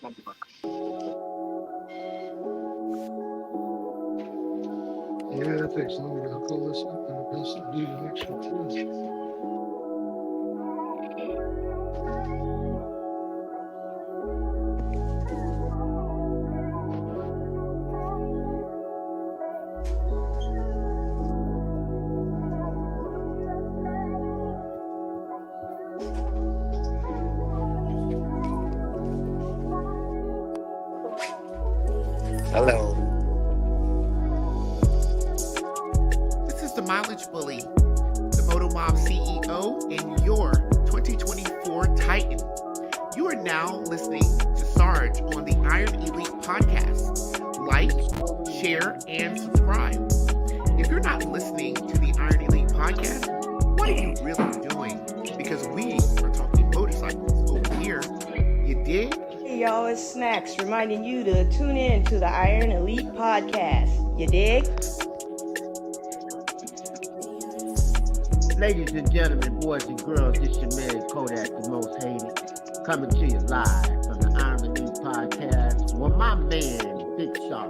Yeah, that takes longer to pull this up than it does to do the actual test. Hello. This is the Mileage Bully, the Moto Mob CEO, and your 2024 Titan. You are now listening to Sarge on the Iron Elite podcast. Like, share, and subscribe. If you're not listening to the Iron Elite podcast, what are you really doing? Because we are talking motorcycles over here. You dig? Hey y'all, it's Snacks reminding you to tune in to the Iron Elite podcast. You dig? Ladies and gentlemen, boys and girls, this your man Kodak, the most hated, coming to you live from the Iron Elite podcast with my man, Big Czar,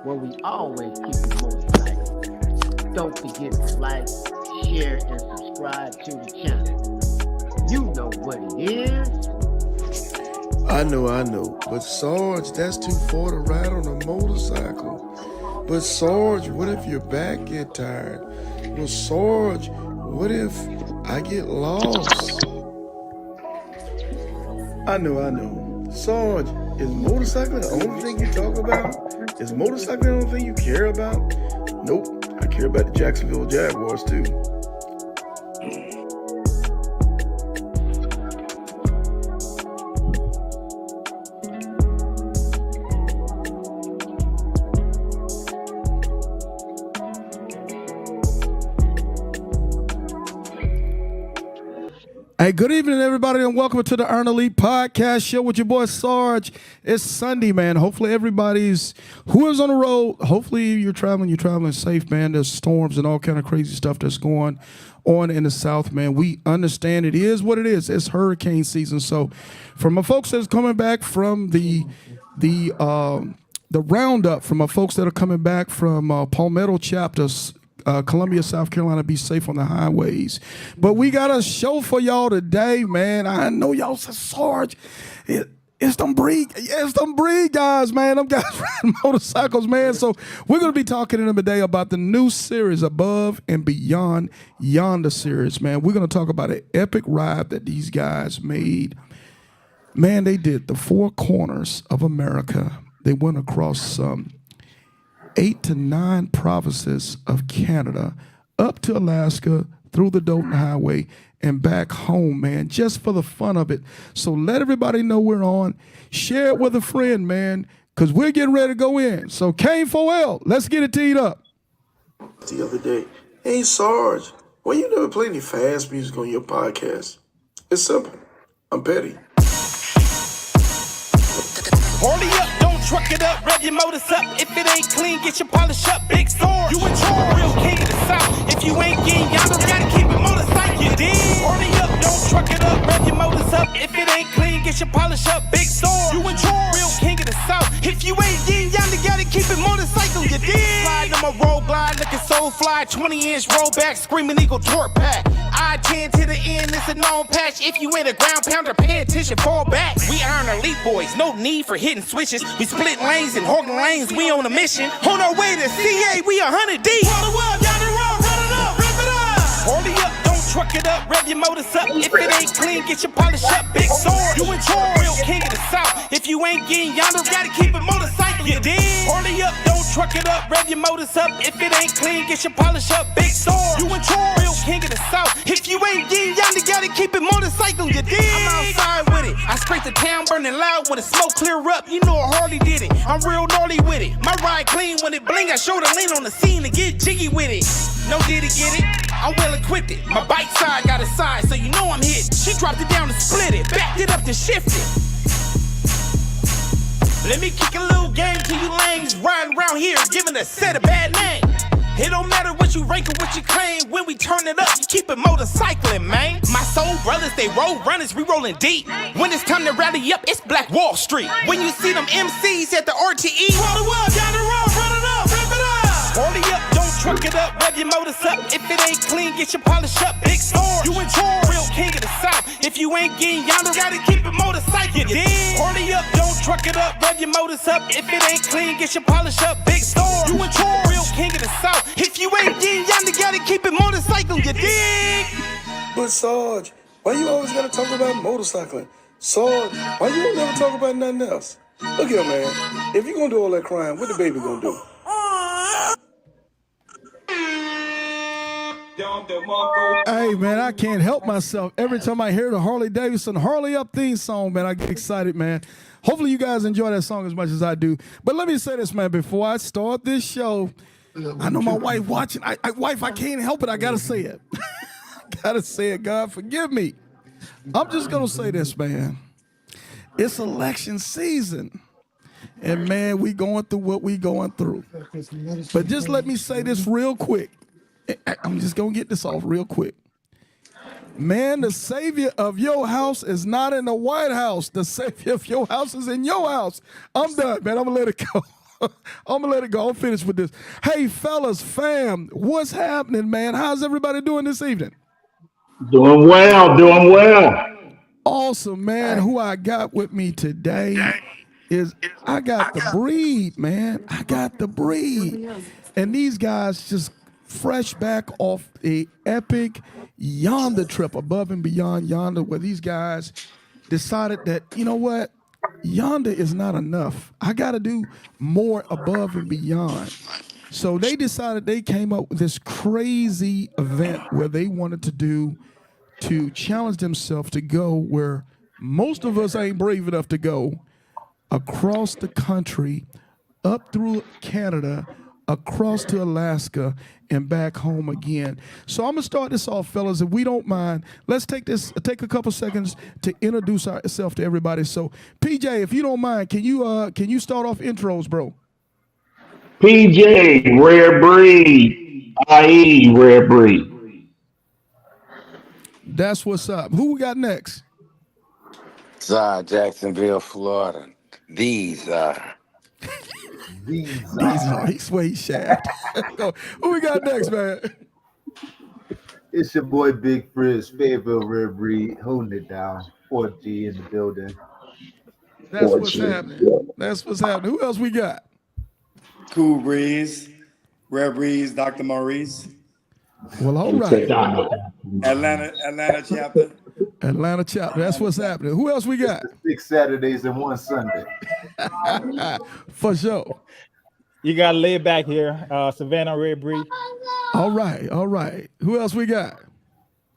where we always keep it motorcycle. Don't forget to like, share, and subscribe to the channel. You know what it is. I know, but Sarge, that's too far to ride on a motorcycle. But Sarge, what if your back get tired? Well, Sarge, what if I get lost? I know. Sarge, is motorcycling the only thing you talk about? Is motorcycling the only thing you care about? Nope, I care about the Jacksonville Jaguars too. Hey, good evening, everybody, and welcome to the Iron Elite Podcast Show with your boy Sarge. It's Sunday, man. Hopefully everybody's, who is on the road, hopefully you're traveling safe, man. There's storms and all kind of crazy stuff that's going on in the South, man. We understand it is what it is. It's hurricane season. So for my folks that's coming back from the roundup, from my folks that are coming back from Palmetto chapters, Columbia, South Carolina, be safe on the highways. But we got a show for y'all today, man. I know y'all said, Sarge, it's them breed guys, man. Them guys riding motorcycles, man. So we're going to be talking to them today about the new series, Above and Beyond Yonda series, man. We're going to talk about an epic ride that these guys made. Man, they did the four corners of America. They went across some 8 to 9 provinces of Canada, up to Alaska, through the Dalton Highway, and back home, man, just for the fun of it. So let everybody know we're on. Share it with a friend, man, because we're getting ready to go in. So K4L, let's get it teed up. The other day, hey Sarge, why you never play any fast music on your podcast? It's simple. I'm petty. Hurry up, don't truck it up, rev your motors up. If it ain't clean, get your polish up. Big Sarge, you in Czar, real king of the South. If you ain't getting Yonda, gotta keep it motorcycle. You dig? Hurry up, don't truck it up, rev your motors up. If it ain't clean, get your polish up. Big Sarge, you in Czar, real king of the South. If you ain't getting Yonda, gotta keep it motorcycle. You dig? Slide on my road glide, looking so fly. 20-inch rollback, screaming eagle torque pack. I-10 to the end, it's a known patch. If you ain't a ground pounder, pay attention, fall back. We Iron Elite boys, no need for hitting switches. We split lanes and holding lanes, we on a mission. On our way to CA, we 100 deep. Hold it up, down the road, run it up, rip it up. Hurry up, don't truck it up, rev your motors up. If it ain't clean, get your polish up. Big Sword, you in Czar, real king of the South. If you ain't getting Yonda, gotta keep it motorcycle. You dig? Hurry up, don't truck it up, rev your motors up. If it ain't clean, get your polish up. Big Sword, you in Czar, real king of the South. If you ain't getting Yonda, gotta keep it motorcycle. You dig? I'm outside with it. I scrape the town burning loud when the smoke clear up. You know I hardly did it. I'm real gnarly with it. My ride clean when it bling. I show the lean on the scene to get jiggy with it. No did it get it. I'm well equipped it. My bike side got a side, so you know I'm hit. She dropped it down and split it, backed it up to shift it. Let me kick a little game to you lanes riding around here, giving a set a bad name. It don't matter what you rank or what you claim. When we turn it up, keep it motorcycling, man. My soul brothers, they roll runners, we rolling deep. When it's time to rally up, it's Black Wall Street. When you see them MCs at the RTE, roll the world down the road, run it up, rip it up. Party up, don't truck it up, rev your motors up. If it ain't clean, get your polish up. Big Sarge, you in Czar, real king of the South. If you ain't getting Yonda, gotta keep it motorcycle. Party up, don't truck it up, rev your motors up. If it ain't clean, get your polish up. Big Sarge, you in Czar, real king of the South. If you ain't getting Yonda, gotta keep it motorcycle. You dig? But Sarge, why you always gotta talk about motorcycling? Sarge, why you don't never talk about nothing else? Look here, man. If you gonna do all that crying, what the baby gonna do? Hey, man, I can't help myself. Every time I hear the Harley Davidson Harley Up theme song, man, I get excited, man. Hopefully you guys enjoy that song as much as I do. But let me say this, man, before I start this show, I know my wife watching. Wife, I can't help it. I got to say it. Gotta say it, God, forgive me. I'm just going to say this, man. It's election season. And, man, we going through what we going through. But just let me say this real quick. I'm just going to get this off real quick. Man, the savior of your house is not in the White House. The savior of your house is in your house. I'm done, man. I'm going to let it go. I'm going to let it go. I'll finish with this. Hey, fellas, fam, what's happening, man? How's everybody doing this evening? Doing well, doing well. Awesome, man. Who I got with me today is I got the breed, man. I got the breed. And these guys just fresh back off the epic Yonda trip, above and beyond Yonda, where these guys decided that, you know what? Yonda is not enough. I got to do more above and beyond. So they decided, they came up with this crazy event where they wanted to challenge themselves to go where most of us ain't brave enough to go, across the country, up through Canada, across to Alaska, and back home again. So I'm gonna start this off, fellas, if we don't mind. Let's take a couple seconds to introduce ourselves to everybody. So PJ, if you don't mind, can you start off intros, bro? PJ, Rare Breed, IE, Rare Breed. That's what's up. Who we got next? Czar, Jacksonville, Florida. These are. These are. He sway shaft. Who we got next, man? It's your boy Big Frizz, Fayetteville Rare Breed, holding it down. 4G in the building. That's what's happening. That's what's happening. Who else we got? Kool Breeze, Rare Breeze, Dr. Maurice. Well, all right. Atlanta chapter. Atlanta chapter. That's what's happening. Who else we got? 6 Saturdays and 1 Sunday. For sure. You got Laidback here, Savannah Red Breed. All right, all right. Who else we got?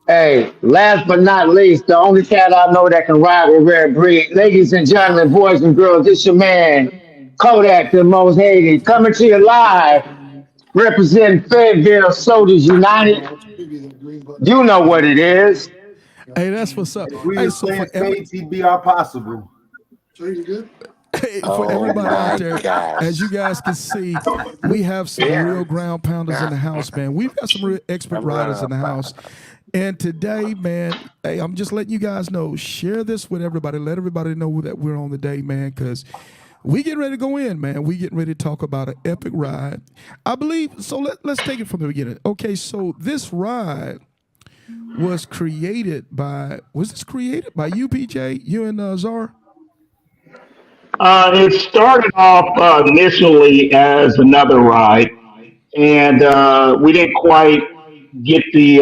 Hey, last but not least, the only cat I know that can ride with Rare Breed. Ladies and gentlemen, boys and girls, it's your man, Kodak, the most hated, coming to you live, representing Fayetteville Soldiers United. You know what it is. Hey, that's what's up. We Hey, were so saying for every- KTB possible. Hey, for everybody out there, as you guys can see, we have some real ground pounders in the house, man. We've got some real expert riders in the house. And today, man, hey, I'm just letting you guys know, share this with everybody. Let everybody know that we're on the day, man, because we getting ready to go in, man. We getting ready to talk about an epic ride. I believe, so let's take it from the beginning. Okay, so this ride was created by you, PJ, you and Czar? It started off initially as another ride, and we didn't quite get the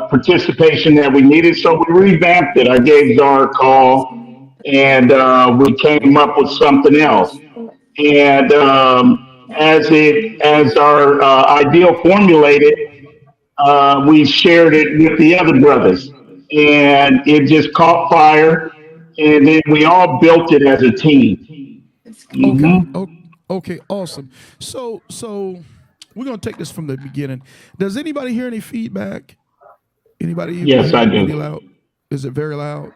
participation that we needed, so we revamped it. I gave Czar a call, and we came up with something else. And as our ideal formulated, we shared it with the other brothers, and it just caught fire, and then we all built it as a team. Okay, awesome. So we're gonna take this from the beginning. Does anybody hear any feedback? Anybody? Yes, I do. Loud? Is it very loud?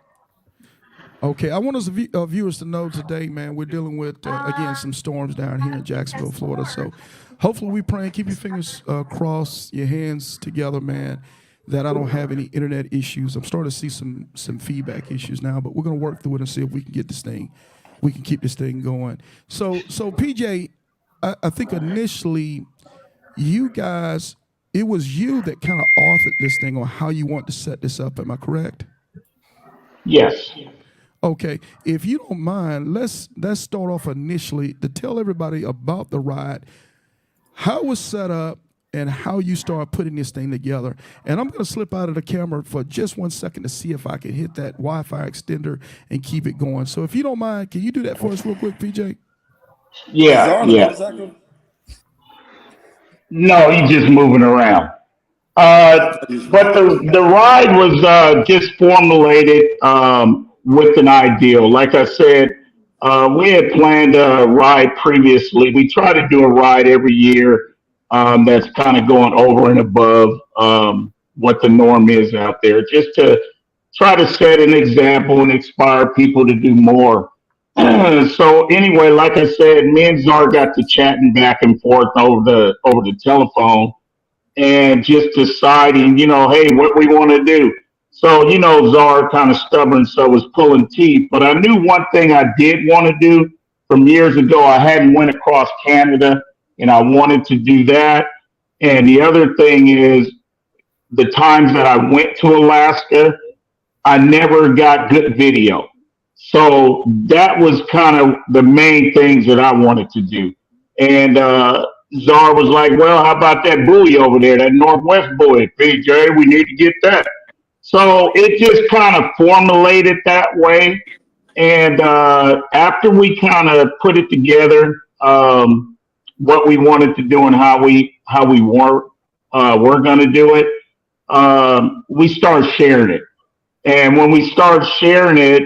Okay, I want us viewers to know today, man, we're dealing with, again, some storms down here in Jacksonville, Florida. So hopefully we pray and keep your fingers crossed, your hands together, man, that I don't have any internet issues. I'm starting to see some feedback issues now, but we're going to work through it and see if we can get this thing, we can keep this thing going. So PJ, I think initially you guys, it was you that kind of authored this thing on how you want to set this up. Am I correct? Yes. Okay, if you don't mind, let's start off initially to tell everybody about the ride, how it was set up, and how you start putting this thing together. And I'm going to slip out of the camera for just 1 second to see if I can hit that Wi-Fi extender and keep it going. So if you don't mind, can you do that for us real quick, PJ? Yeah, yeah. No, he's just moving around. But the ride was just formulated with an ideal. Like I said, we had planned a ride previously. We try to do a ride every year that's kind of going over and above what the norm is out there, just to try to set an example and inspire people to do more. So anyway, like I said, me and Czar got to chatting back and forth over the telephone and just deciding, hey, what we want to do. So, Czar kind of stubborn, so was pulling teeth. But I knew one thing I did want to do from years ago. I hadn't went across Canada, and I wanted to do that. And the other thing is, the times that I went to Alaska, I never got good video. So that was kind of the main things that I wanted to do. And Czar was like, well, how about that buoy over there, that Northwest buoy? PJ, we need to get that. So it just kind of formulated that way. And after we kind of put it together, what we wanted to do and how we were going to do it, we started sharing it. And when we started sharing it,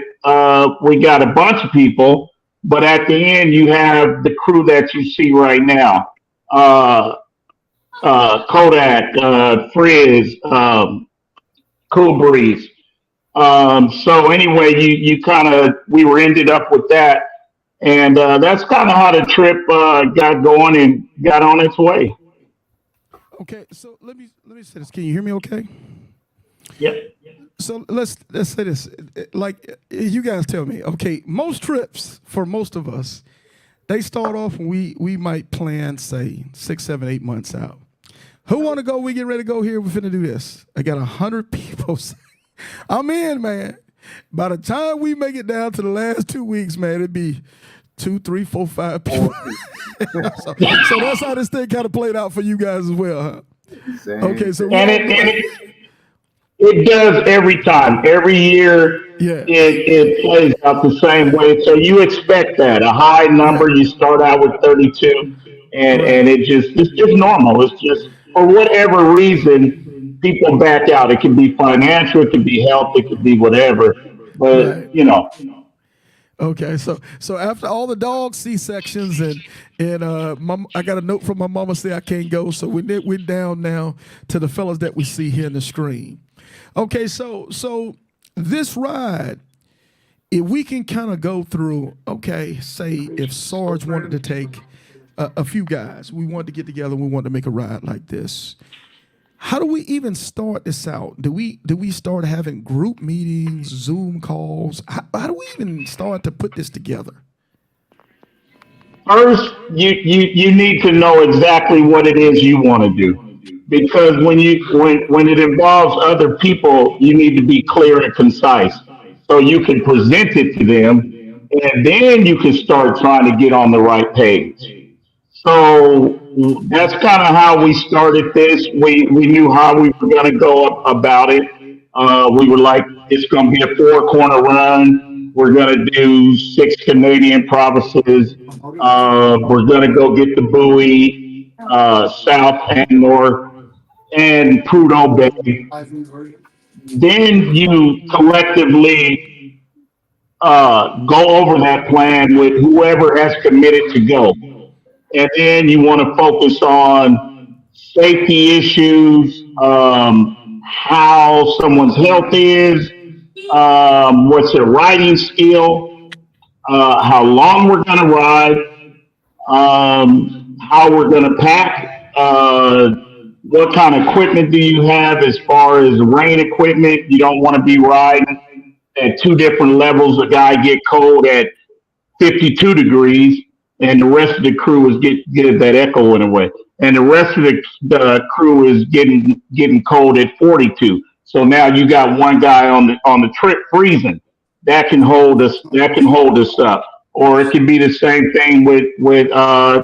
we got a bunch of people. But at the end, you have the crew that you see right now. Kodak, Frizz, Kool Breeze. So anyway, you kind of, we ended up with that. And that's kind of how the trip got going and got on its way. Okay, so let me say this. Can you hear me okay? Yep. So let's say this. Like, you guys tell me, okay, most trips for most of us, they start off when we might plan, say, 6, 7, 8 months out. Who want to go? We get ready to go here. We're finna do this. I got 100 people say, I'm in, man. By the time we make it down to the last 2 weeks, man, it'd be 2, 3, 4, 5 people. so that's how this thing kind of played out for you guys as well, huh? Okay, so it does every time. Every year, it plays out the same way. So you expect that a high number. You start out with 32, and it's just normal. It's just for whatever reason, people back out. It can be financial, it can be health, it could be whatever. But Okay, so after all the dog C-sections and I got a note from my mama say I can't go, so we're down now to the fellas that we see here in the screen. Okay, so this ride, if we can kind of go through, okay, say if Sarge wanted to take a few guys, we wanted to get together, we wanted to make a ride like this. How do we even start this out? Do we start having group meetings, Zoom calls? How do we even start to put this together? First, you need to know exactly what it is you want to do. Because when it involves other people, you need to be clear and concise. So you can present it to them, and then you can start trying to get on the right page. So that's kind of how we started this. We knew how we were going to go about it. We were like, it's going to be a 4-corner run. We're going to do 6 Canadian provinces. We're going to go get the buoy, south and north, and Prudhoe Bay. Then you collectively go over that plan with whoever has committed to go. And then you want to focus on safety issues, how someone's health is, what's your riding skill, how long we're going to ride, how we're going to pack, what kind of equipment do you have as far as rain equipment. You don't want to be riding at two different levels. A guy get cold at 52 degrees, and the rest of the crew is get that echo in a way, and the rest of the crew is getting cold at 42. So now you got one guy on the trip freezing. That can hold us. That can hold us up. Or it can be the same thing with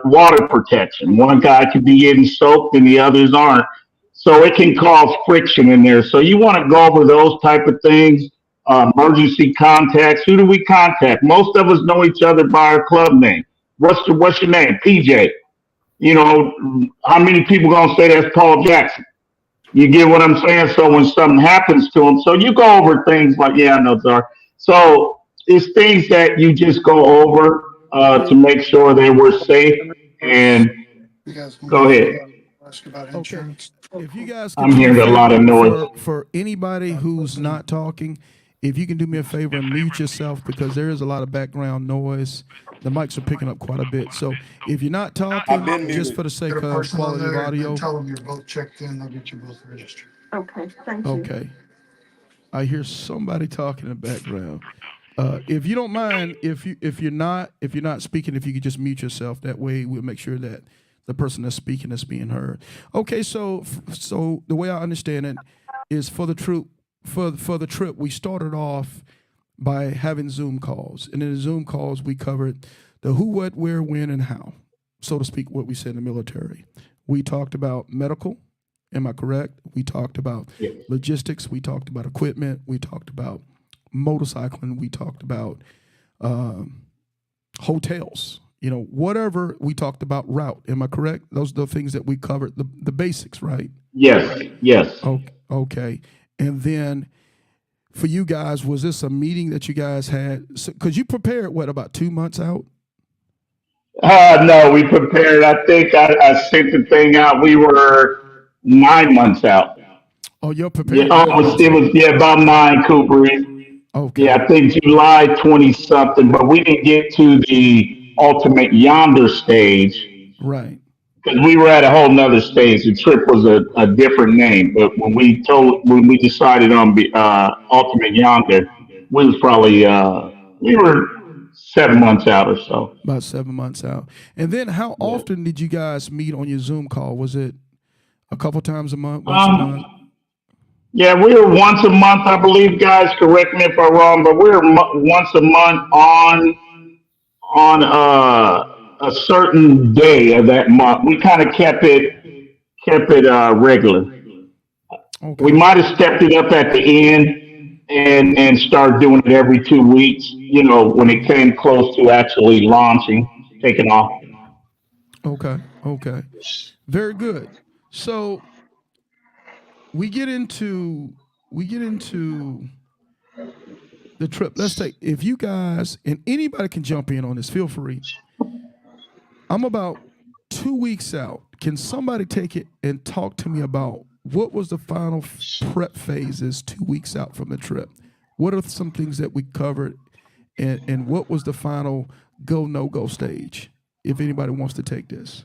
water protection. One guy could be getting soaked and the others aren't. So it can cause friction in there. So you want to go over those type of things. Emergency contacts. Who do we contact? Most of us know each other by our club name. What's your name? PJ. You know, how many people gonna say that's Paul Jackson? You get what I'm saying? So when something happens to them, so you go over things like, yeah, I know, Czar. So it's things that you just go over to make sure that we're safe. And go ahead. Ask about Okay. insurance. If you guys I'm hearing a lot of noise. for anybody who's not talking, if you can do me a favor and mute yourself because there is a lot of background noise. The mics are picking up quite a bit. So if you're not I've talking, been just muted. for the sake Get a of person on quality of there and audio. tell them you're both checked in. They'll get you both registered. Okay, thank you. Okay. I hear somebody talking in the background. If you don't mind, if you're not speaking, if you could just mute yourself, that way we'll make sure that the person that's speaking is being heard. Okay, so the way I understand it is for the trip we started off by having Zoom calls, and in the Zoom calls we covered the who, what, where, when, and how, so to speak, what we said in the military. We talked about medical. Am I correct? We talked about logistics. We talked about equipment. We talked about motorcycling. We talked about hotels. You know, whatever. We talked about route. Am I correct? Those are the things that we covered, the basics, right? Yes. Okay. And then for you guys, was this a meeting that you guys had? Because you prepared, about 2 months out? No, we prepared. I think I sent the thing out. We were 9 months out. Oh, you're Yeah, prepared. it was about 9, Kool Breeze. Okay. Yeah, I think July 20 something, but we didn't get to the ultimate Yonda stage Right. because we were at a whole nother stage. The trip was a different name, but when we decided on the ultimate Yonda, we was probably we were 7 months out or so. About 7 months out. And then how often did you guys meet on your Zoom call? Was it a couple times a month, once a month? Yeah, we were once a month, I believe. Guys, correct me if I'm wrong, but we were once a month on a certain day of that month. We kind of kept it regular. Okay. We might have stepped it up at the end and started doing it every 2 weeks. You know, when it came close to actually launching, taking off. Okay. Very good. So we get into the trip. Let's take, if you guys, and anybody can jump in on this, feel free. I'm about 2 weeks out. Can somebody take it and talk to me about what was the final prep phases 2 weeks out from the trip? What are some things that we covered, and what was the final go, no go stage? If anybody wants to take this.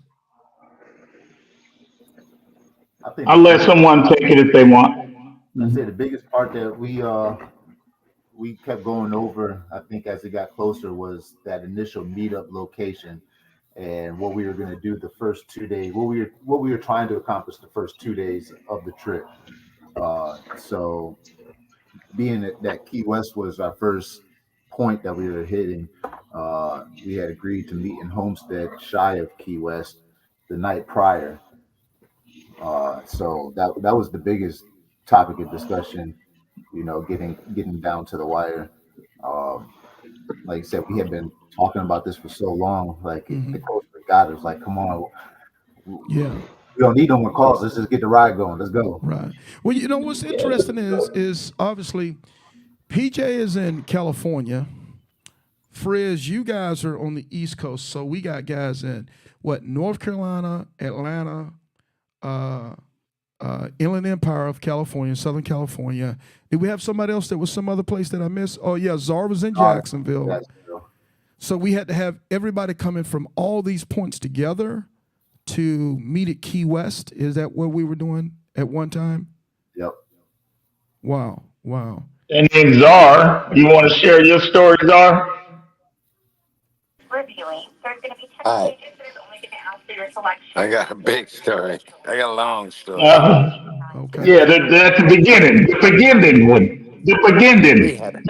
I'll let someone take it if they want. I say the biggest part that we kept going over, I think, as it got closer, was that initial meetup location and what we were going to do the first 2 days. What we were trying to accomplish the first 2 days of the trip. So, being that Key West was our first point that we were hitting, we had agreed to meet in Homestead, shy of Key West, the night prior. So that was the biggest topic of discussion, you know, getting down to the wire. Like I said, we had been talking about this for so long. Like the closer it got, it was like, come on, Yeah. we don't need no more calls. Let's just get the ride going. Let's go. Right. Well, you know what's interesting is obviously PJ is in California. Frizz, you guys are on the East Coast, so we got guys in North Carolina, Atlanta, Inland Empire of California, Southern California. Did we have somebody else that was some other place that I missed? Oh yeah, Czar was in Jacksonville. So we had to have everybody coming from all these points together to meet at Key West. Is that what we were doing at one time? Yep. Wow. And then Czar, you want to share your story, Czar? Reviewing. There's going to be 10 Hi. pages. There's only going to ask for your selection. I got a big story. I got a long story. Okay. Yeah, that's the beginning. The beginning one. The We beginning. had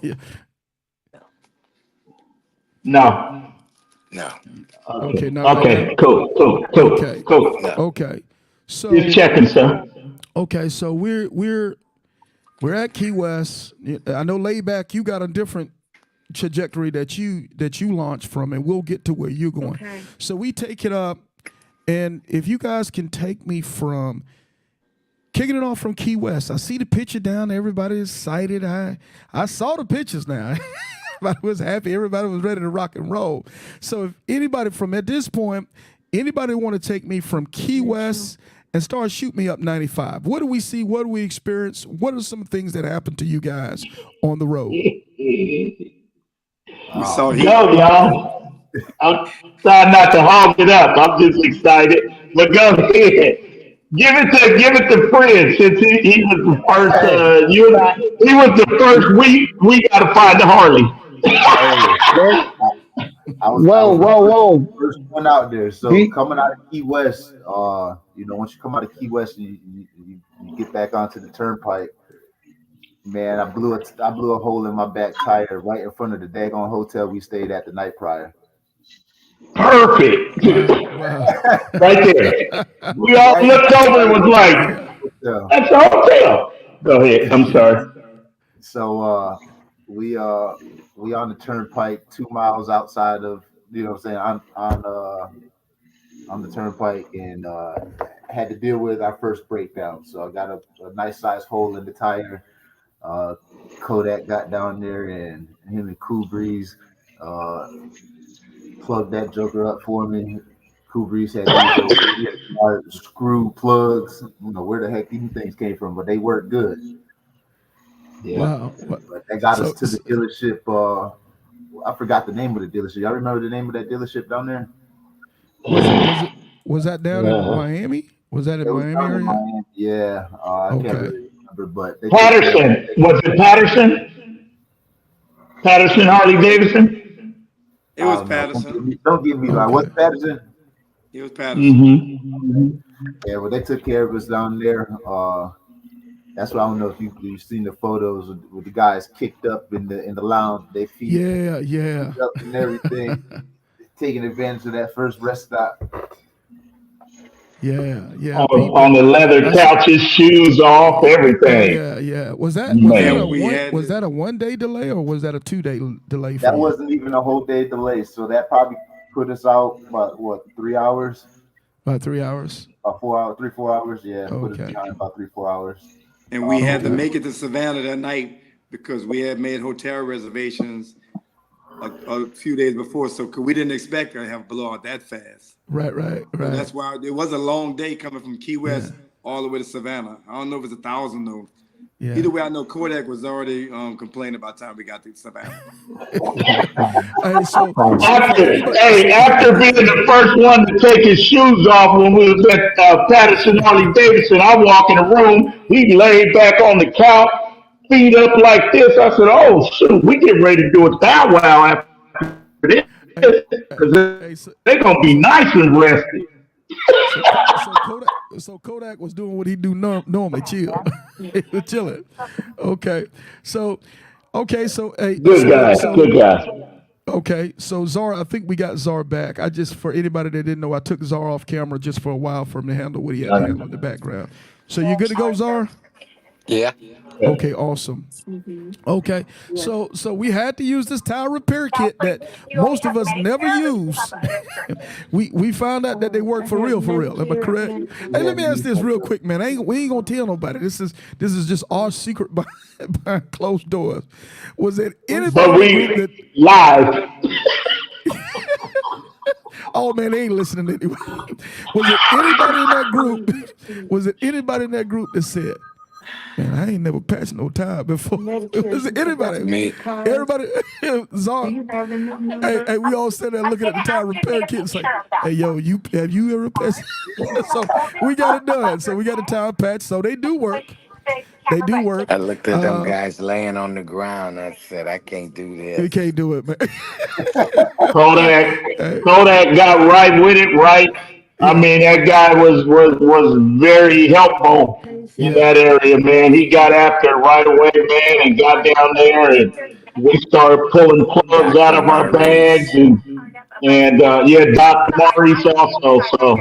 Yeah. No. no. Okay. No. Okay. Cool. Okay. Cool. Okay. So Just checking, sir. okay. So we're at Key West. I know Laidback, you got a different trajectory that you launched from, and we'll get to where you're going. Okay. So we take it up, and if you guys can take me from kicking it off from Key West. I see the picture down there. Everybody is excited. I saw the pictures now. Everybody was happy. Everybody was ready to rock and roll. So if anybody from at this point, anybody want to take me from Key West and start shoot me up 95? What do we see? What do we experience? What are some things that happened to you guys on the road? We saw him. Yo, y'all. I'm trying not to hog it up. I'm just excited. But go ahead. Give it to Frizz, since he was the first. He was the first. We got to find the Harley. Whoa. First one out there. So coming out of Key West, once you come out of Key West and you get back onto the turnpike, man, I blew a hole in my back tire right in front of the daggone hotel we stayed at the night prior. Perfect. Wow. Right there. We all looked over and was like, that's a hotel. Go ahead. I'm sorry. So we on the turnpike 2 miles outside of, on the turnpike, and had to deal with our first breakdown. So I got a nice size hole in the tire. Kodak got down there, and him and Kool Breeze plugged that joker up for me. Kool Breeze had these screw plugs. Where the heck these things came from, but they worked good. Yeah. Wow. But that got us to the dealership. I forgot the name of the dealership. Y'all remember the name of that dealership down there? Was that down in Miami? Was that in Miami area? Miami. Yeah. I can't really remember, but Patterson. Was it Patterson? Patterson Harley Davidson? It was Patterson. Don't give me like what's Patterson? It was Patterson. Mm-hmm. Yeah, well, they took care of us down there. That's why I don't know if you've seen the photos with the guys kicked up in the lounge. They feet up and everything, taking advantage of that first rest stop. Yeah. On the leather couches, shoes off, everything. Yeah. Was that a 1 day delay, or was that a 2 day delay? That wasn't even a whole day delay, so that probably put us out about 3 hours. About 3 hours. 4 hours, 3-4 hours. Yeah, put us Okay. behind about 3-4 hours. And we had to make it to Savannah that night because we had made hotel reservations a few days before, so we didn't expect to have a blowout that fast. Right. So that's why it was a long day coming from Key West all the way to Savannah. I don't know if it's 1,000 though. Yeah. Either way, I know Kodak was already complaining about the time we got to Savannah. After being the first one to take his shoes off when we was at Patterson Harley Davidson, I walk in the room. He laid back on the couch, feet up like this. I said, "Oh shoot, we get ready to do a powwow after this because they're gonna be nice and rested." So Kodak was doing what he do normally, chill. He was chilling. Okay. So hey, good guy. Okay, so Czar, I think we got Czar back. For anybody that didn't know, I took Czar off camera just for a while for him to handle what he had to handle in the background. So you good to go, Czar? Yeah. Okay, awesome. Okay, so we had to use this tire repair kit that most of us never use. we found out that they work for real. Am I correct? Hey, let me ask this real quick, man. We ain't gonna tell nobody. This is just our secret behind closed doors. Was it anybody live? Oh man, they ain't listening anyway. Was it anybody in that group? Was it anybody in that group that said, "Man, I ain't never patched no tire before"? Was it anybody? Me. Everybody. Czar. Hey, we all sitting there looking at the tire repair kit. It's like, hey, yo, have you ever patched? So we got it done. So we got a tire patch. So they do work. They do work. I looked at them guys laying on the ground. I said, I can't do You this. can't do it, man. Kodak got right with it, right? I mean, that guy was very helpful in that area, man. He got after it right away, man, and got down there, and we started pulling plugs out Dr. of our bags, Maurice. and yeah, Dr. Maurice also. So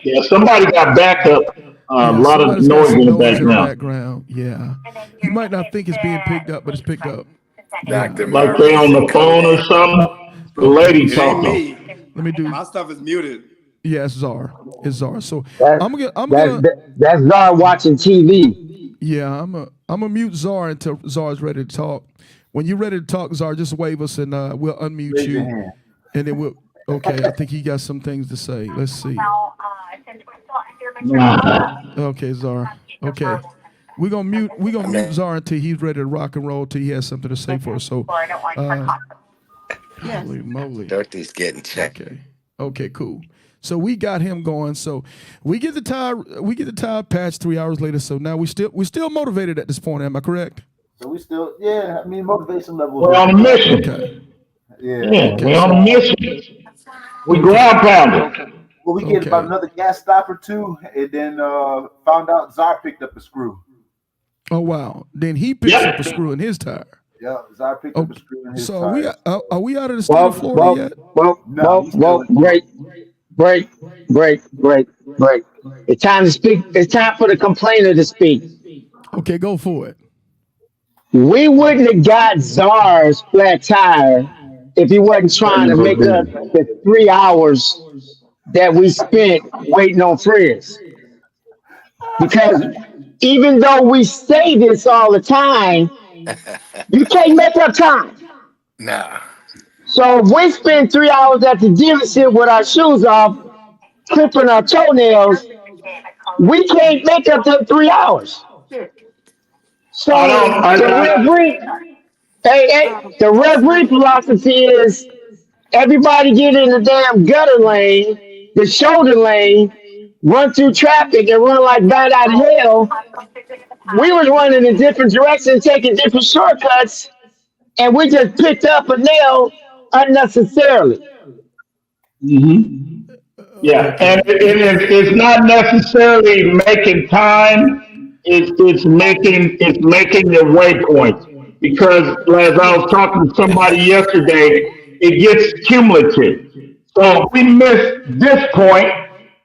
yeah, somebody got backup. A Yeah, lot of somebody's got noise some in the noise in the background, background. Yeah. You might not think it's being picked up, but it's picked up. Dr. like they Maurice on and the phone or Kodak. something. The lady It ain't talking. me. Let me do. My stuff is muted. Yeah, it's Czar. It's Czar. So That, I'm gonna. that's Czar watching TV. Yeah, I'm a mute Czar until Czar's ready to talk. When you're ready to talk, Czar, just wave us and we'll unmute Raise your you, hand. and then we'll. Okay, I think he got some things to say. Let's see. Since we're still under Okay, Czar. Okay, we're gonna mute Czar until he's ready to rock and roll. Till he has something to say for us. So, holy moly. Dorothy's getting checked. Okay, cool. So we got him going. So we get the tire patch 3 hours later. So now we're still motivated at this point. Am I correct? So we still, yeah. I mean, motivation level. We're on a mission. Okay. Yeah. We're on a mission. We ground pounded. Well, we get about another gas stop or two, and then found out Czar picked up a screw. Oh wow! Then he picks up a screw in his tire. Yeah, Czar picked up a screw in his So tire. are we out of the state of Florida yet? Well, break. It's time to speak. It's time for the complainer to speak. Okay, go for it. We wouldn't have got Czar's flat tire if he wasn't trying to make up the 3 hours that we spent waiting on Frizz. Because even though we say this all the time, you can't make up time. No. So if we spend 3 hours at the dealership with our shoes off, clipping our toenails, we can't make up the 3 hours. So the referee philosophy is everybody get in the damn gutter lane, the shoulder lane, run through traffic and run like bad out of hell. We was running in different directions, taking different shortcuts, and we just picked up a nail unnecessarily. Mm-hmm. Yeah, and it's not necessarily making time. It's making the waypoint, because as I was talking to somebody yesterday, it gets cumulative. So if we miss this point,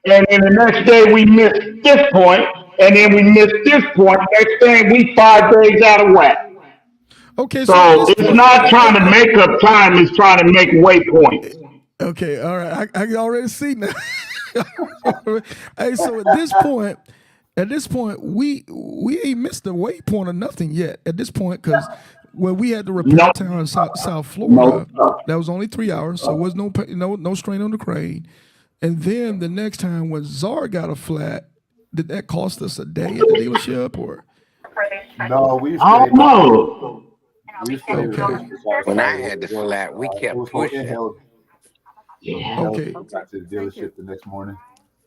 and then the next day we miss this point, and then we miss this point, next thing we 5 days out of whack. Okay, so it's not trying to make up time; it's trying to make waypoints. Okay, all right. I can already see now. Hey, so at this point, we ain't missed the waypoint or nothing yet. At this point, because when we had the repair town in South Florida, that was only 3 hours, so there was no strain on the crane. And then the next time when Czar got a flat, did that cost us a day at the dealership or? No, we. I don't know. Okay. When I had the flat, we kept pushing. Okay. Got to the dealership the next morning.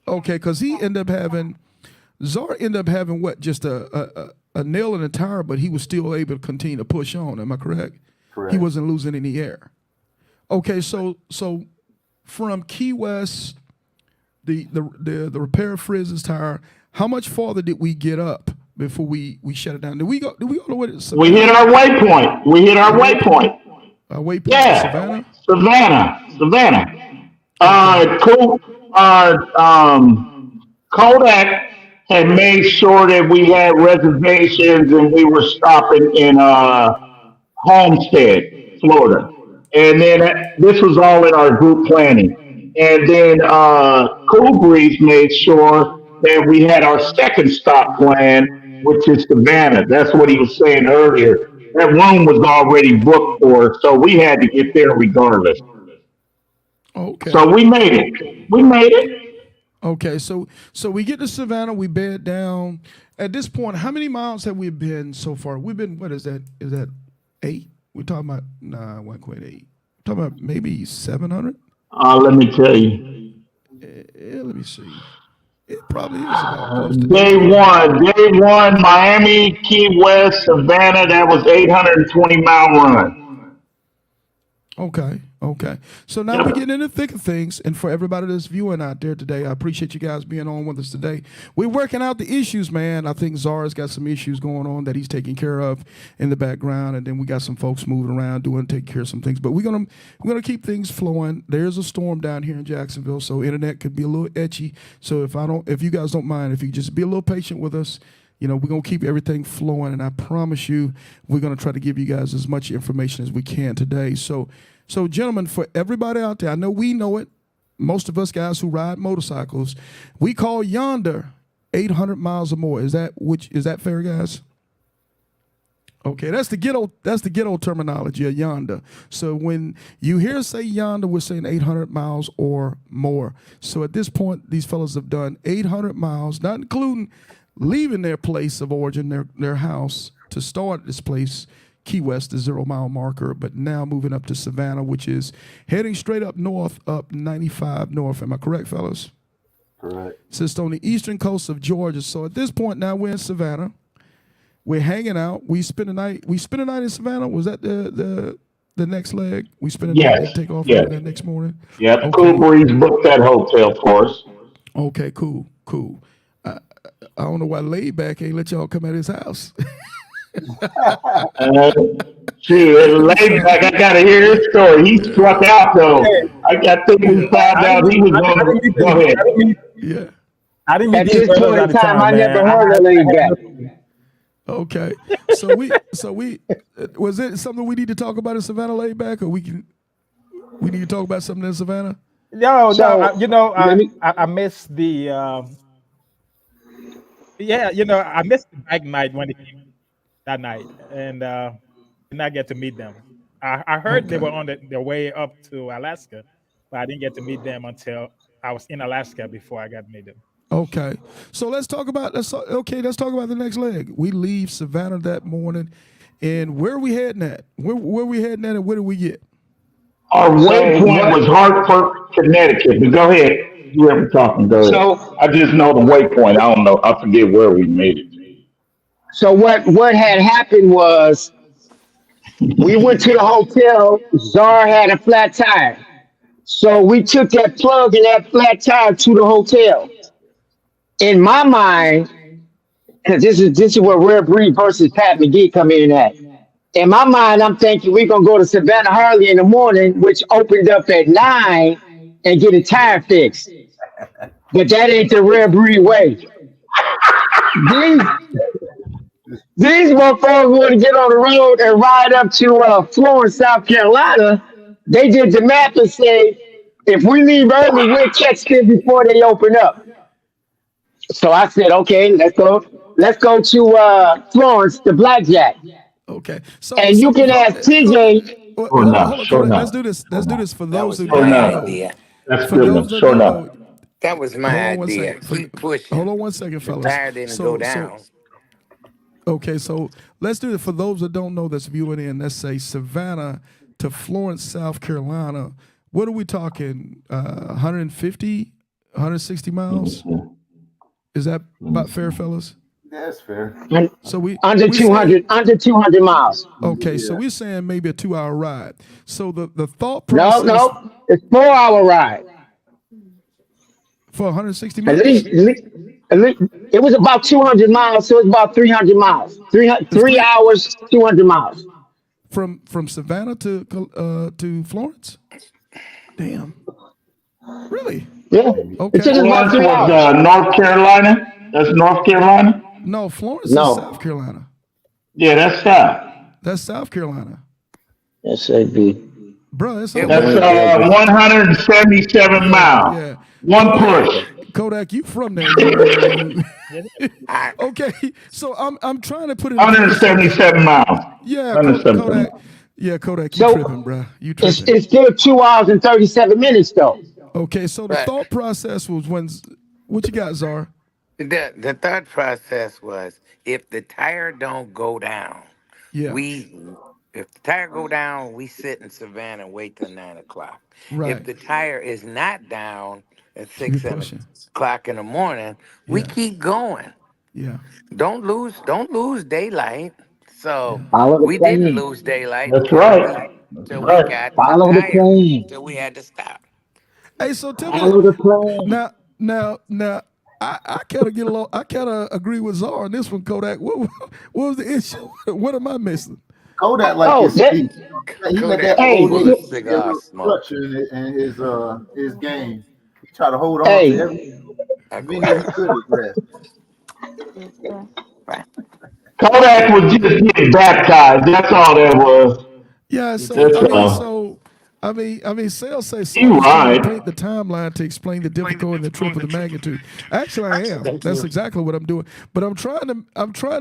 Okay, because Czar ended up having what, just a nail in the tire, but he was still able to continue to push on. Am I correct? Correct. He wasn't losing any air. Okay, so from Key West, the repair of Frizz's tire, how much farther did we get up before we shut it down? Did we go to what? We hit our waypoint. Our waypoint. Yeah. Savannah. Kodak had made sure that we had reservations and we were stopping in Homestead, Florida. And then this was all in our group planning. And then Kool Breeze made sure that we had our second stop plan, which is Savannah. That's what he was saying earlier. That room was already booked for us, so we had to get there regardless. Okay. So we made it. We made it. Okay. So we get to Savannah. We bed down. At this point, how many miles have we been so far? We've been, what is that? Is that 8? We're talking about, nah, 1 quite 8. We're talking about maybe 700? Let me tell you. Yeah, let me see. It probably is about close to Day one, Miami, Key West, Savannah. That was 820-mile run. Okay. So now we're getting in the thick of things, and for everybody that's viewing out there today, I appreciate you guys being on with us today. We're working out the issues, man. I think Czar's got some issues going on that he's taking care of in the background, and then we got some folks moving around taking care of some things. But we're gonna keep things flowing. There's a storm down here in Jacksonville, so internet could be a little etchy. So if you guys don't mind, if you just be a little patient with us. We're going to keep everything flowing, and I promise you we're going to try to give you guys as much information as we can today. So, gentlemen, for everybody out there, I know we know it. Most of us guys who ride motorcycles, we call Yonda 800 miles or more. Is that fair, guys? Okay, that's the ghetto terminology of Yonda. So when you hear us say Yonda, we're saying 800 miles or more. So at this point, these fellas have done 800 miles, not including leaving their place of origin, their house, to start this place, Key West, the 0-mile marker, but now moving up to Savannah, which is heading straight up north, up 95 north. Am I correct, fellas? Correct. So it's on the eastern coast of Georgia. So at this point now we're in Savannah. We're hanging out. We spend a night in Savannah. Was that the next leg? We spend a night and take off that next morning? Yep. Okay. Kool Breeze booked that hotel for us. Okay, cool. I don't know why Laidback ain't let y'all come at his house. Laidback, I gotta hear his story. He struck out though. I think we found out he was going to go ahead. Yeah. I didn't At this point in time, I never heard of Laidback. Okay. So we was it something we need to talk about in Savannah, Laidback, or we need to talk about something in Savannah? No, So, I missed the I missed the bike night when it came that night, and did not get to meet them. I heard they were on their way up to Alaska, but I didn't get to meet them until I was in Alaska before I got to meet them. Okay, so let's talk about the next leg. We leave Savannah that morning, and where are we heading at? Where we heading at, and where do we get? Our waypoint was Hartford, Connecticut. But go ahead. You ever talking? Go ahead. So I just know the waypoint. I don't know. I forget where we made it. So what had happened was we went to the hotel. Czar had a flat tire. So we took that plug and that flat tire to the hotel. In my mind, because this is where Rare Breed versus Pat McGee come in at. In my mind, I'm thinking we're going to go to Savannah Harley in the morning, which opened up at 9, and get a tire fixed. But that ain't the Rare Breed way. These motherfuckers want to get on the road and ride up to Florence, South Carolina. They did the map and say, if we leave early, we'll catch them before they open up. So I said, okay, let's go to Florence, the Blackjack. Okay. So And you can ask TJ. Hold on. Let's do this. Let's do this for those who don't know. idea. That's For good those enough. that Sure don't enough. know, That was my hold on one idea. second. Keep pushing. Hold on one second, The fellas. tire didn't go down. Okay, so let's do it for those that don't know that's viewing in. Let's say Savannah to Florence, South Carolina. What are we talking? 150, 160 miles? Is that about fair, fellas? That's fair. So Under 200 miles. Okay, so we're saying maybe a 2-hour ride. So the thought process No, it's 4-hour ride. for 160 At miles. least, it was about 200 miles, so it's about 300 miles. 3 hours, 200 miles. From Savannah to Florence? Damn. Really? Yeah. Okay. It took us about Florence 3 was hours. North Carolina. That's North Carolina. No, Florence No. is South Carolina. Yeah, that's south. That's South Carolina. Yes, it'd be. Bro, that's That's 177 miles. Yeah. One push. Kodak, you from there. Okay, so I'm trying to put it in 177 miles. Yeah, 177. Kodak. Yeah, Kodak, you So tripping, bro. You it's tripping. still 2 hours and 37 minutes though. Okay, so the But thought process was what you got, Czar? the thought process was if the tire don't go down, Yeah, we if the tire go down, we sit in Savannah and wait till 9 o'clock. If right. the tire is not down at We 6, 7 pushing. o'clock in the morning, we Yeah, keep going. yeah, Don't lose daylight. So yeah. Follow the we didn't plan. lose daylight That's until right. we That's till we right. got the Follow the tire. plan. Till we had to stop. Hey, so tell me Follow the plan. now. I kind of get along. I kind of agree with Czar on this one, Kodak. What was the issue? What am I missing? Kodak like Oh, his speed. He let that Kodak hey, old full of nigga get a cigar little smoke. structure in his game. He try to hold on to hey, every video he could address. Kodak was just getting baptized. That's all that was. Yeah. So That's I mean, all. Sales say You Sarge is trying to right. paint the timeline to explain the difficulty and the triple the magnitude. Actually, I am. Thank That's you. exactly what I'm doing. But I'm trying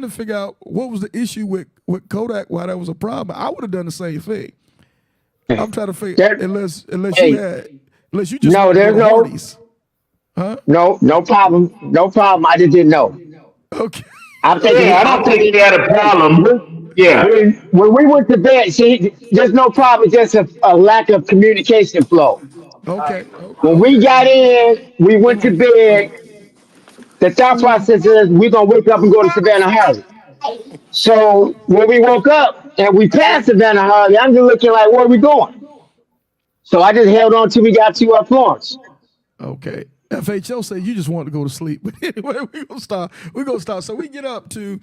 to figure out what was the issue with Kodak. Why that was a problem. I would have done the same thing. I'm trying to figure there, unless hey, you just no, want to go there's to no, Hardee's, huh? no problem. No problem. I just didn't know. Okay. I'm Yeah, thinking, I I'm don't think he thinking, had a problem. Yeah. when we went to bed, see, there's no problem, just a lack of communication flow. Okay. When we Okay. got in, we went to bed. The thought process is we're gonna wake up and go to Savannah Harley. So when we woke up and we passed Savannah Harley, I'm just looking like, where are we going? So I just held on till we got to Florence. Okay. FHL said you just want to go to sleep. But anyway, we're gonna stop. We're gonna stop. We get up to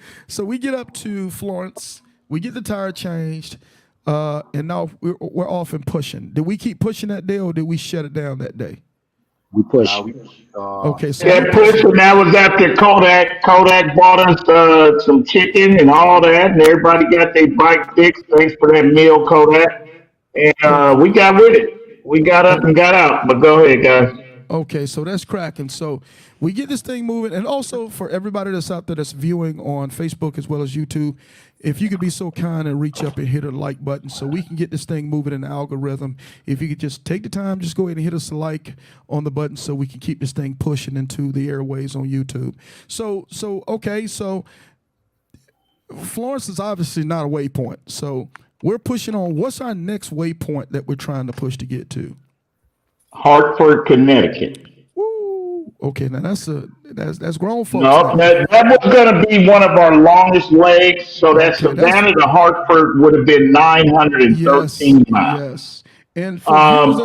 Florence. We get the tire changed. And now we're off and pushing. Did we keep pushing that day or did we shut it down that day? We pushed. Okay, so That push, and that was after Kodak. Kodak bought us some chicken and all that, and everybody got their bike fixed. Thanks for that meal, Kodak. And we got with it. We got up and got out. But go ahead, guys. Okay, so that's cracking. So we get this thing moving, and also for everybody that's out there that's viewing on Facebook as well as YouTube, if you could be so kind and reach up and hit a like button so we can get this thing moving in the algorithm. If you could just take the time, just go ahead and hit us a like on the button so we can keep this thing pushing into the airways on YouTube. So Florence is obviously not a waypoint. So we're pushing on. What's our next waypoint that we're trying to push to get to? Hartford, Connecticut. Woo. Okay, now that's grown folks. No, Now. that was going to be one of our longest legs. So that Okay, that's Savannah to Hartford would have been yes, 913 miles. yes. And for viewers,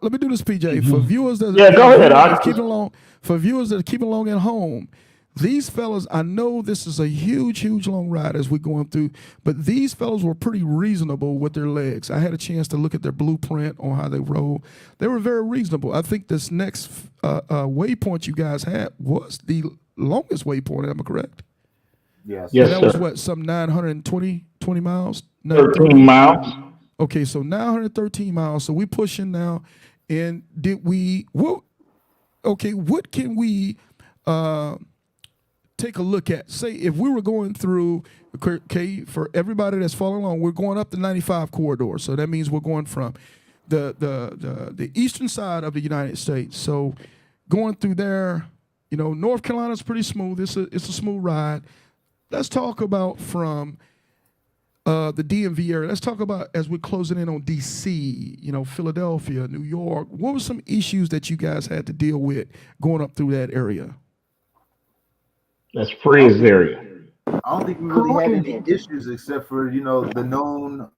let me do this, PJ. For viewers that are keeping along at home, these fellas, I know this is a huge, huge long ride as we're going through, but these fellas were pretty reasonable with their legs. I had a chance to look at their blueprint on how they roll. They were very reasonable. I think this next waypoint you guys had was the longest waypoint. Am I correct? Yes. Yes, And that was sir. what, some 920 miles? 13 miles. Okay, so 913 miles. So we're pushing now. And what can we take a look at? Say if we were going through, okay, for everybody that's following along, we're going up the 95 corridor. So that means we're going from the eastern side of the United States. So going through there, North Carolina's pretty smooth. It's a smooth ride. Let's talk about from the DMV area. Let's talk about as we're closing in on DC, Philadelphia, New York. What were some issues that you guys had to deal with going up through that area? That's Frizz area. I don't think we really had any issues except for the known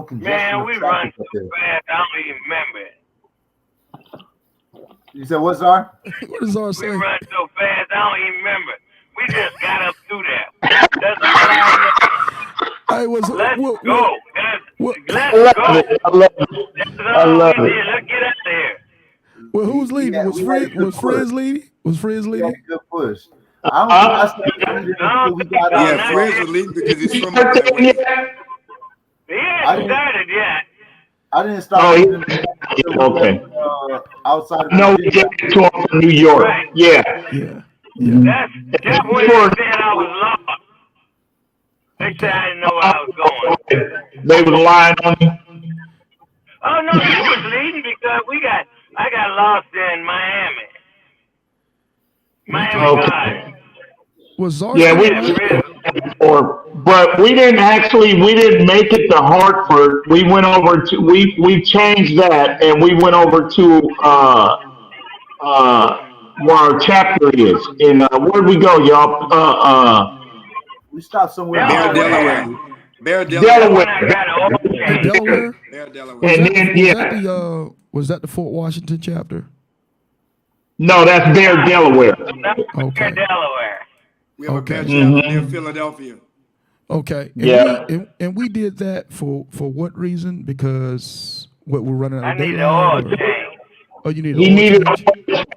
congestion. Man, of we traffic run up so there. fast, I don't even remember it. You said what, Czar? What is our We saying? run so fast, I don't even remember it. We just got up through there. That's all I know. Let's go. Let's I go. love it. I love it. That's I all love we it. did. Let's get out there. Well, who's leading? Yeah, Was we had a good Frizz push. leading? Was Frizz We had leading? a good push. I don't think I started until we got out. Yeah, Frizz was leading because he's from up that Birthday way. yet? He ain't started yet. I didn't start Oh, listening until we okay. left, outside of No, we Virginia. got to him from New York. Right. Yeah. Yeah. That's when they said I was lost. They said I didn't know where I was going. They was lying on you. Oh no, you was leading because I got lost in Miami. Miami God. Was Czar? Yeah, but we didn't make it to Hartford. We went over to we changed that and we went over to where our chapter is. And where'd we go, y'all? We stopped somewhere. Delaware. Delaware. And then was that the Fort Washington chapter? No, that's Bear, Delaware. Okay. Delaware. We have a Bear chapter near Philadelphia. Okay. And we did that for what reason? Because we're running out of daylight. I need an oil change. Oh, you need He needed oil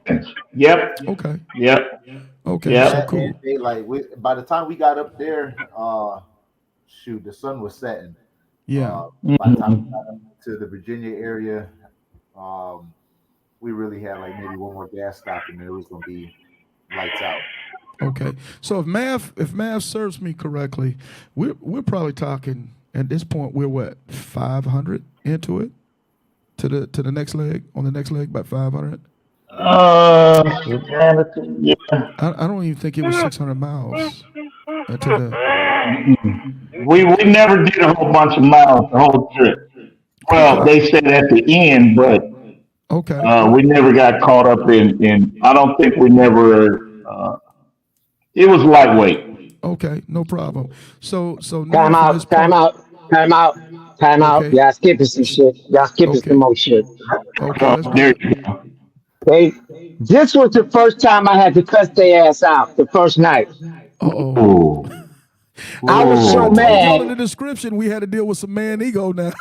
change. Yep. Okay. Yep. Okay. Yep. So cool. By the time we got up there, the sun was setting. Yeah. By the time we got up to the Virginia area, we really had like maybe one more gas stop and it was gonna be lights out. Okay. So if math serves me correctly, we're probably talking at this point we're what 500 into it to the next leg on the next leg about 500. Yeah. I don't even think it was 600 miles. We never did a whole bunch of miles the whole trip. Well, they said at the end, but we never got caught up in. I don't think we never. It was lightweight. Okay, no problem. So time out. Okay. Y'all skipping some shit. Y'all skipping some more shit. Okay. There you go. Okay. This was the first time I had to cuss their ass out. The first night. Uh-oh. I was so mad. In the description, we had to deal with some man ego now.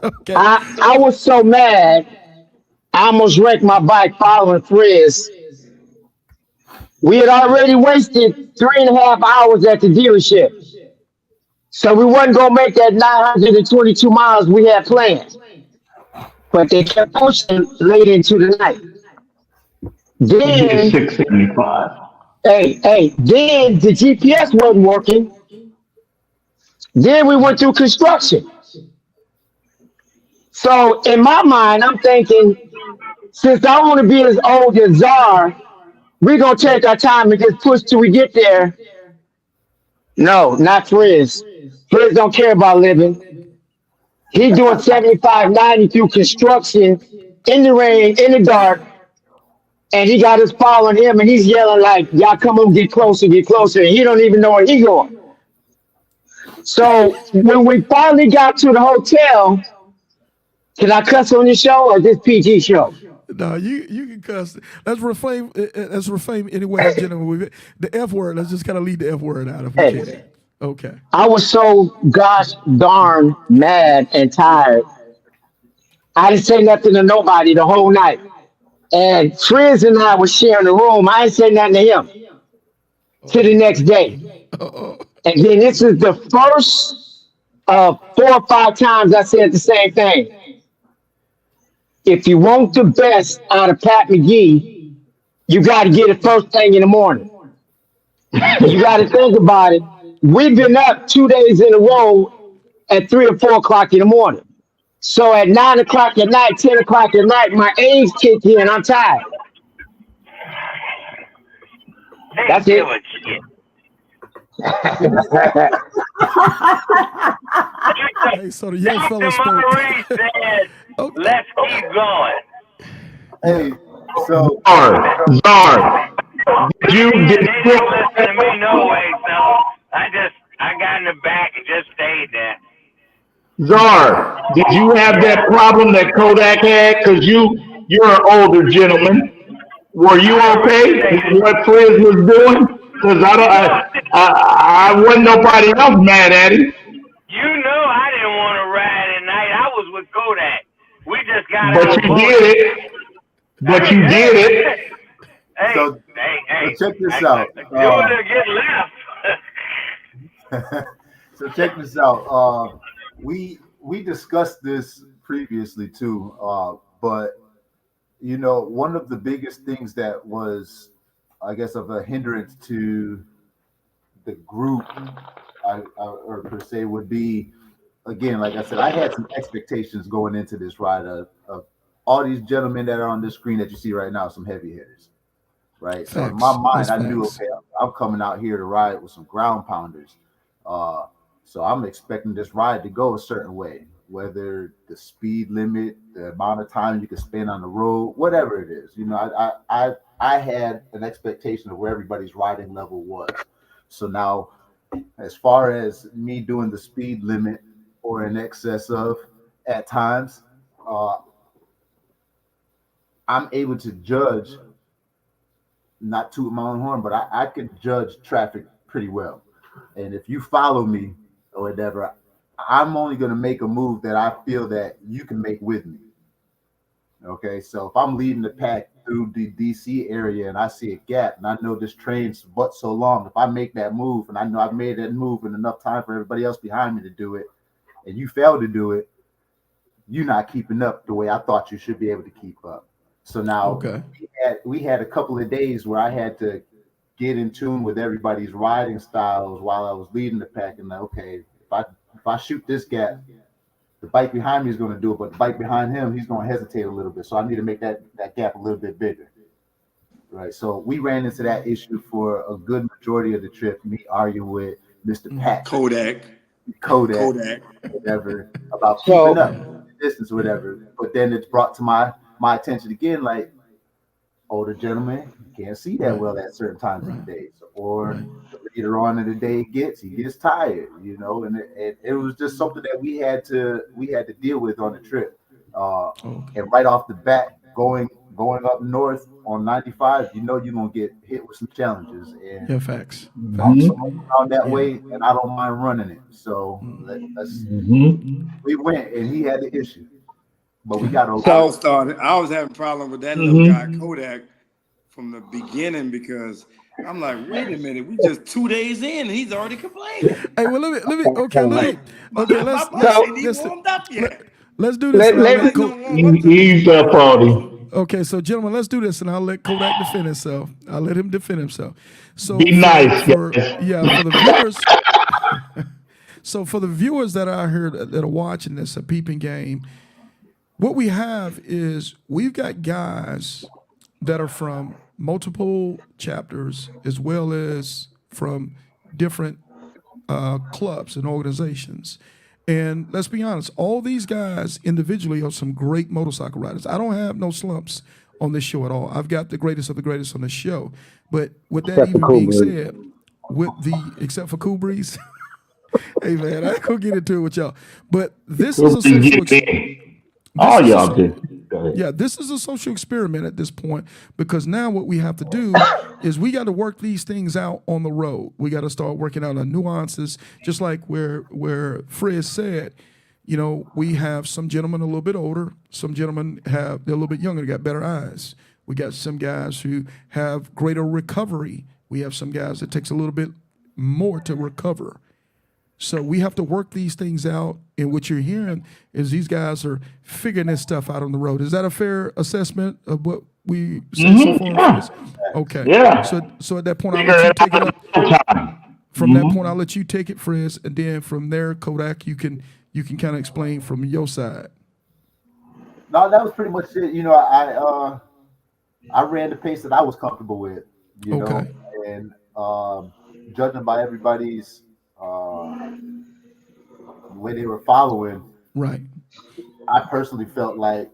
Okay. I was so mad. I almost wrecked my bike following Frizz. We had already wasted 3.5 hours at the dealership. So we wasn't going to make that 922 miles we had planned. But they kept pushing late into the night. Then 675. Then the GPS wasn't working. Then we went through construction. So in my mind, I'm thinking, since I want to be as old as Czar, we're going to take our time and just push till we get there. No, not Frizz. Frizz don't care about living. He doing 75, 90 through construction, in the rain, in the dark, and he got us following him, and he's yelling like, y'all come on, get closer, and he don't even know where he going. So when we finally got to the hotel, can I cuss on your show or this PG show? No, you can cuss. Let's refrain anyway, gentlemen. The F word, let's just kind of leave the F word out if we can. Okay. I was so gosh darn mad and tired. I didn't say nothing to nobody the whole night. And Frizz and I were sharing the room. I didn't say nothing to him to the next day. And then this is the first of 4 or 5 times I said the same thing. If you want the best out of Pat McGee, you got to get it first thing in the morning. You got to think about it. We've been up 2 days in a row at 3 or 4 o'clock in the morning. So at 9 o'clock at night, 10 o'clock at night, my age kicked in. I'm tired. That's it. Hey, so the young fella spoke. Okay. Let's keep going. Hey, so Czar, They don't listen to me no way, so I got in the back and just stayed there. Czar, did you have that problem that Kodak had? Because you're an older gentleman. Were you okay with what Frizz was doing? Because I wasn't nobody else mad at him. You know I didn't want to ride at night. I was with Kodak. We just got But you did it. But you did it. Hey, So check this out. You would have get left. So check this out. We discussed this previously too, but you know, one of the biggest things that was, I guess, of a hindrance to the group or per se would be, again, like I said, I had some expectations going into this ride of all these gentlemen that are on this screen that you see right now, some heavy hitters, right? So in my mind, I knew, okay, I'm coming out here to ride with some ground pounders. So I'm expecting this ride to go a certain way, whether the speed limit, the amount of time you can spend on the road, whatever it is. You know, I had an expectation of where everybody's riding level was. So now, as far as me doing the speed limit or in excess of at times, I'm able to judge, not toot my own horn, but I could judge traffic pretty well. And if you follow me or whatever, I'm only going to make a move that I feel that you can make with me. Okay, so if I'm leading the pack through the DC area and I see a gap and I know this train's but so long, if I make that move and I know I've made that move in enough time for everybody else behind me to do it, and you fail to do it, you're not keeping up the way I thought you should be able to keep up. So now we had a couple of days where I had to get in tune with everybody's riding styles while I was leading the pack, and okay, if I shoot this gap, the bike behind me is going to do it, but the bike behind him, he's going to hesitate a little bit. So I need to make that gap a little bit bigger. Right. So we ran into that issue for a good majority of the trip, me arguing with Mr. Pat. Kodak, whatever, about keeping up the distance, whatever. But then it's brought to my attention again, like, older gentlemen can't see that well at certain times of the day. Or later on in the day he gets tired, you know, and it was just something that we had to deal with on the trip. And right off the bat, going up north on 95, you know, you're gonna get hit with some challenges. And facts. On that way, and I don't mind running it. So we went, and he had the issue, but we got over. I was having a problem with that little guy Kodak from the beginning, because I'm like, wait a minute, we just 2 days in, and he's already complaining. Hey, well, let's do this. Ease up, Audie. Okay, so gentlemen, let's do this, and I'll let Kodak defend himself. I'll let him defend himself. So be nice, for the viewers. So for the viewers that are out here that are watching this, a peeping game, what we have is we've got guys that are from multiple chapters as well as from different clubs and organizations. And let's be honest, all these guys individually are some great motorcycle riders. I don't have no slumps on this show at all. I've got the greatest of the greatest on the show. But with that even being said, except for Kool Breeze, hey man, I ain't gonna get into it with y'all. But this is a social experiment. This is a social experiment at this point, because now what we have to do is we got to work these things out on the road. We got to start working out the nuances, just like where Frizz said, you know, we have some gentlemen a little bit older, some gentlemen they're a little bit younger, they got better eyes. We got some guys who have greater recovery. We have some guys that takes a little bit more to recover. So we have to work these things out, and what you're hearing is these guys are figuring this stuff out on the road. Is that a fair assessment of what we said so far? Yeah. Okay. Yeah. So at that point, I'll let you take it up. From that point, I'll let you take it, Frizz, and then from there, Kodak, you can kind of explain from your side. No, that was pretty much it. You know, I ran the pace that I was comfortable with. You know, and judging by everybody's the way they were following, right? I personally felt like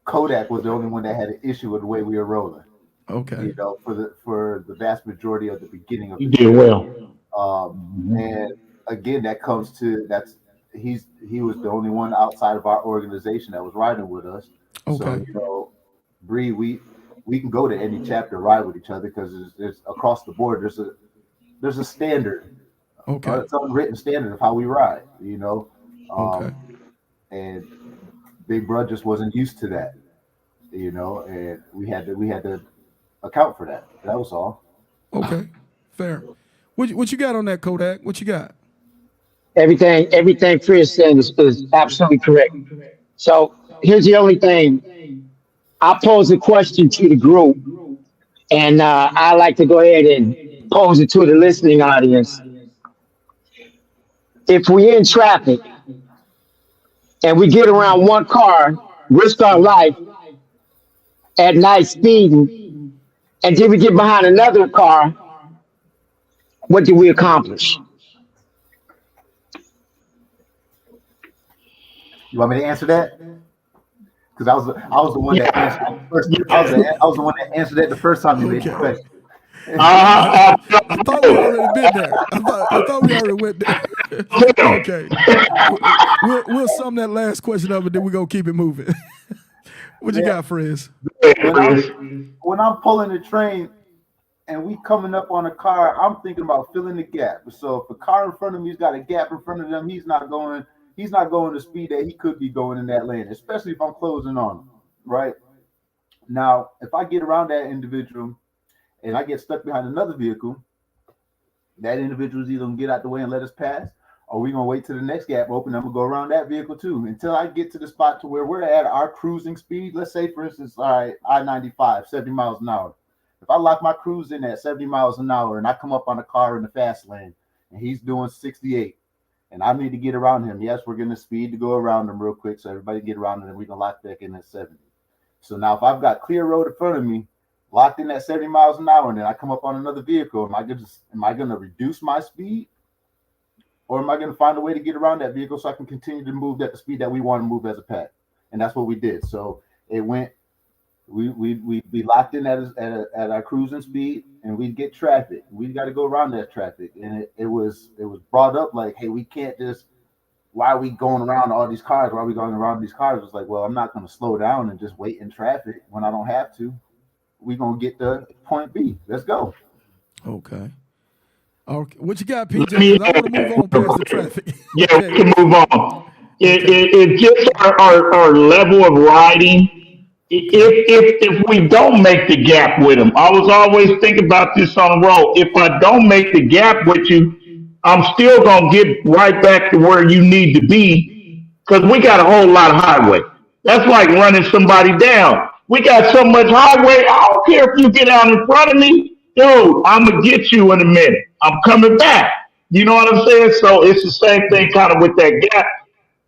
Kodak was the only one that had an issue with the way we were rolling. Okay. You know, for the vast majority of the beginning of the you did well. And again, that comes to he was the only one outside of our organization that was riding with us. Okay. So, you know, Bree, we can go to any chapter ride with each other, because there's across the board there's a standard. Okay. It's unwritten standard of how we ride, you know. And Big Bro just wasn't used to that, you know, and we had to account for that. That was all. Okay, fair. What you got on that, Kodak? What you got? Everything Frizz said is absolutely correct. So here's the only thing. I pose a question to the group, and I like to go ahead and pose it to the listening audience. if we in traffic and we get around one car, risk our life at night speeding, and then we get behind another car, what do we accomplish? You want me to answer that? Because I was the one that answered it first. I was the one that answered that the first time you made the question. I thought we already been there. I thought we already went there. Okay. We'll sum that last question up and then we're going to keep it moving. What you got, Frizz? When I'm pulling the train and we coming up on a car, I'm thinking about filling the gap. So if a car in front of me's got a gap in front of them, he's not going the speed that he could be going in that lane, especially if I'm closing on him, right? Now, if I get around that individual and I get stuck behind another vehicle, that individual is either going to get out the way and let us pass, or we're going to wait till the next gap open. I'm going to go around that vehicle too until I get to the spot to where we're at our cruising speed. Let's say, for instance, all right, I-95, 70 miles an hour. If I lock my cruise in at 70 miles an hour and I come up on a car in the fast lane and he's doing 68 and I need to get around him, yes, we're going to speed to go around him real quick so everybody get around him and we can lock back in at 70. So now if I've got clear road in front of me, locked in at 70 miles an hour, and then I come up on another vehicle, am I going to reduce my speed? Or am I going to find a way to get around that vehicle so I can continue to move at the speed that we want to move as a pack? And that's what we did. So it went, we locked in at our cruising speed, and we get traffic. We got to go around that traffic. And it was brought up like, hey, we can't just, why are we going around all these cars? Why are we going around these cars? It's like, well, I'm not going to slow down and just wait in traffic when I don't have to. We're going to get to point B. Let's go. Okay. What you got, PJ? I want to move on past the traffic. Yeah, okay. We can move on. It's just our level of riding. If we don't make the gap with them, I was always thinking about this on the road. If I don't make the gap with you, I'm still going to get right back to where you need to be because we got a whole lot of highway. That's like running somebody down. We got so much highway. I don't care if you get out in front of me. Dude, I'm going to get you in a minute. I'm coming back. You know what I'm saying? So it's the same thing kind of with that gap.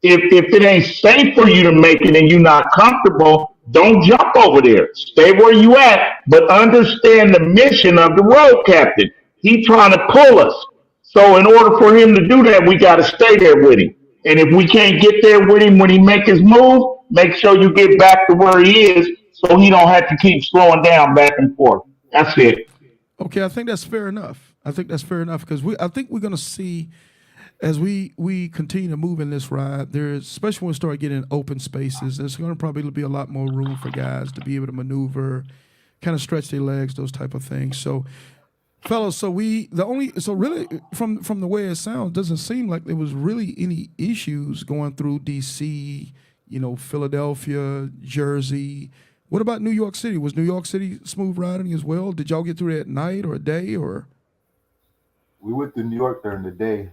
If it ain't safe for you to make it and you're not comfortable, don't jump over there. Stay where you at, but understand the mission of the road captain. He trying to pull us. So in order for him to do that, we got to stay there with him. And if we can't get there with him when he make his move, make sure you get back to where he is so he don't have to keep slowing down back and forth. That's it. Okay, I think that's fair enough. Because I think we're going to see as we continue to move in this ride, there's, especially when we start getting open spaces, there's going to probably be a lot more room for guys to be able to maneuver, kind of stretch their legs, those type of things. So, fellas, really from the way it sounds, doesn't seem like there was really any issues going through D.C., Philadelphia, Jersey. What about New York City? Was New York City smooth riding as well? Did y'all get through there at night or a day or? We went to New York during the day.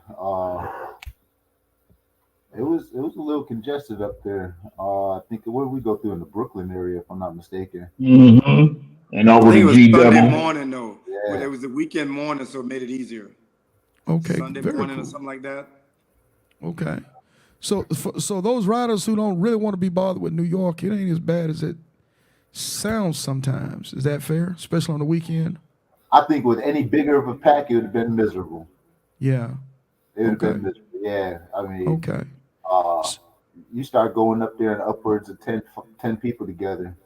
It was a little congested up there. I think what did we go through in the Brooklyn area, if I'm not mistaken. Mm-hmm. And over it the was G Sunday double. morning though. Yeah. But it was the weekend morning, so it made it easier. Okay, Sunday very morning cool. or something like that. Okay, so those riders who don't really want to be bothered with New York, it ain't as bad as it sounds sometimes. Is that fair, especially on the weekend? I think with any bigger of a pack, it would have been miserable. Yeah. It would have been miserable. Yeah, I mean, okay. You start going up there and upwards of 10 people together,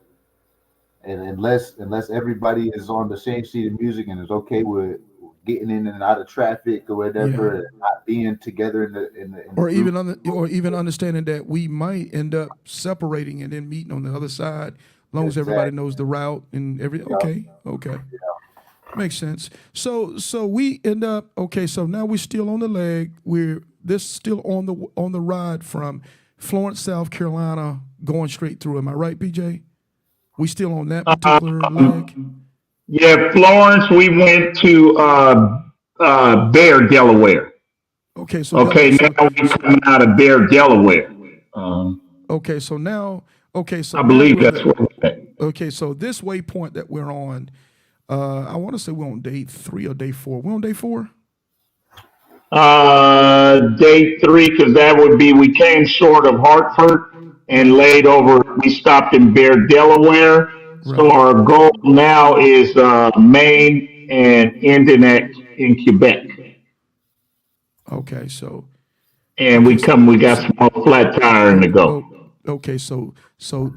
and unless everybody is on the same sheet of music and is okay with getting in and out of traffic or whatever, and not being together in the or even understanding that we might end up separating and then meeting on the other side, as long as everybody knows the route and everything. Okay. Yeah. Makes sense. So we end up so now we're still on the leg. We're still on the ride from Florence, South Carolina, going straight through. Am I right, PJ? We still on that particular leg? Yeah, Florence, we went to Bear, Delaware. Okay, so now we're coming out of Bear, Delaware. So I believe that's what we're at. Okay, so this waypoint that we're on, I want to say we're on day 3 or day 4. We're on day 4? Day 3, because that would be, we came short of Hartford and laid over, we stopped in Bear, Delaware. So our goal now is Maine and ending in Quebec. Okay, so And we got some more flat tire in the go. Okay, so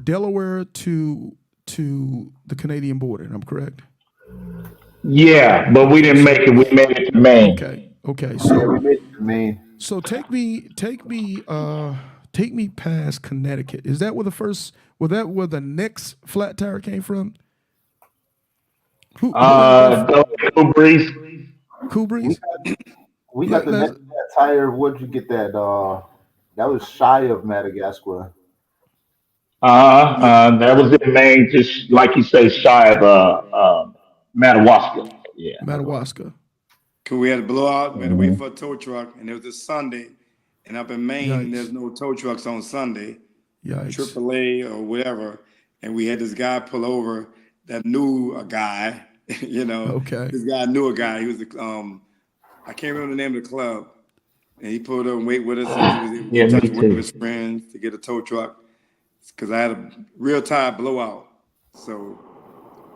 Delaware to the Canadian border, I'm correct? Yeah, but we didn't make it. We made it to Maine. Okay. we made it to Maine. So take me past Connecticut. Is that where the next flat tire came from? Kool Breeze. Kool Breeze. We got the next tire. Where'd you get that? That was shy of Madagascar. That was in Maine, just like you say, shy of Madawaska. Yeah. Madawaska. Cause we had a blowout, we had to wait for a tow truck, and it was a Sunday. And up in Maine, there's no tow trucks on Sunday. Yikes. AAA or whatever. And we had this guy pull over that knew a guy, you know. Okay. This guy knew a guy. He was I can't remember the name of the club. And he pulled up and wait with us, and he was able to touch one of his friends to get a tow truck. Because I had a real tire blowout. So,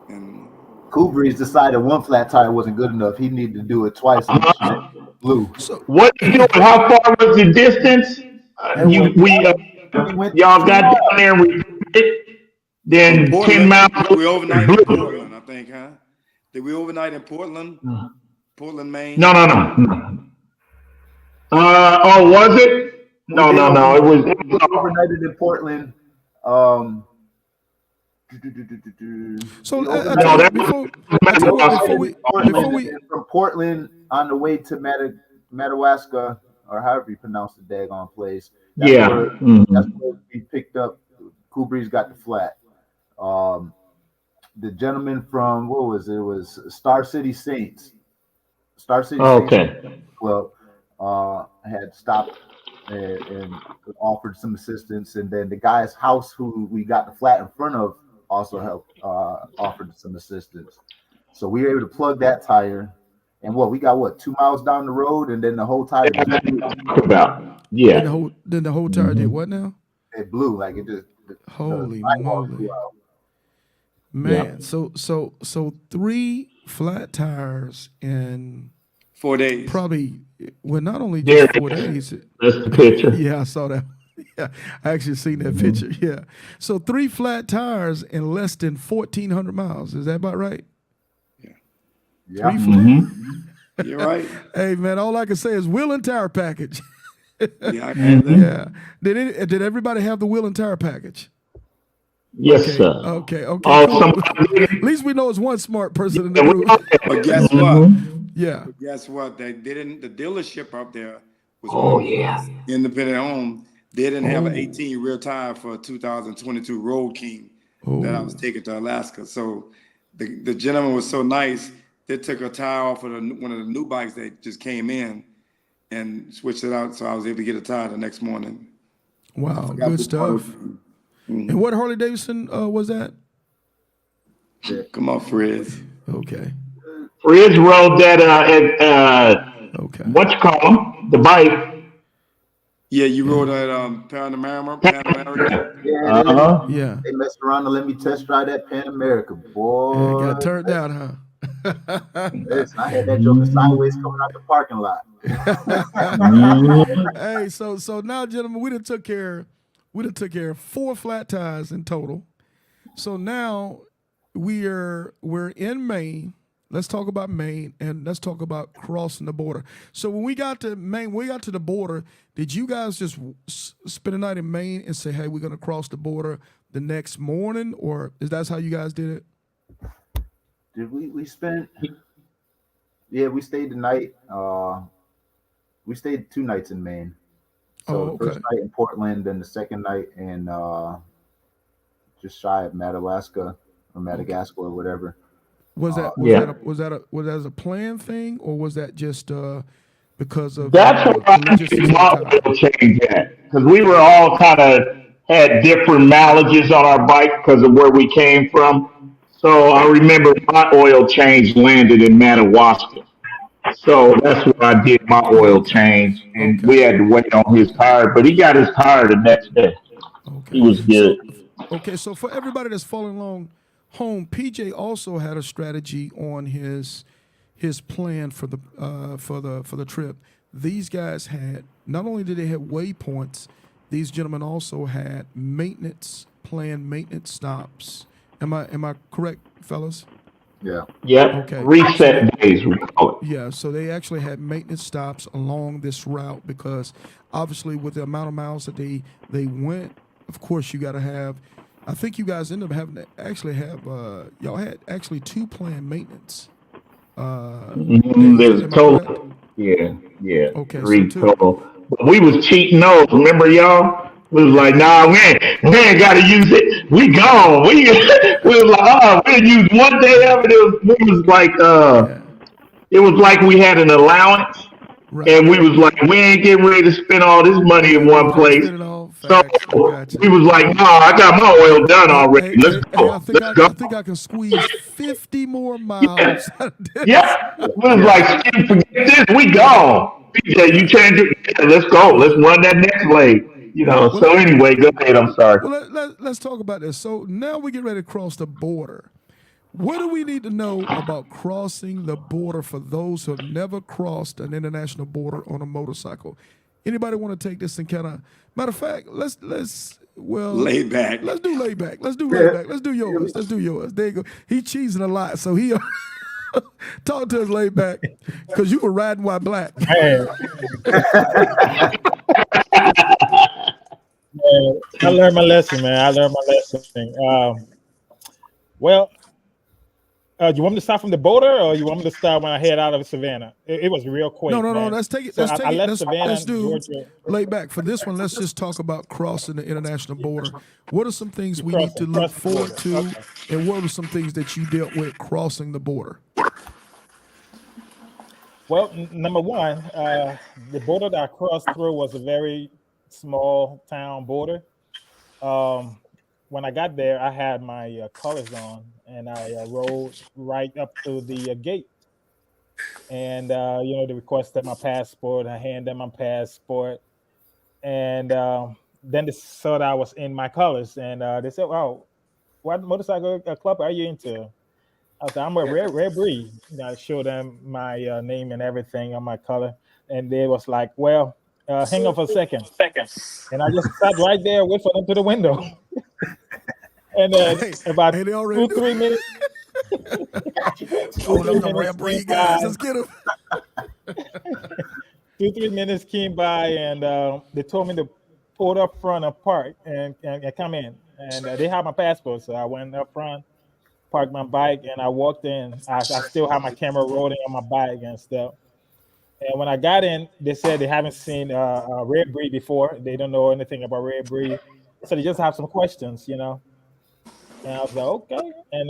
and Kool Breeze decided one flat tire wasn't good enough. He needed to do it twice. Blue. So what you doing? How far was the distance? Y'all got down there and we then Portland, 10 miles. We overnight in Portland, I think, huh? Did we overnight in Portland? Portland, Maine? No. Was it? No. It was overnighted in Portland. So from Portland on the way to Madawaska, or however you pronounce the daggone place. That's where we picked up. Kool Breeze got the flat. The gentleman from what was it? It was Star City Saints. Saints Club had stopped and offered some assistance, and then the guy's house who we got the flat in front of also helped offered some assistance. So we were able to plug that tire, and we got 2 miles down the road, and then the whole tire Then the whole tire did what now? It blew, like it just holy moly. Man, so 3 flat tires in 4 days. Probably not only just 4 days. That's the picture. Yeah, I saw that. Yeah, I actually seen that picture. Yeah. So 3 flat tires in less than 1,400 miles. Is that about right? Yeah. 3 flat. You're right. Hey man, all I can say is wheel and tire package. Yeah. Did everybody have the wheel and tire package? Yes, sir. Okay. Cool. At least we know it's one smart person in the room. But guess what? Yeah. But guess what? They didn't. The dealership up there was independent home. They didn't have an 18 rear tire for a 2022 Road King that I was taking to Alaska. So the gentleman was so nice. They took a tire off of one of the new bikes that just came in and switched it out. So I was able to get a tire the next morning. Wow, good stuff. And what Harley Davidson was that? Come on, Frizz. Okay. Frizz rode that what you call them? The bike. Yeah, you rode that Pan America. Yeah. They messed around and let me test drive that Pan America, boy. Yeah, it got turned down, huh? Listen, I had that joker sideways coming out the parking lot. Hey, so now, gentlemen, we done took care of 4 flat tires in total. So now we're in Maine. Let's talk about Maine, and let's talk about crossing the border. So when we got to Maine, when we got to the border, did you guys just spend a night in Maine and say, hey, we're going to cross the border the next morning, or is that how you guys did it? Did we spent? Yeah, we stayed the night. We stayed 2 nights in Maine. So the first night in Portland, then the second night in just shy of Madawaska or Madagascar or whatever. Was that a planned thing, or was that just because of that's what I think my oil change at, because we were all kind of had different mileages on our bike because of where we came from. So I remember my oil change landed in Madawaska. So that's where I did my oil change, and we had to wait on his tire, but he got his tire the next day. He was good. So for everybody that's following along home, PJ also had a strategy on his plan for the trip. These guys had, not only did they have waypoints, these gentlemen also had planned maintenance stops. Am I correct, fellas? Yeah. Yep. Okay. Reset days, we call it. Yeah, so they actually had maintenance stops along this route because obviously with the amount of miles that they went, of course you got to have. I think you guys ended up having to actually have y'all had actually 2 planned maintenance. There's total. Yeah. Okay, 3 so total. But we was cheating those. Remember, y'all? We was like, nah, we ain't got to use it. We gone. We was like, we used one day of it. It was like we had an allowance, and we was like, we ain't getting ready to spend all this money in one place. So we was like, no, I got my oil done already. Let's go. I think I can squeeze 50 more miles out of this. Yeah. We was like, forget this. We gone. PJ, you change it. Yeah, let's go. Let's run that next leg. So anyway, go ahead. I'm sorry. Well, let's talk about this. So now we get ready to cross the border. What do we need to know about crossing the border for those who have never crossed an international border on a motorcycle? Anybody want to take this and kind of, matter of fact, let's Laidback. Let's do Laidback. Let's do Laidback. Let's do yours. There you go. He cheesing a lot, so he talk to us Laidback because you were riding white black. Hey. I learned my lesson, man. Do you want me to start from the border, or you want me to start when I head out of Savannah? It was real quick. No. Man. Let's take it. So Let's take I it. left Savannah, Let's do Georgia. Laidback. For this one, let's just talk about crossing the international border. What are some things we need to look forward to, and what are some things that you dealt with crossing the border? Well, number one, the border that I crossed through was a very small town border. When I got there, I had my colors on, and I rode right up to the gate. And, they requested my passport. I handed them my passport. And then they saw that I was in my colors. And they said, "Oh, what motorcycle club are you into?" I said, "I'm a Red Breeze." I showed them my name and everything on my color. And they was like, "Well, hang on for a second." And I just sat right there, wait for them to the window. And about 2-3 minutes. Let's get them. 2-3 minutes came by, and they told me to pull up front and park and come in. And they had my passport, so I went up front, parked my bike, and I walked in. I still have my camera rolling on my bike and stuff. And when I got in, they said they haven't seen Red Breeze before. They don't know anything about Red Breeze, so they just have some questions, And I was like, okay. And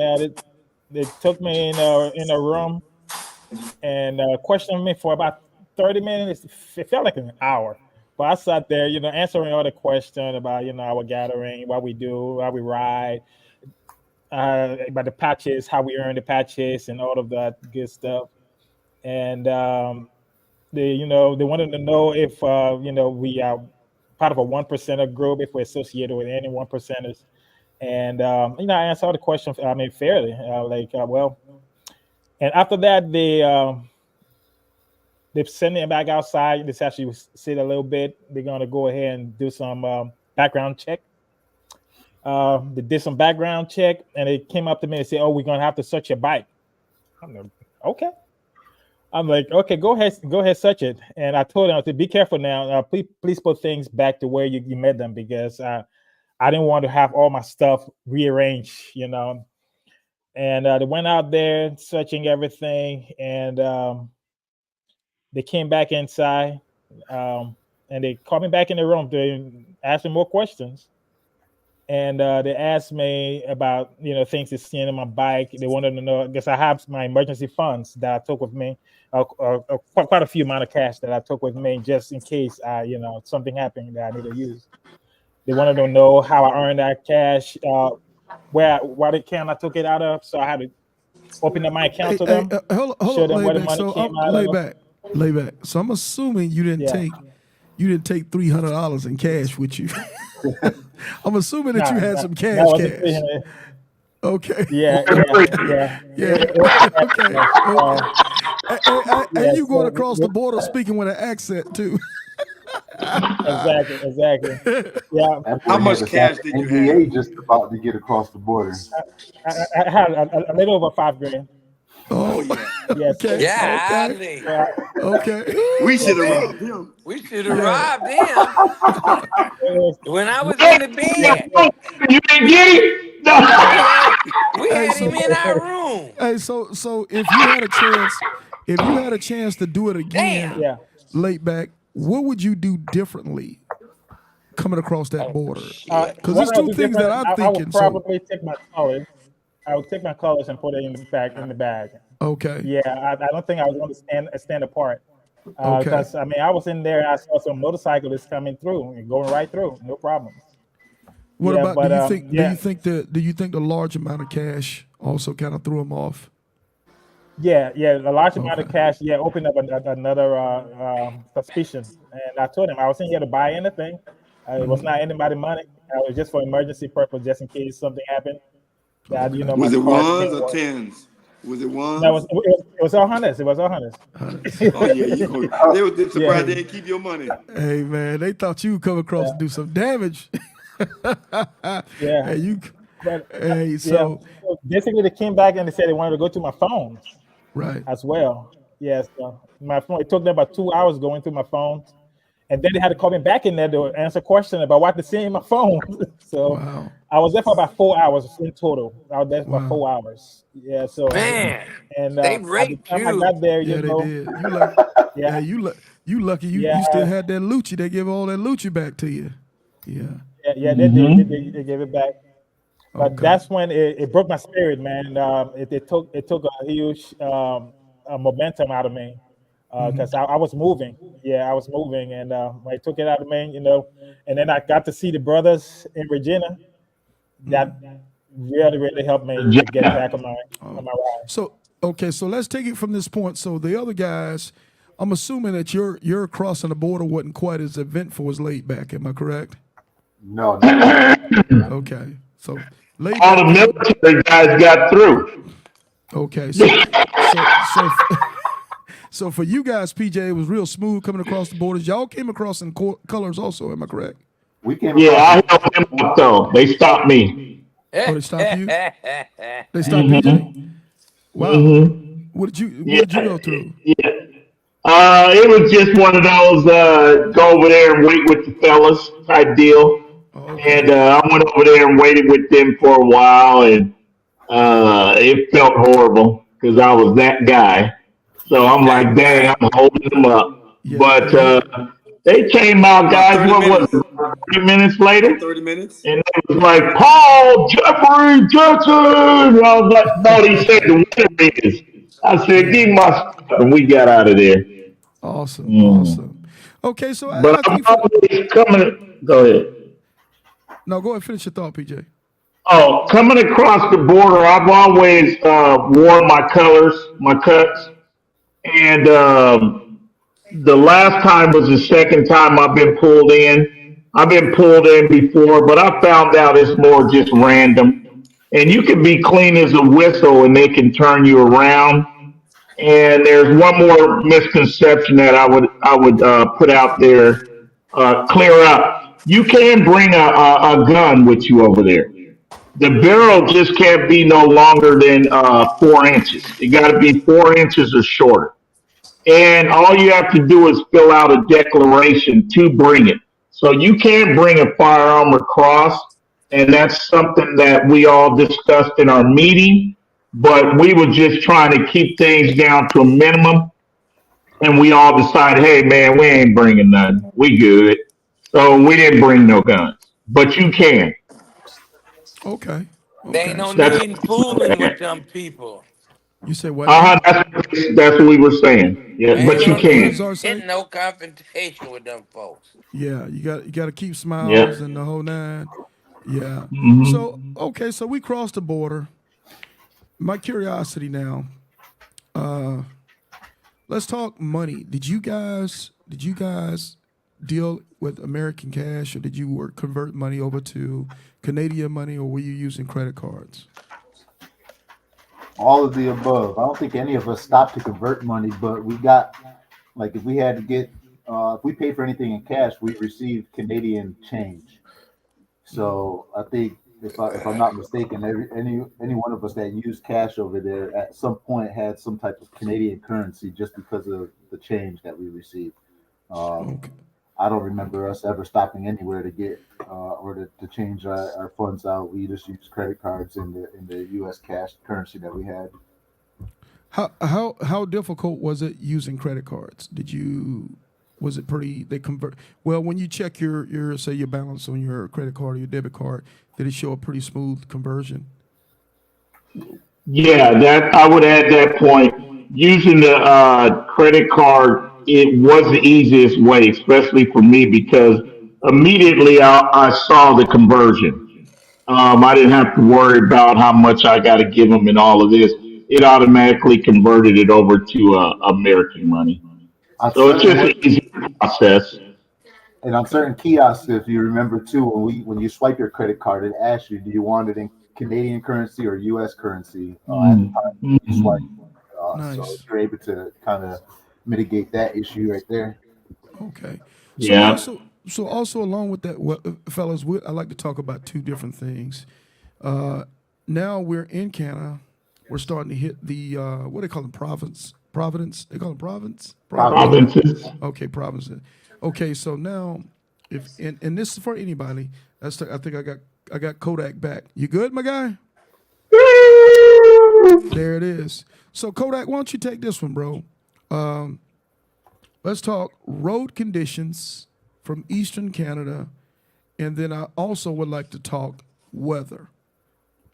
they took me in a room and questioned me for about 30 minutes. It felt like an hour. But I sat there, answering all the questions about, our gathering, what we do, how we ride, about the patches, how we earn the patches, and all of that good stuff. And they wanted to know if, we are part of a 1% group, if we're associated with any 1%ers. And, I answered all the questions, fairly. And after that, they sent me back outside. They actually sit a little bit. They're going to go ahead and do some background check. They did some background check, and they came up to me and said, "Oh, we're going to have to search your bike." I'm like, okay. I'm like, okay, go ahead, search it. And I told them, I said, "Be careful now. Please put things back to where you met them, because I didn't want to have all my stuff rearranged, And they went out there searching everything, and they came back inside, and they called me back in the room to ask me more questions. And they asked me about, things they've seen on my bike. They wanted to know, because I have my emergency funds that I took with me, quite a few amount of cash that I took with me just in case, something happened that I need to use. They wanted to know how I earned that cash, what account I took it out of. So I had to open up my account to Hey, them, hold show on, them where the Laidback. money So came out lay of. back, lay back. So I'm assuming you didn't Yeah. take $300 in cash with you. I'm assuming that Nah, you had nah, some that wasn't cash. 300. Okay. Yeah. Yeah. Okay. Uh, And yeah. you going So across the border speaking with an accent too. exactly. Yeah. That How boy much had to cash sign did an you have? NDA just about to get across the border. I had a little over $5,000. Oh yeah. Yes. Okay. Yeah, Okay. Ali. Okay. We should have Yes, robbed him. We should have Yeah. robbed him it when I was in Hey, the bed. you didn't get it? No. We Hey, had so him in our room. hey, so if you had a chance to do it again, Damn. yeah. late back, what would you do differently coming across that border? Shit. Because What there's I would two do things that different, I'm I would thinking. So probably take my colors. I would take my colors and put it in the bag. okay. Yeah, I don't think I was going to stand apart. Okay. Because I mean, I was in there. I saw some motorcyclists coming through and going right through, no problems. What Yeah, about but do you think the large amount of cash also kind of threw him off? yeah, a large amount of Okay. cash. Yeah, opened up another suspicion. And I told him I wasn't here to buy anything. It was not anybody money. It was just for emergency purpose, just in case something happened. That my Was it car ones didn't or work. tens? Was it ones? That was it was all hunters. It was all hunters. Oh yeah, they were surprised Yeah. they didn't keep your money. Hey man, they thought you would come across and do some damage. Yeah. Hey, you. But Hey, so so basically they came back and they said they wanted to go to my phone right. as well. Yes, my phone. It took them about 2 hours going through my phone, and then they had to call me back in there to answer questions about what to see in my phone. So Wow. I was there for about 4 hours in total. I was there for Wow. about 4 hours. Yeah. So Man, and they by the raped time I you. got there, Yeah, you they know, did. You lucky. yeah, Hey, you lucky. yeah, You still had that Lucci. They give all that Lucci back to you. Yeah. yeah, they gave it back. But Okay. that's when it broke my spirit, man. It took a huge momentum out of me because I was moving. Yeah, I was moving, and I took it out of me, you know. And then I got to see the brothers in Virginia. That really helped me to get back on my ride. So okay, so let's take it from this point. So the other guys, I'm assuming that your crossing the border wasn't quite as eventful as Laidback. Am I correct? No, Okay. So All the Laidback. military guys got through. Okay. So for you guys, PJ, it was real smooth coming across the borders. Y'all came across in colors also. Am I correct? we came Yeah, I across helped them out though. They stopped me. Oh, they stopped you? They stopped Mhm. PJ? Wow. Mhm. What did you Yeah, go through? yeah. It was just one of those go over there and wait with the fellas type deal. Okay. And I went over there and waited with them for a while, and it felt horrible because I was that guy. So I'm like, That dang, guy. I'm holding them up. Yeah. But Yeah. they came out, About guys. 30 What was minutes. it? About 30 minutes About later, 30 minutes. and they was like, Paul Jeffrey Jackson. And I was like, no, he said the winner is. I said, give me my stuff, and we got out of there. Awesome. Mm. Awesome. Okay, so But I I'm think for always coming. Go ahead. no, go ahead, finish your thought, PJ. Oh, coming across the border, I've always worn my colors, my cuts, and the last time was the second time I've been pulled in. I've been pulled in before, but I found out it's more just random. And you can be clean as a whistle, and they can turn you around. And there's one more misconception that I would put out there, clear up. You can bring a gun with you over there. The barrel just can't be no longer than 4 inches. It got to be 4 inches or shorter. And all you have to do is fill out a declaration to bring it. So you can bring a firearm across, and that's something that we all discussed in our meeting. But we were just trying to keep things down to a minimum, and we all decided, hey man, we ain't bringing none. We good. So we didn't bring no guns, but you can. Okay. There ain't Okay. no So That's need in fooling with them people. you say what now? that's what we were saying. Yeah, There ain't but you no What did need can. Czar in say? getting no confrontation with them folks. Yeah, you got to keep Yeah. smiles and the whole nine. Yeah. Hmm. So okay, so we crossed the border. my curiosity now. Let's talk money. Did you guys deal with American cash, or did you convert money over to Canadian money, or were you using credit cards? All of the above. I don't think any of us stopped to convert money, but we got, like, if we had to get, if we paid for anything in cash, we received Canadian change. So I think, if I'm not mistaken, any one of us that used cash over there at some point had some type of Canadian currency just because of the change that we received. Okay. I don't remember us ever stopping anywhere to get or to change our funds out. We just used credit cards in the U.S. cash currency that we had. How difficult was it using credit cards? Was it pretty? They convert well when you check your say your balance on your credit card or your debit card. Did it show a pretty smooth conversion? Yeah, that I would add that point. Using the credit card, it was the easiest way, especially for me, because immediately I saw the conversion. I didn't have to worry about how much I got to give them and all of this. It automatically converted it over to American money. So it's just an easy process. And on certain kiosks, if you remember too, when you swipe your credit card, it asks you, do you want it in Canadian currency or U.S. currency at the time you swipe. Nice. So you're able to kind of mitigate that issue right there. Okay. Yeah. So also along with that, fellas, I like to talk about two different things. Now we're in Canada. We're starting to hit the what do they call them? Providence. They call them province. Provinces. Okay, provinces. Okay, so now and this is for anybody. I think I got Kodak back. You good, my guy? There it is. So Kodak, why don't you take this one, bro? Let's talk road conditions from Eastern Canada, and then I also would like to talk weather.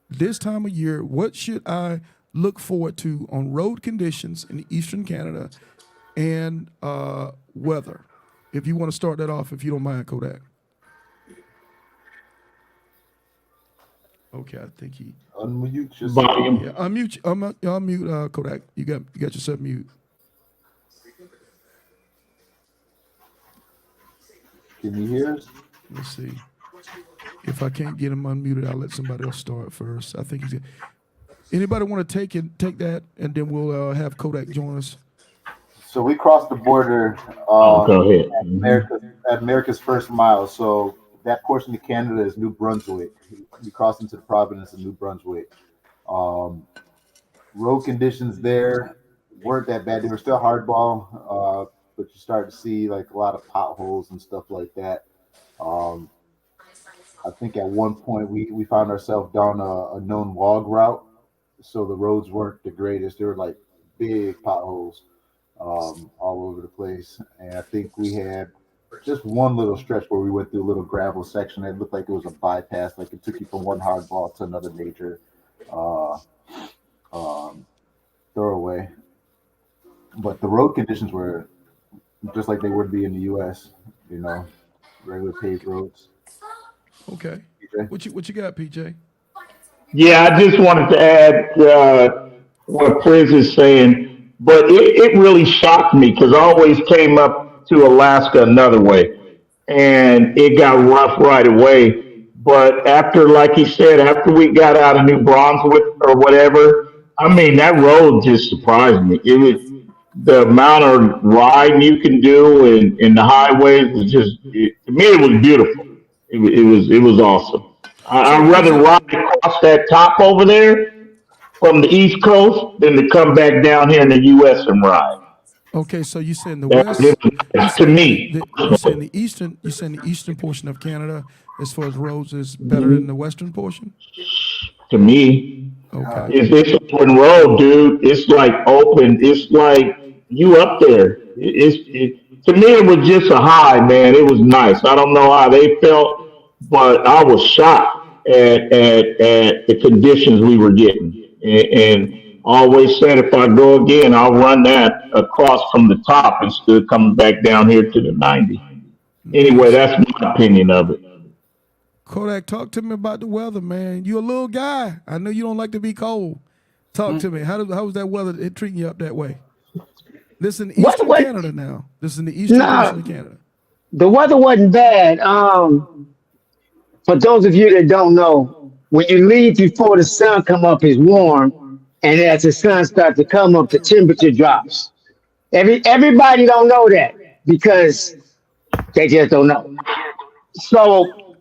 This time of year, what should I look forward to on road conditions in Eastern Canada and weather? If you want to start that off, if you don't mind, Kodak. Okay, I think he unmute just volume. Yeah, unmute Kodak. You got yourself mute. Can you hear us? Let's see. If I can't get him unmuted, I'll let somebody else start first. I think he's good. Anybody want to take that, and then we'll have Kodak join us. So we crossed the border Go ahead. at America's first mile. So that portion of Canada is New Brunswick. We crossed into the province of New Brunswick. Road conditions there weren't that bad. They were still hardball, but you start to see like a lot of potholes and stuff like that. I think at one point we found ourselves down a known log route, so the roads weren't the greatest. They were like big potholes all over the place, and I think we had just one little stretch where we went through a little gravel section. It looked like it was a bypass, like it took you from one hardball to another major throwaway. But the road conditions were just like they would be in the U.S., regular paved roads. Okay. PJ? What you got, PJ? Yeah, I just wanted to add what Frizz is saying, but it really shocked me because I always came up to Alaska another way, and it got rough right away. But after, like he said, after we got out of New Brunswick or whatever, I mean, that road just surprised me. It was the amount of riding you can do and the highways was just, to me, it was beautiful. It was awesome. I'd rather ride across that top over there from the East Coast than to come back down here in the U.S. and ride. Okay, so you saying the That west? to me, You saying the eastern? You saying the eastern portion of Canada, as far as roads, is better than the western portion? to me, Okay. it's open road, dude. It's like open. It's like you up there. To me, it was just a high, man. It was nice. I don't know how they felt, but I was shocked at the conditions we were getting, and always said if I go again, I'll run that across from the top instead of coming back down here to the 90. Anyway, that's my opinion of it. Kodak, talk to me about the weather, man. You a little guy. I know you don't like to be cold. Talk to me. How was that weather treating you up that way? This in What? Eastern Canada now. This is in the eastern portion No, of Canada. the weather wasn't bad. For those of you that don't know, when you leave before the sun come up, it's warm, and as the sun starts to come up, the temperature drops. Everybody don't know that because they just don't know. So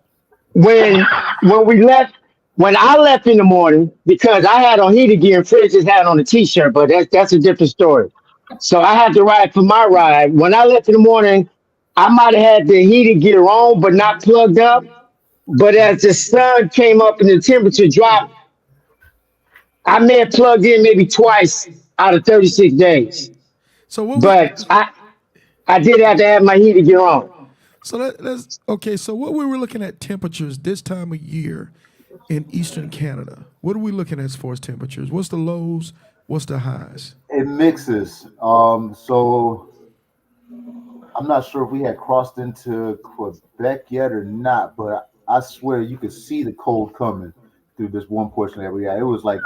when when we left, when I left in the morning, because I had on heated gear and Frizz just had on a t-shirt, but that's a different story. So I had to ride for my ride. When I left in the morning, I might have had the heated gear on, but not plugged up. But as the sun came up and the temperature dropped, I may have plugged in maybe twice out of 36 days. So what we But I did have to have my heater gear on. so let's okay. So what we were looking at temperatures this time of year in Eastern Canada. What are we looking at as far as temperatures? What's the lows? What's the highs? It mixes. So I'm not sure if we had crossed into Quebec yet or not, but I swear you could see the cold coming through this one portion that we had. It was like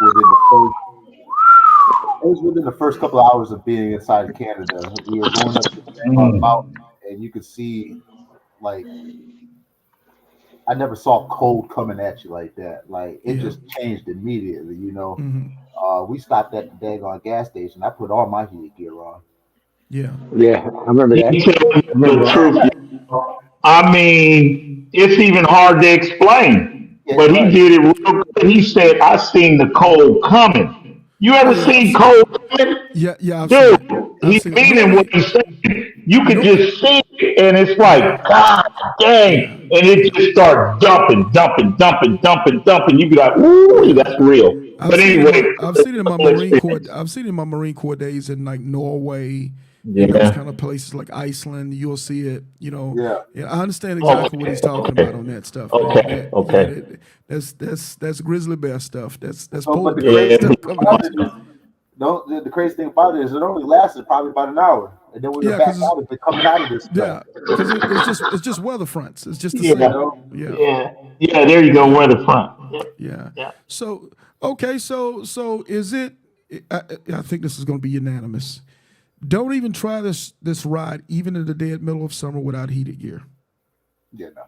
within the first couple of hours of being inside Canada. We were going up the mountain, and you could see, like, I never saw cold coming at you like that. Like, it just changed immediately, you know. We stopped at the daggone gas station. I put all my heated gear on. Yeah. Yeah, I remember He that. tells you the truth. I mean, it's even hard to explain, Yeah, but he right. did it real good. He said, "I seen the cold coming." You ever seen cold coming? Yeah, I've seen Dude, it. he's meaning what he's saying. You could Normally, just see it, and it's like, God dang, yeah. and it just start dumping. You be like, ooh, that's real. But anyway, I've seen it in my Marine Corps. I've seen it in my Marine Corps days in like Norway and those yeah. kind of places like Iceland. You'll see it. Yeah. I understand exactly what he's talking about on that stuff. Man. Okay. That's grizzly bear stuff. That's So, polar but the bear crazy stuff thing coming about at it you. is, the crazy thing about it is it only lasted probably about an hour, and then we were Yeah, back because out of it, coming out of this yeah, stuff. because it's just weather fronts. It's just the Yeah. same. Yeah, Yeah, there you go, weather front. yeah. Yeah. So okay, so is it? I think this is going to be unanimous. Don't even try this ride, even in the dead middle of summer, without heated gear, Yeah, no.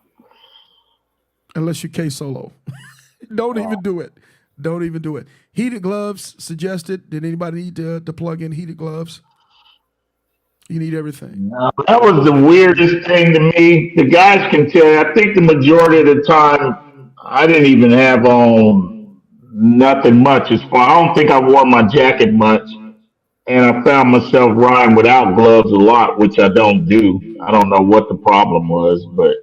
unless you're K Solo. Don't even do it. Don't even do it. Heated gloves suggested. Did anybody need to plug in heated gloves? You need everything. That was the weirdest thing to me. The guys can tell you, I think the majority of the time, I didn't even have on nothing much as far. I don't think I wore my jacket much. And I found myself riding without gloves a lot, which I don't do. I don't know what the problem was, but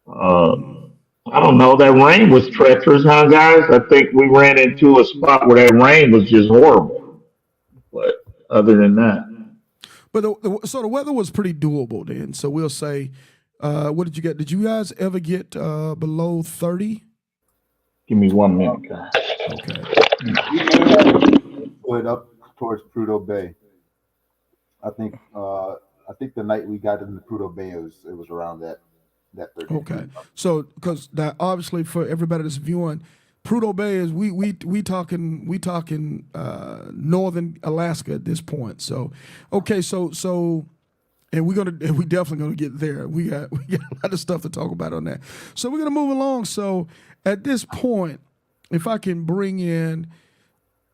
I don't know. That rain was treacherous, huh, guys? I think we ran into a spot where that rain was just horrible. But other than that, But so the weather was pretty doable then. So we'll say, what did you get? Did you guys ever get below 30? give me 1 minute, guys. Okay. We may have put up towards Prudhoe Bay. I think the night we got into Prudhoe Bay, it was around that 30. Okay. So because that obviously for everybody that's viewing, Prudhoe Bay is we talking northern Alaska at this point. So okay, so and we definitely gonna get there. We got a lot of stuff to talk about on that. So we're gonna move along. So at this point, if I can bring in,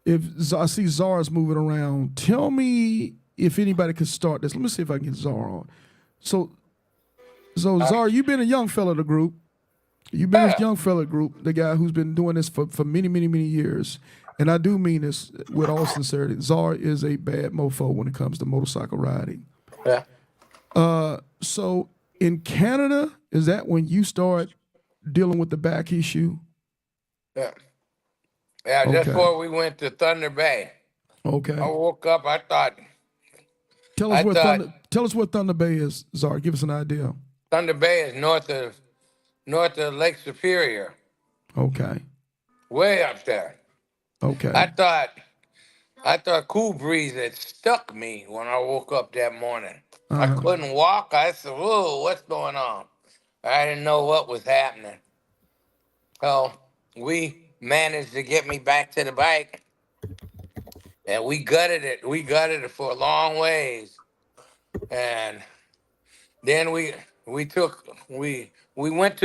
if I see Czar's moving around, tell me if anybody could start this. Let me see if I can get Czar on. So Czar, you've been a young fella of the group. You've been this young fella group, the guy who's been doing this for many, many, many years. And I do mean this with all sincerity. Czar is a bad mofo when it comes to motorcycle riding. Yeah. So in Canada, is that when you start dealing with the back issue? Yeah. Yeah, just Okay. before we went to Thunder Bay. Okay. I woke up, I thought Tell us where Thunder Bay is, Czar. Give us an idea. Thunder Bay is north of Lake Superior, Okay. way up there. Okay. I thought Kool Breeze had stuck me when I woke up that morning. I Uh-huh. couldn't walk. I said, whoa, what's going on? I didn't know what was happening. So we managed to get me back to the bike. and we gutted it. We gutted it for a long ways, and then we went to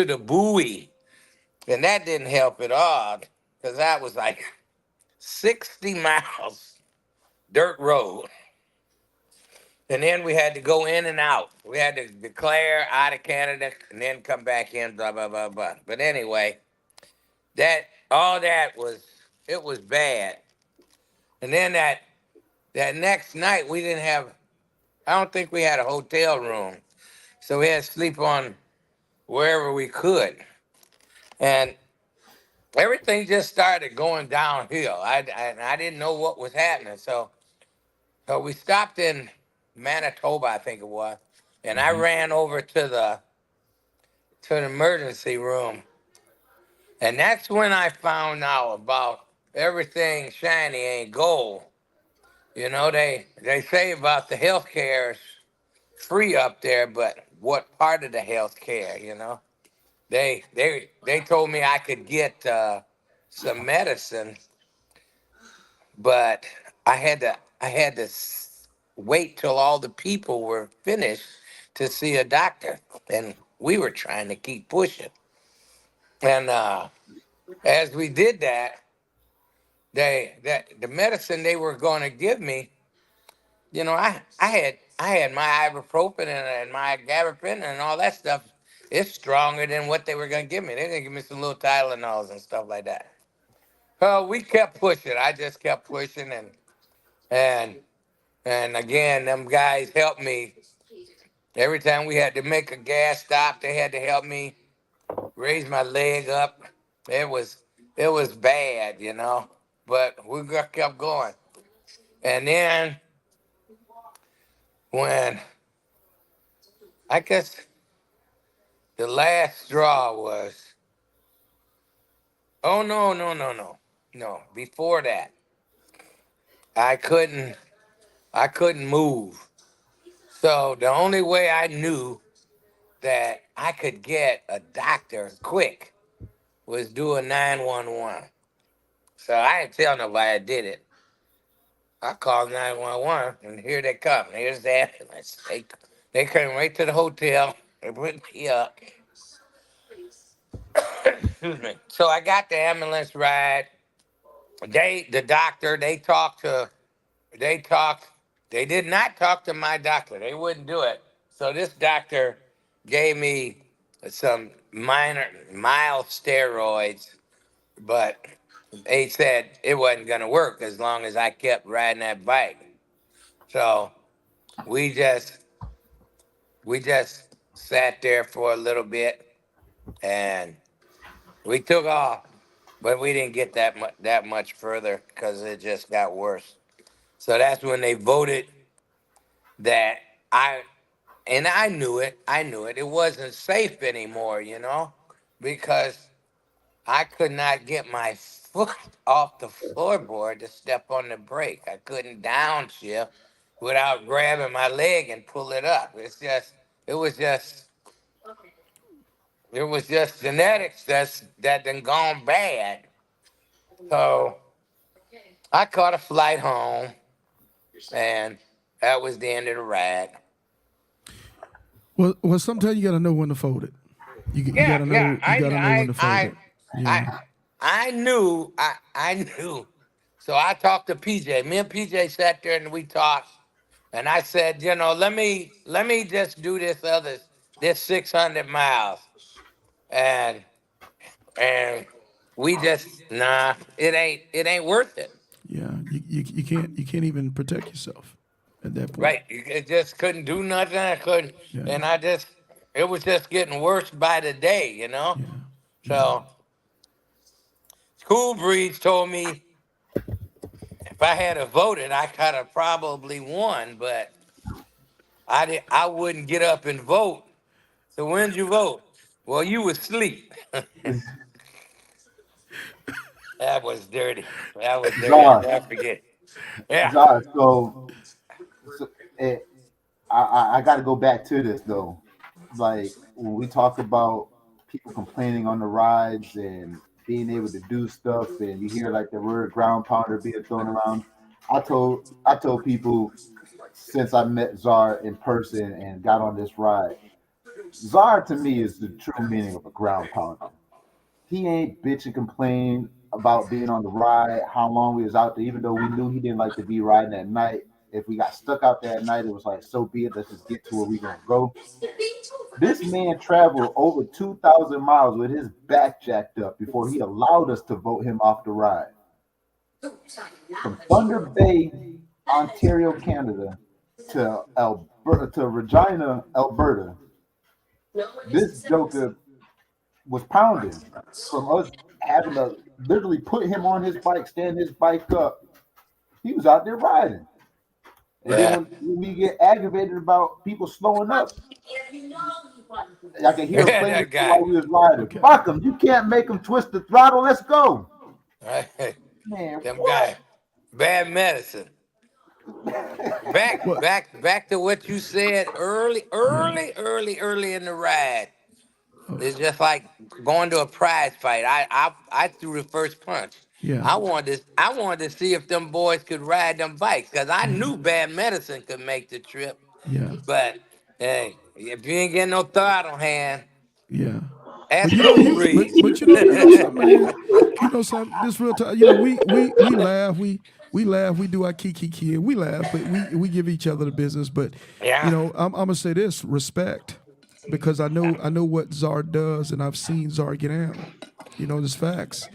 the buoy, and that didn't help at all because that was like 60 miles dirt road. And then we had to go in and out. We had to declare out of Canada and then come back in, blah, blah, blah, blah. But anyway, all that was bad. And then that next night we didn't have, I don't think we had a hotel room. So we had to sleep on wherever we could. And everything just started going downhill. I didn't know what was happening. So we stopped in Manitoba, I think it was, and I ran over to the emergency room, and that's when I found out about everything shiny ain't gold. You know, they say about the healthcare is free up there, but what part of the healthcare? You know, they told me I could get some medicine, but I had to wait till all the people were finished to see a doctor, and we were trying to keep pushing. And as we did that, the medicine they were going to give me, you know, I had my ibuprofen and my gabapentin and all that stuff. It's stronger than what they were going to give me. They're going to give me some little Tylenols and stuff like that. So we kept pushing. I just kept pushing, and again, them guys helped me. Every time we had to make a gas stop, they had to help me raise my leg up. It was bad, you know, but we kept going. And then when I guess the last straw was, oh no, before that, I couldn't move. So the only way I knew that I could get a doctor quick was do a 911. So I didn't tell nobody I did it. I called 911, and here they come. Here's the ambulance. They came right to the hotel. They put me up. Excuse me. So I got the ambulance ride. The doctor, they did not talk to my doctor. They wouldn't do it. So this doctor gave me some mild steroids, but they said it wasn't going to work as long as I kept riding that bike. So we just sat there for a little bit, and we took off, but we didn't get that much further because it just got worse. So that's when they voted that I knew it. It wasn't safe anymore, you know, because I could not get my foot off the floorboard to step on the brake. I couldn't downshift without grabbing my leg and pull it up. It was just genetics that done gone bad. So I caught a flight home, and that was the end of the ride. Well, sometimes you got to know when to fold it. You got to know when to fold it. Yeah. I knew. So I talked to PJ. Me and PJ sat there and we talked. And I said, you know, let me just do this 600 miles. And we just, it ain't worth it. Yeah, you can't even protect yourself at that point. Right. You just couldn't do nothing. I couldn't. Yeah. And it was just getting worse by the day, you know? Yeah. So Kool Breeze told me if I had voted, I could have probably won, but I wouldn't get up and vote. So when'd you vote? Well, you was asleep. That was dirty. Czar. I forget. Yeah. Czar, I got to go back to this though. Like when we talk about people complaining on the rides and being able to do stuff, and you hear like the word ground pounder being thrown around, I told people since I met Czar in person and got on this ride, Czar to me is the true meaning of a ground pounder. He ain't bitch and complain about being on the ride, how long we was out there, even though we knew he didn't like to be riding at night. If we got stuck out there at night, it was like, so be it, let's just get to where we gonna go. This man traveled over 2,000 miles with his back jacked up before he allowed us to vote him off the ride. From Thunder Bay, Ontario, Canada, to Regina, Alberta, this joker was pounding from us having to literally put him on his bike, stand his bike up. He was out there riding. And then when we get aggravated about people slowing up, I can hear him playing while we was riding. Okay. Fuck him. You can't make him twist the throttle. Let's go. Right. Man, them guys, bad medicine. Back to what you said early in the ride. It's just like going to a prize fight. I threw the first punch. Yeah. I wanted to see if them boys could ride them bikes because I knew Bad Medicine could make the trip. Yeah. But hey, if you ain't getting no throttle hand, yeah. Ask Kool Breeze. But you know something, man. You know something. This real time. You know, we laugh. We laugh. We do our kiki. We laugh, but we give each other the business. But you know, I'm gonna say this: respect, because I know what Czar does, and I've seen Czar get out. You know, there's facts,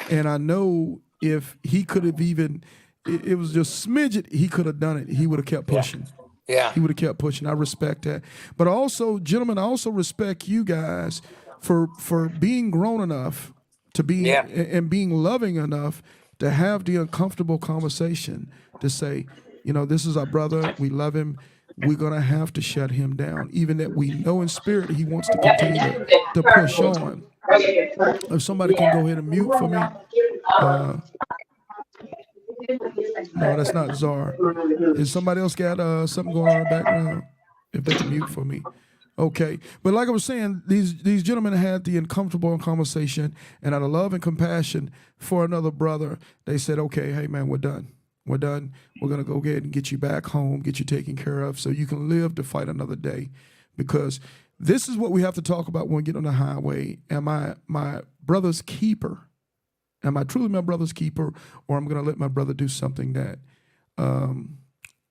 and I know if he could have even, it was just smidget, he could have done it. He would have kept pushing. Yeah. He would have kept pushing. I respect that. But also, gentlemen, I also respect you guys for being grown enough to be and being loving enough to have the uncomfortable conversation to say, you know, this is our brother. We love him. We're going to have to shut him down, even that we know in spirit he wants to continue to push on. If somebody can go ahead and mute for me. No, that's not Czar. Is somebody else got something going on in the background? If they can mute for me. Okay. But like I was saying, these gentlemen had the uncomfortable conversation, and out of love and compassion for another brother, they said, okay, hey, man, we're done. We're done. We're going to go ahead and get you back home, get you taken care of so you can live to fight another day. Because this is what we have to talk about when we get on the highway. Am I my brother's keeper? Am I truly my brother's keeper, or I'm going to let my brother do something that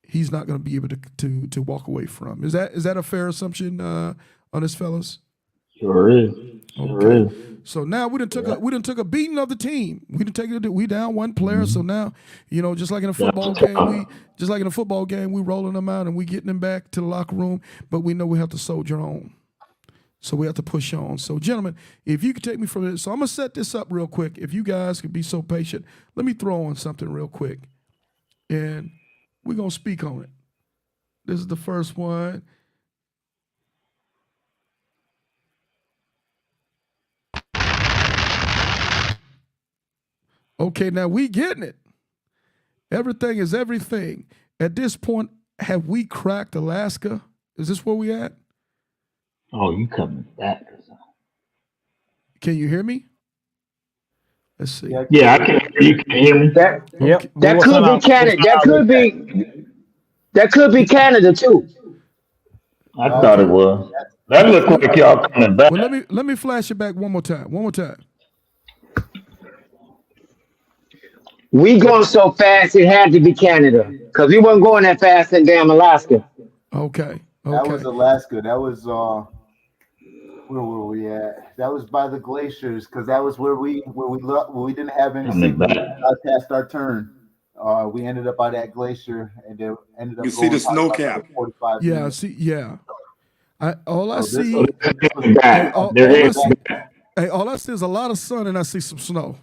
he's not going to be able to walk away from? Is that a fair assumption on this, fellas? Sure is. Sure is. So now we done took a beating of the team. We down one player. So now, you know, just like in a football game, we rolling them out and we getting them back to the locker room. But we know we have to soldier on. So we have to push on. So, gentlemen, if you could take me from this. So I'm going to set this up real quick. If you guys could be so patient, let me throw on something real quick. And we're going to speak on it. This is the first one. Okay, now we getting it. Everything is everything. At this point, have we cracked Alaska? Is this where we at? Oh, you coming back? Can you hear me? Let's see. Yeah, I can hear you. Can you hear me? That could be Canada. That could be Canada too. I thought it was. That looked like y'all coming back. Well, let me flash it back one more time. We going so fast it had to be Canada because we wasn't going that fast in damn Alaska. Okay. That was Alaska. That was where were we at? That was by the glaciers because that was where we didn't have any signal past our turn. We ended up by that glacier and then ended up. You see the snow cap. 45 yeah. minutes. See. Yeah. All I see is a lot of sun and I see some snow.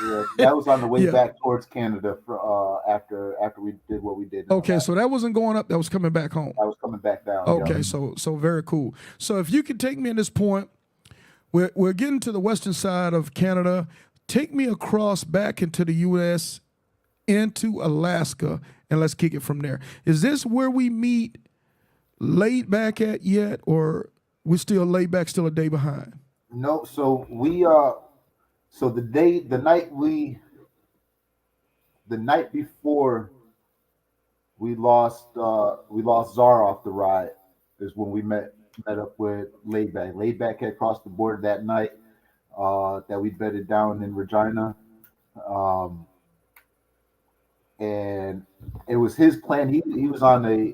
Yeah, that was on the way back towards Canada after we did what we did. Okay, so that wasn't going up. That was coming back home. I was coming back down. Okay, so very cool. So if you could take me at this point, we're getting to the western side of Canada. Take me across back into the U.S., into Alaska, and let's kick it from there. Is this where we meet Laidback at yet, or we still Laidback still a day behind? No, so we the night before we lost Czar off the ride. Is when we met up with Laidback. Laidback had crossed the border that night that we bedded down in Regina. And it was his plan. He was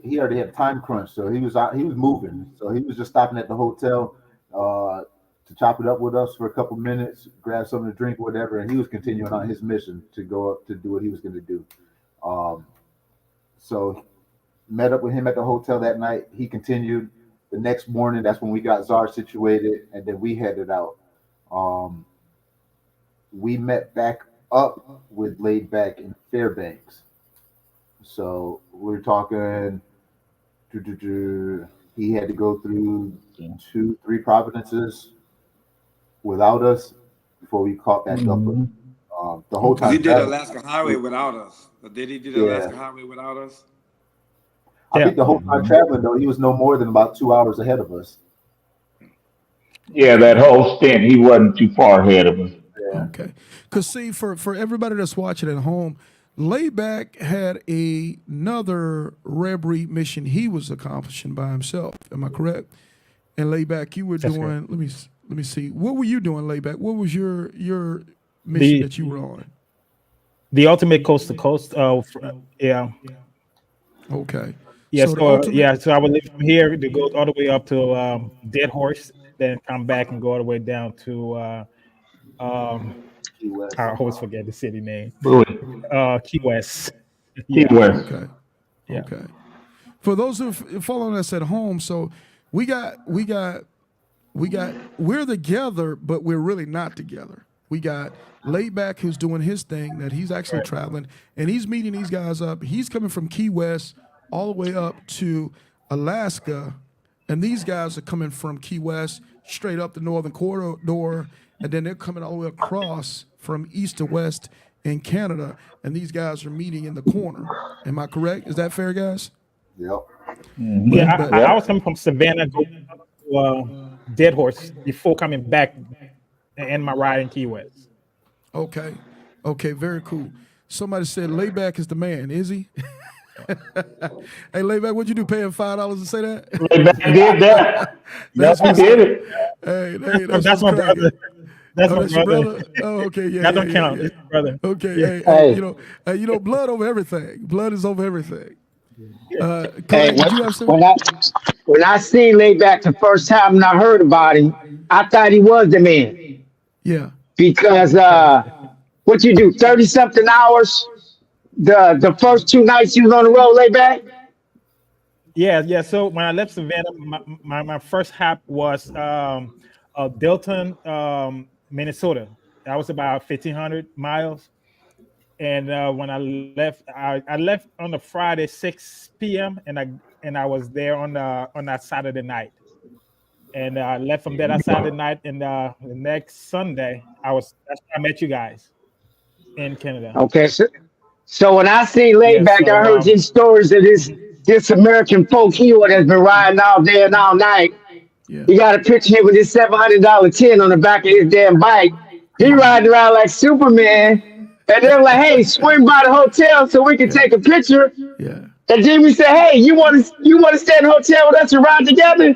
he already had time crunch, so he was moving. So he was just stopping at the hotel to chop it up with us for a couple minutes, grab something to drink, whatever, and he was continuing on his mission to go up to do what he was going to do. So met up with him at the hotel that night. He continued the next morning. That's when we got Czar situated, and then we headed out. We met back up with Laidback in Fairbanks. So we're talking. He had to go through 2-3 providences without us before we caught back up with him. The whole time he did Alaska Highway without us. Did he do the Alaska Highway without us? I think the whole time traveling, though, he was no more than about 2 hours ahead of us. Yeah, that whole stint, he wasn't too far ahead of us. Yeah. Okay. Because, see, for everybody that's watching at home, Laidback had another Red Reef mission he was accomplishing by himself. Am I correct? And Laidback, you were doing, let me see. What were you doing, Laidback? What was your mission that you were on? The ultimate coast to coast. Yeah. Okay. Yeah, so I would leave from here to go all the way up to Dead Horse, then come back and go all the way down to I always forget the city name. Key West. Key West. Okay. Yeah. Okay. For those who are following us at home, so we're together, but we're really not together. We got Laidback who's doing his thing, that he's actually traveling, and he's meeting these guys up. He's coming from Key West all the way up to Alaska, and these guys are coming from Key West straight up the northern corridor, and then they're coming all the way across from east to west in Canada, and these guys are meeting in the corner. Am I correct? Is that fair, guys? Yep. Mm-hmm. Yeah, I was coming from Savannah going to Dead Horse before coming back and end my ride in Key West. Okay. Okay, very cool. Somebody said Laidback is the man. Is he? Hey, Laidback, what'd you do? Pay him $5 to say that? Laidback did that. That's who did it. Hey, that's my brother. That's my brother. Oh, okay, yeah. That don't count. It's my brother. Okay, yeah. Hey, you know, blood over everything. Blood is over everything. Hey, when I seen Laidback the first time and I heard about him, I thought he was the man. Yeah. Because what you do, 30-something hours? The first 2 nights you was on the road, Laidback? Yeah. So when I left Savannah, my first hop was Dalton, Minnesota. That was about 1,500 miles. And when I left on the Friday 6 p.m. and I was there on that Saturday night. And I left from there that Saturday night, and the next Sunday that's when I met you guys in Canada. Okay, so when I see Laidback, I heard these stories of this American folk hero that's been riding all day and all night. Yeah. He got a picture here with his $700 tin on the back of his damn bike. He riding around like Superman. And they're like, hey, swing by the hotel so we can take a picture. Yeah. And Jimmy said, hey, you want to stay in the hotel with us and ride together?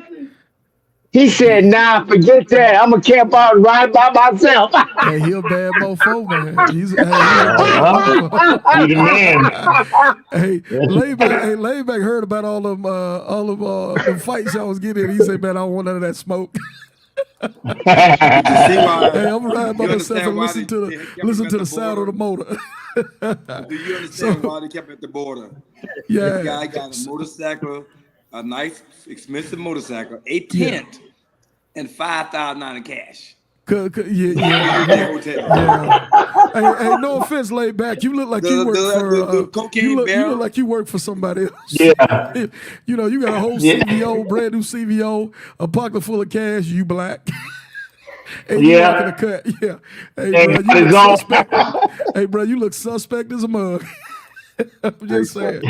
He said, nah, forget that. I'm going to camp out and ride by myself. Hey, he a bad mofo, man. He's the man. Hey, Laidback heard about all of the fights I was getting. He said, man, I don't want none of that smoke. Hey, I'm gonna ride by myself and listen to the sound of the motor. Do you understand why they kept at the border? Yeah. This guy got a motorcycle, a nice, expensive motorcycle, a tent, and $5,000 in cash. Yeah. Hey, no offense, Laidback. You look like you work for cocaine. You look like you work for somebody else. Yeah. You know, you got a whole CVO, brand new CVO, a pocket full of cash. You black. And you walking a cut. Yeah. Hey, bro, you look suspect. Hey, bro, you look suspect as a mug. I'm just saying.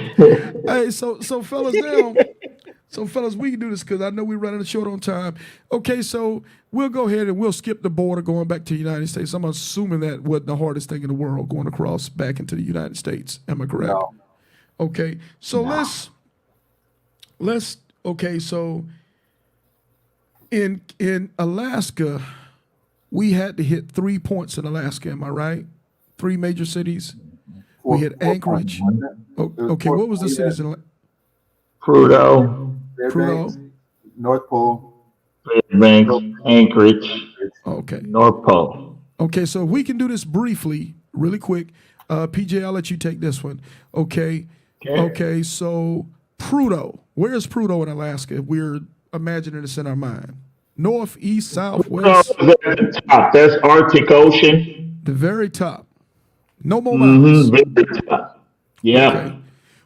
Hey, so fellas, we can do this because I know we're running short on time. Okay, so we'll go ahead and we'll skip the border going back to the United States. I'm assuming that wasn't the hardest thing in the world, going across back into the United States. Am I correct? No. Okay, so let's okay, so in Alaska, we had to hit 3 points in Alaska, am I right? 3 major cities. We hit Anchorage. Okay, what was the cities in Prudhoe, Fairbanks, North Pole. Fairbanks, Anchorage, Okay. North Pole. Okay, so if we can do this briefly, really quick. PJ, I'll let you take this one. Okay. Okay, so Prudhoe. Where is Prudhoe in Alaska? We're imagining this in our mind. North, east, south, west. Prudhoe is at the top. That's Arctic Ocean. The very top. No more mountains. Very top. Yeah. Okay.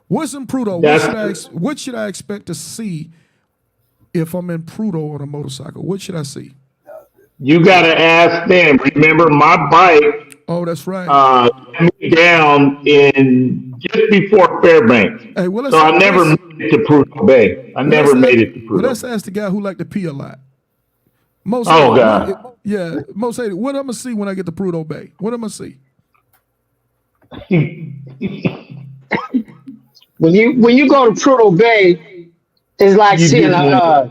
What's in Prudhoe? What should I expect to see if I'm in Prudhoe on a motorcycle? What should I see? You got to ask them. Remember, my bike. Oh, that's right. Let me down in just before Fairbanks. Hey, well, so I never made it to Prudhoe Bay. I never made it to Prudhoe. Well, let's ask the guy who liked to pee a lot. Most God. Yeah, most hated. What I'm gonna see when I get to Prudhoe Bay? What I'm gonna see? When you go to Prudhoe Bay, it's like seeing a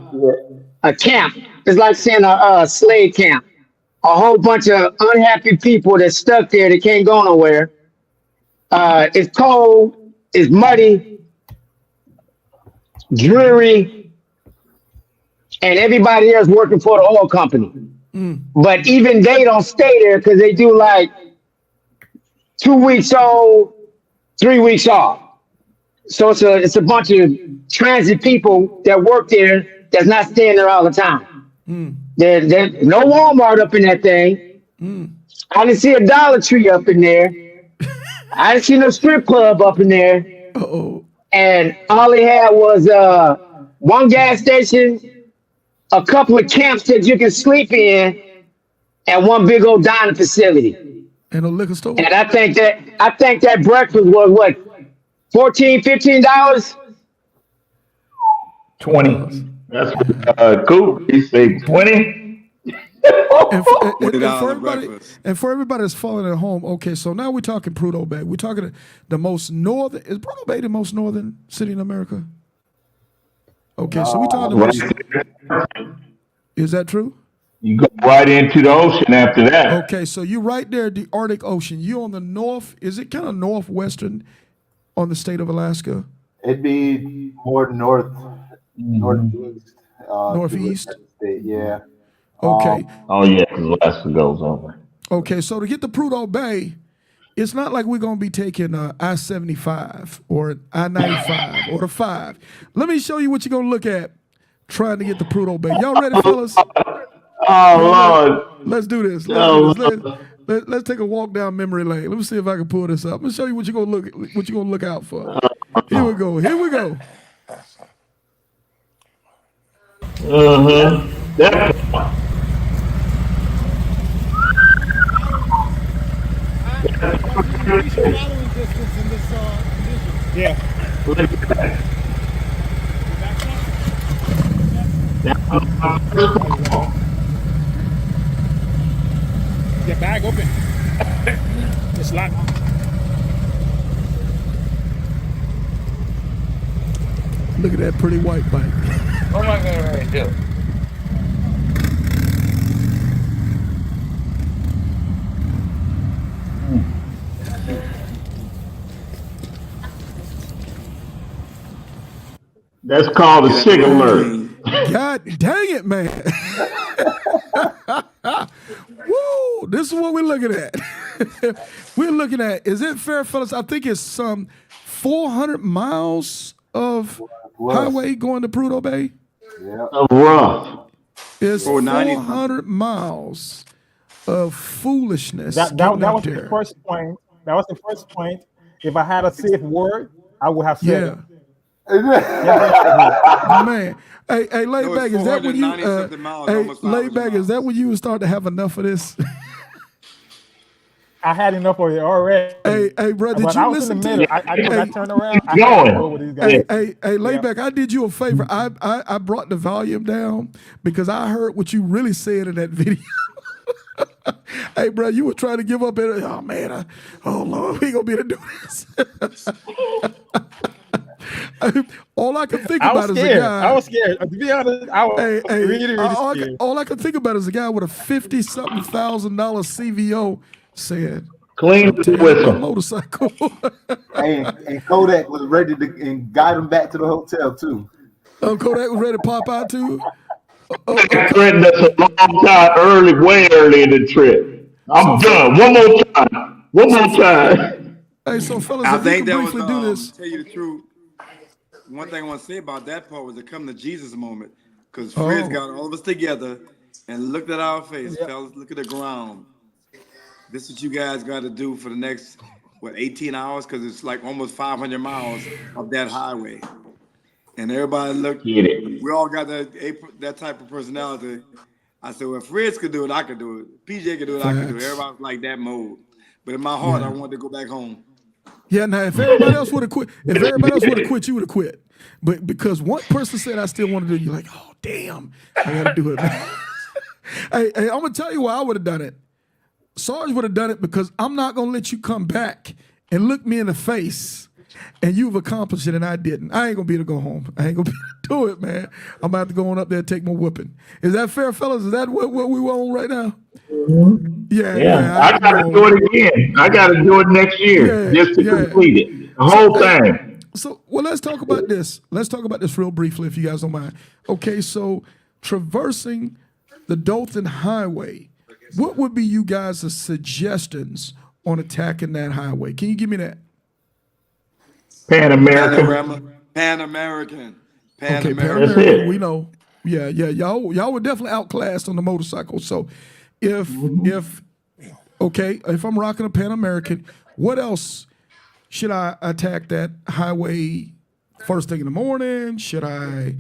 camp. It's like seeing a slave camp. A whole bunch of unhappy people that's stuck there that can't go nowhere. It's cold. It's muddy, dreary, and everybody there's working for the oil company. But even they don't stay there because they do like 2 weeks on, 3 weeks off. So it's a bunch of transit people that work there that's not staying there all the time. There's no Walmart up in that thing. I didn't see a Dollar Tree up in there. I didn't see no strip club up in there. And all they had was one gas station, a couple of camps that you can sleep in, and one big old dining facility. And a liquor store. And I think that breakfast was what, $14, $15? 20. That's Kool Breeze say 20. And for everybody that's following at home, okay, so now we're talking Prudhoe Bay. We're talking the most northern. Is Prudhoe Bay the most northern city in America? Okay, so we're talking the most. Is that true? You go right into the ocean after that. Okay, so you're right there at the Arctic Ocean. You on the north, is it kind of northwestern on the state of Alaska? It'd be more northeast. Northeast? Yeah. Okay. Oh, yeah, because Alaska goes over. Okay, so to get to Prudhoe Bay, it's not like we're going to be taking I-75 or I-95 or the 5. Let me show you what you're going to look at trying to get to Prudhoe Bay. Y'all ready, fellas? Oh, Lord. Let's do this. Let's take a walk down memory lane. Let me see if I can pull this up. I'm gonna show you what you're gonna look out for. Here we go. Yeah. Your bag open. It's locked. Look at that pretty white bike. What am I going to do? That's called a SIG alert. God dang it, man. Woo! This is what we're looking at. We're looking at, is it fair, fellas? I think it's some 400 miles of highway going to Prudhoe Bay. Yeah. Rough. It's 400 miles of foolishness. That was the first point. That was the first point. If I had a safe word, I would have said it. Man, hey, Laidback, is that when you? Laidback, is that when you would start to have enough of this? I had enough of it already. Hey, brother, did you listen to? I turned around. Hey, Laidback, I did you a favor. I brought the volume down because I heard what you really said in that video. Hey, bro, you were trying to give up. Oh man, oh Lord, we ain't gonna be able to do this. All I can think I about was is a scared. guy. I was scared. To be honest, I was really scared. All I can think about is a guy with a $50-something thousand CVO saying, Clean the my whistle. motorcycle. and Kodak was ready to and guide him back to the hotel too. Kodak was ready to pop out too. I threatened us a long time early, way early in the trip. I'm done. One more time. Hey, so fellas, I if you think can that was, briefly do this. tell you the truth, one thing I want to say about that part was the come to Jesus moment. Because Frizz got all of us together and looked at our face. Fellas, look at the ground. This is what you guys got to do for the next, 18 hours? Because it's like almost 500 miles of that highway. And everybody looked, we all got that type of personality. I said, well, if Frizz could do it, I could do it. PJ could do it, I could do it. Everybody was like that mode. But in my heart, I wanted to go back home. Yeah, now if everybody else would have quit, you would have quit. But because one person said I still want to do it, you're like, oh damn, I gotta do it. hey, I'm gonna tell you why I would have done it. Sarge would have done it because I'm not gonna let you come back and look me in the face and you've accomplished it and I didn't. I ain't gonna be able to go home. I ain't gonna be able to do it, man. I'm about to go on up there and take my whooping. Is that fair, fellas? Is that what we on right now? Yeah. I gotta do it again. I gotta do it next year just to complete it. The whole thing. So, well, let's talk about this. Let's talk about this real briefly, if you guys don't mind. Okay, so traversing the Dalton Highway, what would be you guys' suggestions on attacking that highway? Can you give me that? Pan American. Okay, Pan American. We know. Yeah. Y'all were definitely outclassed on the motorcycle. So, if I'm rocking a Pan American, what else should I attack that highway first thing in the morning? Should I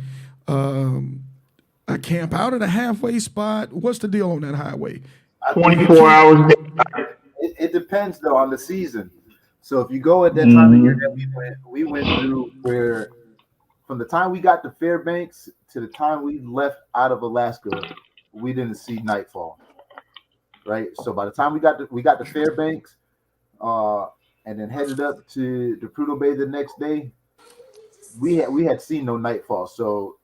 camp out at a halfway spot? What's the deal on that highway? 24 hours. It depends though on the season. So if you go at that time of year that we went through where from the time we got to Fairbanks to the time we left out of Alaska, we didn't see nightfall. Right. So by the time we got to Fairbanks, and then headed up to Prudhoe Bay the next day, we had seen no nightfall. So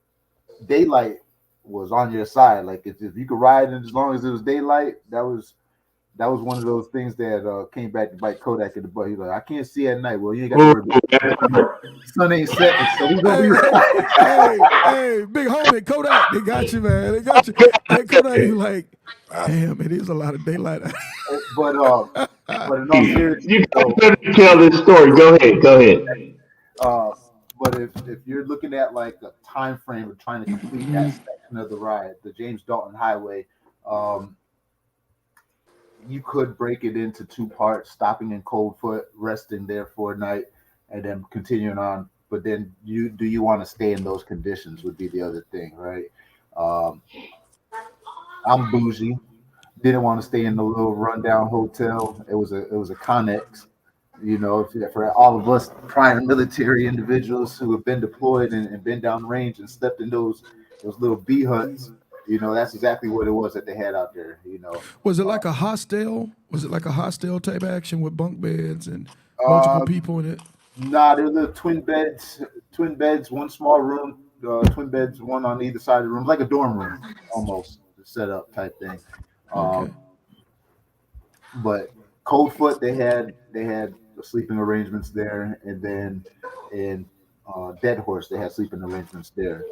daylight was on your side. Like if you could ride as long as it was daylight, that was one of those things that came back to bite Kodak in the butt. He's like, I can't see at night. Well, you ain't got to worry about it. The sun ain't setting, so we gonna be hey, big homie, Kodak, they got you, man. They got you. Hey, Kodak, you like, damn, it is a lot of daylight. But in all seriousness, You gotta tell this story. Go ahead. But if you're looking at like a time frame of trying to complete that section of the ride, the James Dalton Highway, you could break it into two parts, stopping in Coldfoot, resting there for a night, and then continuing on. But then do you want to stay in those conditions would be the other thing, right? I'm bougie. Didn't want to stay in the little rundown hotel. It was a Connex, for all of us prior military individuals who have been deployed and been down the range and slept in those little bee huts. That's exactly what it was that they had out there. Was it like a hostel? Was it like a hostel type action with bunk beds and multiple people in it? Nah, they're little twin beds, one small room, twin beds, one on either side of the room, like a dorm room almost set up type thing. Okay. But Coldfoot, they had sleeping arrangements there, and then in Dead Horse, they had sleeping arrangements there.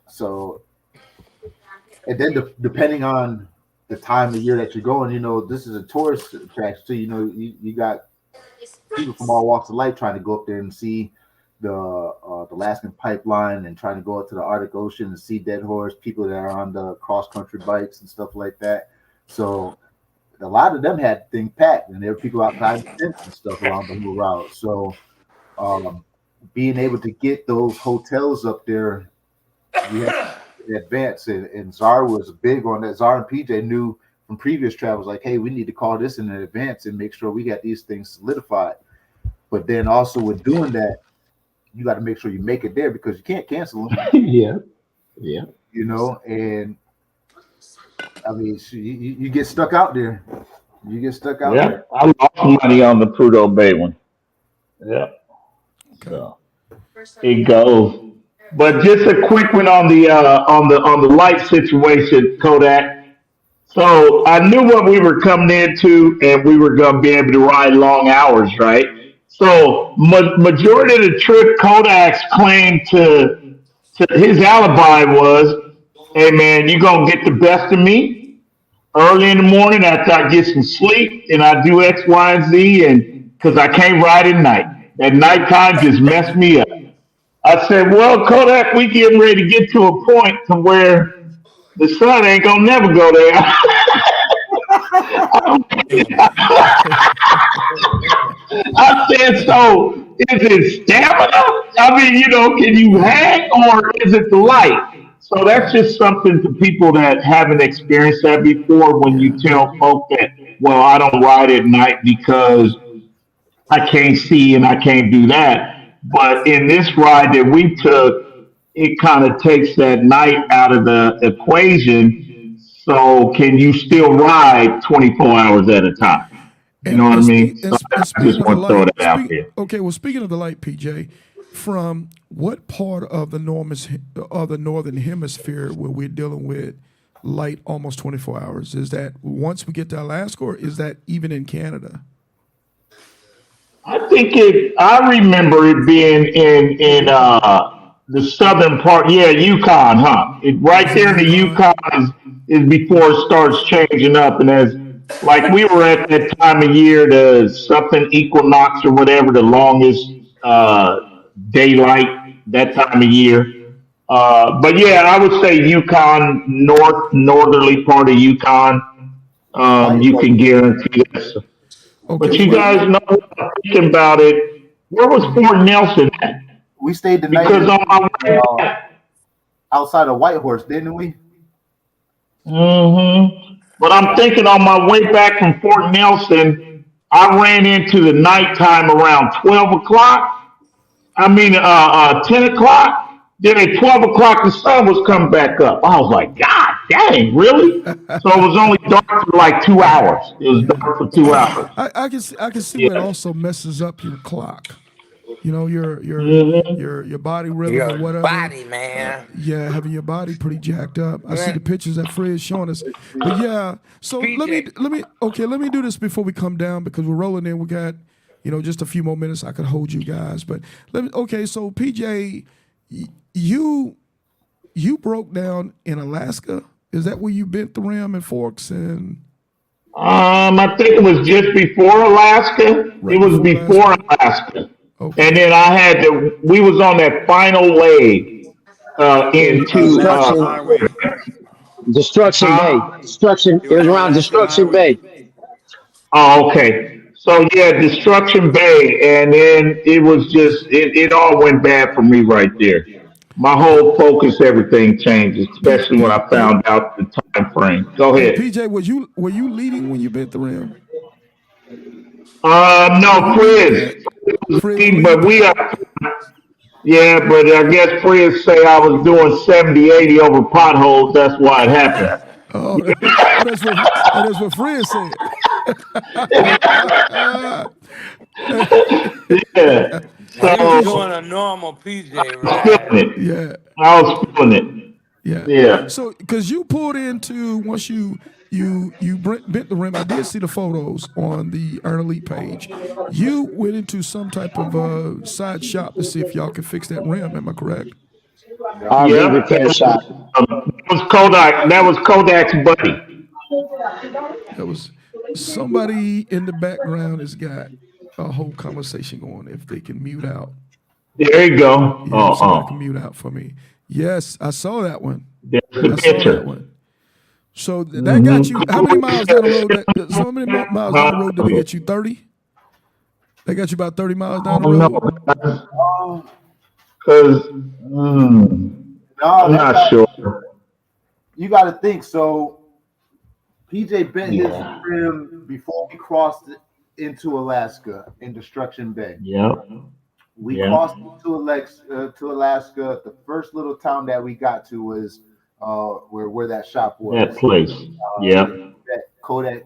So, and then depending on the time of year that you're going, this is a tourist attraction. So, you got people from all walks of life trying to go up there and see the Alaskan pipeline and trying to go up to the Arctic Ocean and see Dead Horse, people that are on the cross-country bikes and stuff like that. So a lot of them had things packed, and there were people outside the tents and stuff along the whole route. So being able to get those hotels up there, we had to advance, and Czar was big on that. Czar and PJ knew from previous travels, like, hey, we need to call this in advance and make sure we got these things solidified. But then also with doing that, you got to make sure you make it there because you can't cancel them. Yeah. And I mean, you get stuck out there. You get stuck out there. I lost money on the Prudhoe Bay one. Yeah. So it goes. But just a quick one on the light situation, Kodak. So I knew what we were coming into, and we were going to be able to ride long hours, right? So majority of the trip, Kodak's claim to his alibi was, "Hey man, you gonna get the best of me early in the morning after I get some sleep, and I do X, Y, and Z, and because I can't ride at night. At nighttime just messed me up." I said, "Well, Kodak, we getting ready to get to a point to where the sun ain't gonna never go there." I said, "So is it stamina? I mean, can you hang, or is it the light?" So that's just something to people that haven't experienced that before. When you tell folk that, "Well, I don't ride at night because I can't see and I can't do that." But in this ride that we took, it kind of takes that night out of the equation. So can you still ride 24 hours at a time? You know what I mean? So I just want to throw that out there. Okay, well, speaking of the light, PJ, from what part of the northern hemisphere where we're dealing with light almost 24 hours? Is that once we get to Alaska, or is that even in Canada? I remember it being in the southern part. Yeah, Yukon, huh? Right there in the Yukon is before it starts changing up, and as like we were at that time of year, the something equinox or whatever, the longest daylight that time of year. But yeah, I would say Yukon, northerly part of Yukon. You can guarantee that. Okay, But you guys know, thinking about it, where was Fort Nelson at? We stayed the night outside of Whitehorse, didn't we? But I'm thinking on my way back from Fort Nelson, I ran into the nighttime around 12 o'clock. 10 o'clock. Then at 12 o'clock, the sun was coming back up. I was like, God dang, really? So it was only dark for like 2 hours. It was dark for 2 hours. I can see where it also messes up your clock. Your body rhythm or whatever. Body, man. Having your body pretty jacked up. I see the pictures that Frizz showing us. But yeah, so let me do this before we come down, because we're rolling in. We got just a few more minutes. I could hold you guys, but so PJ, you broke down in Alaska. Is that where you bent the rim in Forks and? I think it was just before Alaska. It was before Alaska. Okay. And then we was on that final leg into Destruction Bay. It was around Destruction Bay. Oh, okay. So yeah, Destruction Bay, and then it was just it all went bad for me right there. My whole focus, everything changed, especially when I found out the time frame. Go ahead. PJ, were you leading when you bent the rim? No, Frizz. But but I guess Frizz say I was doing 70, 80 over potholes. That's why it happened. That's what Frizz said. Yeah. So you were doing a normal PJ, right? Yeah. I was feeling it. Yeah. So, because you pulled into, once you bent the rim, I did see the photos on the Iron Elite page. You went into some type of side shop to see if y'all could fix that rim. Am I correct? Repair shop. That was Kodak's buddy. That was somebody in the background has got a whole conversation going. If they can mute out. There you go. Somebody can mute out for me. Yes, I saw that one. There's the picture. So that got you. How many miles down the road? So many miles down the road did they get you? 30? They got you about 30 miles down the road. Because I'm not sure. You got to think. So PJ bent his rim before we crossed into Alaska in Destruction Bay. We crossed to Alaska. The first little town that we got to was where that shop was. That place. That Kodak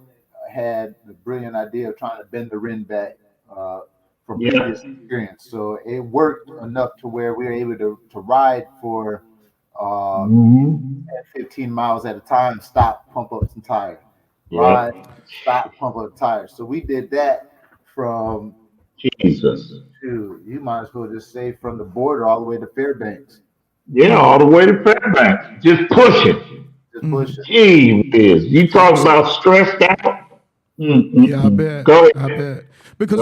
had the brilliant idea of trying to bend the rim back from previous experience. So it worked enough to where we were able to ride for 15 miles at a time, stop, pump up some tires. Ride, stop, pump up tires. So we did that from Jesus. you might as well just say from the border all the way to Fairbanks. Yeah, all the way to Fairbanks. Just pushing. Just pushing. Gee whiz. You talk about stressed out. Yeah, I bet. Go ahead. I bet. Because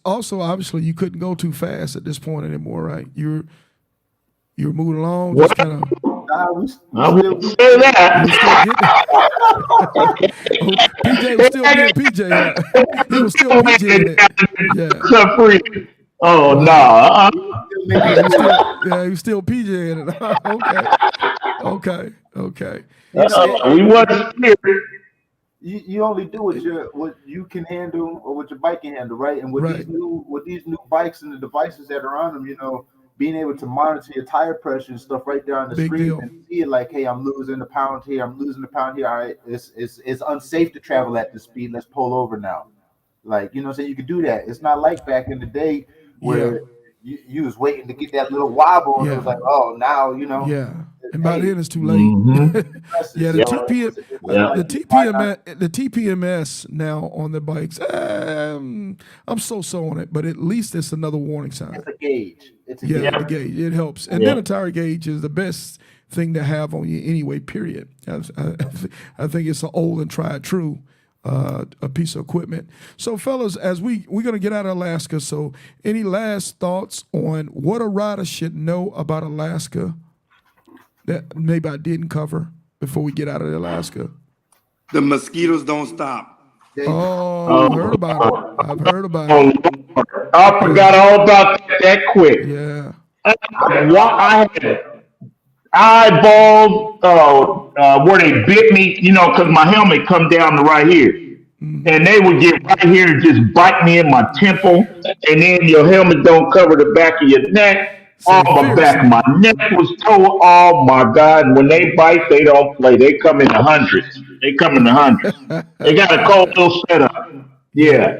also obviously you couldn't go too fast at this point anymore, right? You're moving along, just kind of. I wouldn't say that. PJ was still being PJ. He was still PJ. Yeah. Oh no. He was still PJ in it. Okay. We wasn't scared. You only do what you can handle or what your bike can handle, right? And with these new bikes and the devices that are on them, being able to monitor your tire pressure and stuff right there on the screen and see it like, hey, I'm losing a pound here, I'm losing a pound here. All right, it's unsafe to travel at this speed. Let's pull over now. Like, so you could do that. It's not like back in the day where you was waiting to get that little wobble and it was like, oh, now, Yeah. And by then it's too late. The TPMS now on the bikes, I'm so on it, but at least it's another warning sign. It's a gauge. The gauge. It helps. And then a tire gauge is the best thing to have on you anyway, period. I think it's an old and tried true a piece of equipment. So fellas, as we're going to get out of Alaska, so any last thoughts on what a rider should know about Alaska that maybe I didn't cover before we get out of Alaska? The mosquitoes don't stop. I've heard about it. I forgot all about that quick. Yeah. I had eyeballs where they bit me, because my helmet come down to right here. And they would get right here and just bite me in my temple. And then your helmet don't cover the back of your neck. The back of my neck was tore. Oh my God. When they bite, they don't play. They come in the hundreds. They got a cold little setup. Yeah.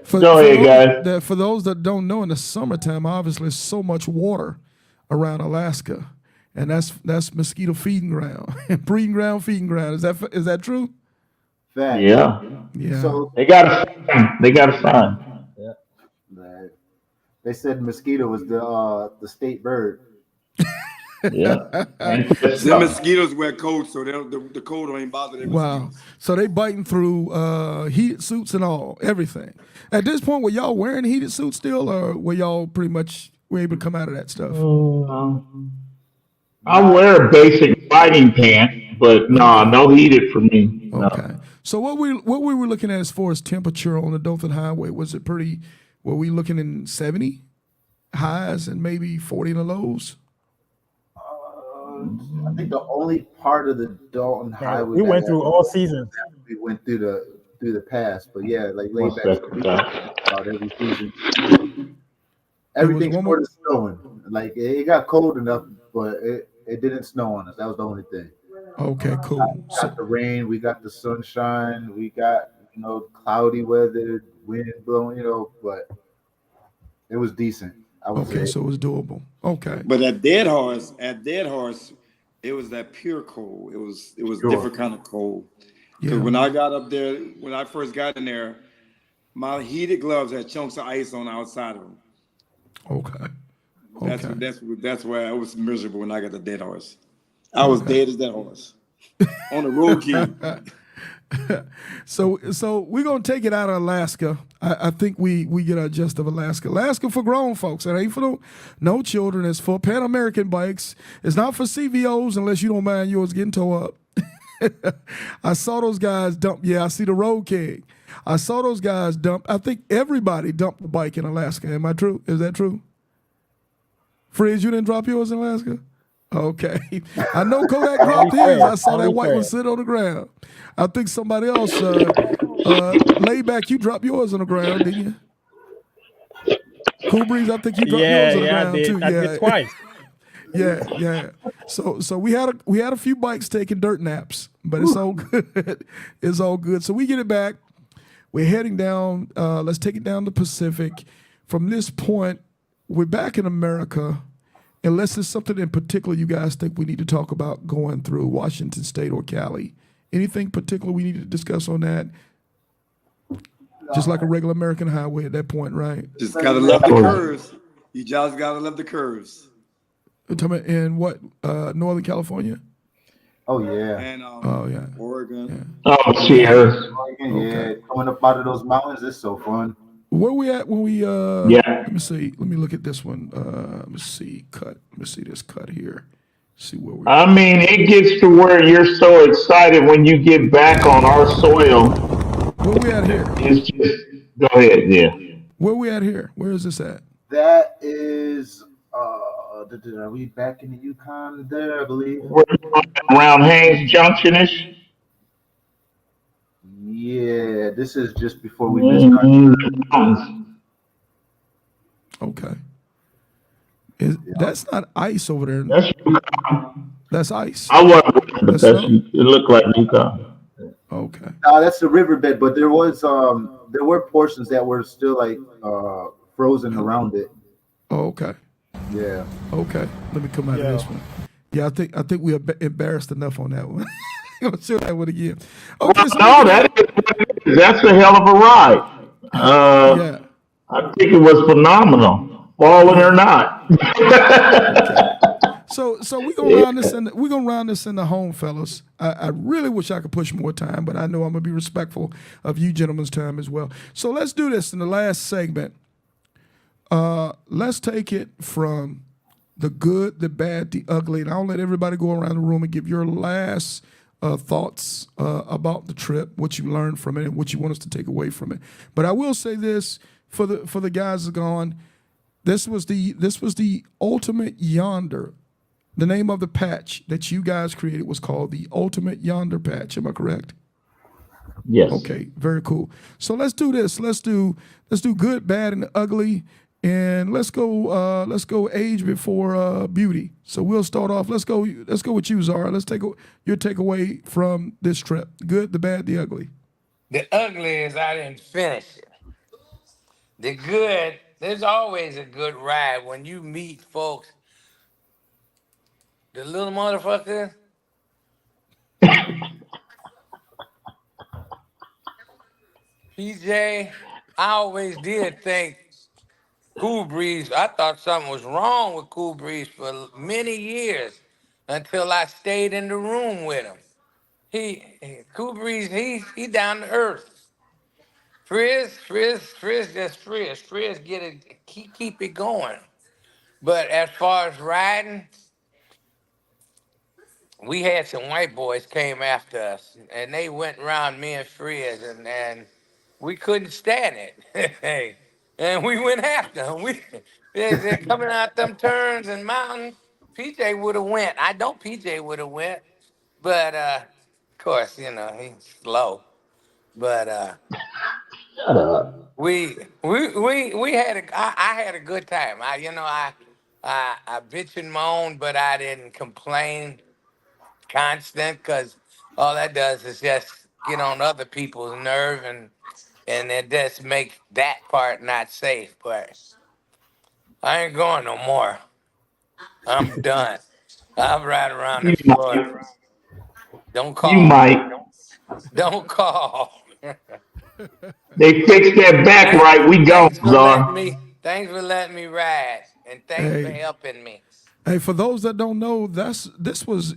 Go ahead, guys. For those that don't know, in the summertime, obviously, there's so much water around Alaska. And that's mosquito feeding ground. Breeding ground, feeding ground. Is that true? Fact. Yeah. So they got a sign. Yeah. They said mosquito was the state bird. Yeah. The mosquitoes wear coats, so the coat don't even bother them. Wow. So they biting through heated suits and all, everything. At this point, were y'all wearing heated suits still, or were y'all pretty much able to come out of that stuff? I wear a basic riding pant, but no heated for me. Okay. No. So what we were looking at as far as temperature on the Dalton Highway, was it pretty? Were we looking in 70 highs and maybe 40 in the lows? I think the only part of the Dalton Highway we went through all seasons. We went through the past, but yeah, like Laidback about every season. Everything's sort of snowing. Like it got cold enough, but it didn't snow on us. That was the only thing. Okay, cool. We got the rain, we got the sunshine, we got cloudy weather, wind blowing, but it was decent. Okay, so it was doable. Okay. But at Dead Horse, it was that pure cold. It was different kind of cold. Because when I got up there, when I first got in there, my heated gloves had chunks of ice on the outside of them. Okay. That's why I was miserable when I got the Dead Horse. I was dead as that horse on the road king. So we're gonna take it out of Alaska. I think we get our gist of Alaska. Alaska for grown folks. It ain't for no children. It's for Pan American bikes. It's not for CVOs unless you don't mind yours getting towed up. I saw those guys dump. Yeah, I see the Road King. I saw those guys dump. I think everybody dumped the bike in Alaska. Am I true? Is that true? Frizz, you didn't drop yours in Alaska? Okay. I know Kodak dropped his. I saw that white one sit on the ground. I think somebody else, Laidback, you dropped yours on the ground, didn't you? Kool Breeze, I think you dropped yours on the ground too. I did twice. Yeah. So we had a few bikes taking dirt naps, but it's all good. It's all good. So we get it back. We're heading down. Let's take it down the Pacific. From this point, we're back in America. Unless there's something in particular you guys think we need to talk about going through Washington State or Cali. Anything particular we need to discuss on that? Just like a regular American highway at that point, right? Just gotta love the curves. You just gotta love the curves. In what? Northern California? Oh yeah. And yeah. Oregon. Oh, cheers. Oregon, yeah. Coming up out of those mountains, it's so fun. Where we at when we let me see. Let me look at this one. Let me see this cut here. See where we're I mean, it gets to where you're so excited when you get back on our soil. Where we at here? It's just go ahead, yeah. Where we at here? Where is this at? That is are we back in the Yukon there, I believe? We're around Haynes Junction-ish. Yeah, this is just before we missed our Okay. That's not ice over there. That's ice. I wasn't, but it looked like Yukon. Okay. That's the riverbed, but there were portions that were still like frozen around it. Oh, okay. Yeah. Okay. Let me come out of this one. Yeah, I think we are embarrassed enough on that one. I'm sure that one again. Okay, well, that's a hell of a ride. Yeah. I think it was phenomenal, falling or not. So we're gonna round this in the home, fellas. I really wish I could push more time, but I know I'm gonna be respectful of you gentlemen's time as well. So let's do this in the last segment. Let's take it from the good, the bad, the ugly, and I'll let everybody go around the room and give your last thoughts about the trip, what you learned from it, and what you want us to take away from it. But I will say this for the guys that are gone. This was the ultimate Yonder. The name of the patch that you guys created was called the Ultimate Yonder patch. Am I correct? Yes. Okay, very cool. So let's do this. Let's do good, bad, and ugly, and let's go age before beauty. So we'll start off. Let's go with you, Czar. Let's take your takeaway from this trip. Good, the bad, the ugly. The ugly is I didn't finish it. The good, there's always a good ride when you meet folks. The little motherfucker. PJ, I always did think Kool Breeze, I thought something was wrong with Kool Breeze for many years until I stayed in the room with him. Kool Breeze, he down to earth. Frizz, just Frizz. Frizz keep it going. But as far as riding, we had some white boys came after us, and they went around me and Frizz, and we couldn't stand it. And we went after them. They're coming out them turns and mountains. PJ would have went. I know PJ would have went, but of course, he's slow. But Shut up. we had I had a good time. I bitch and moan, but I didn't complain constant, because all that does is just get on other people's nerve, and it just make that part not safe. But I ain't going no more. I'm done. I'll ride around the floor. Don't call. You might. Don't call. They fixed that back right. We go, Czar. Thanks for letting me ride, and thanks for helping me. Hey, for those that don't know,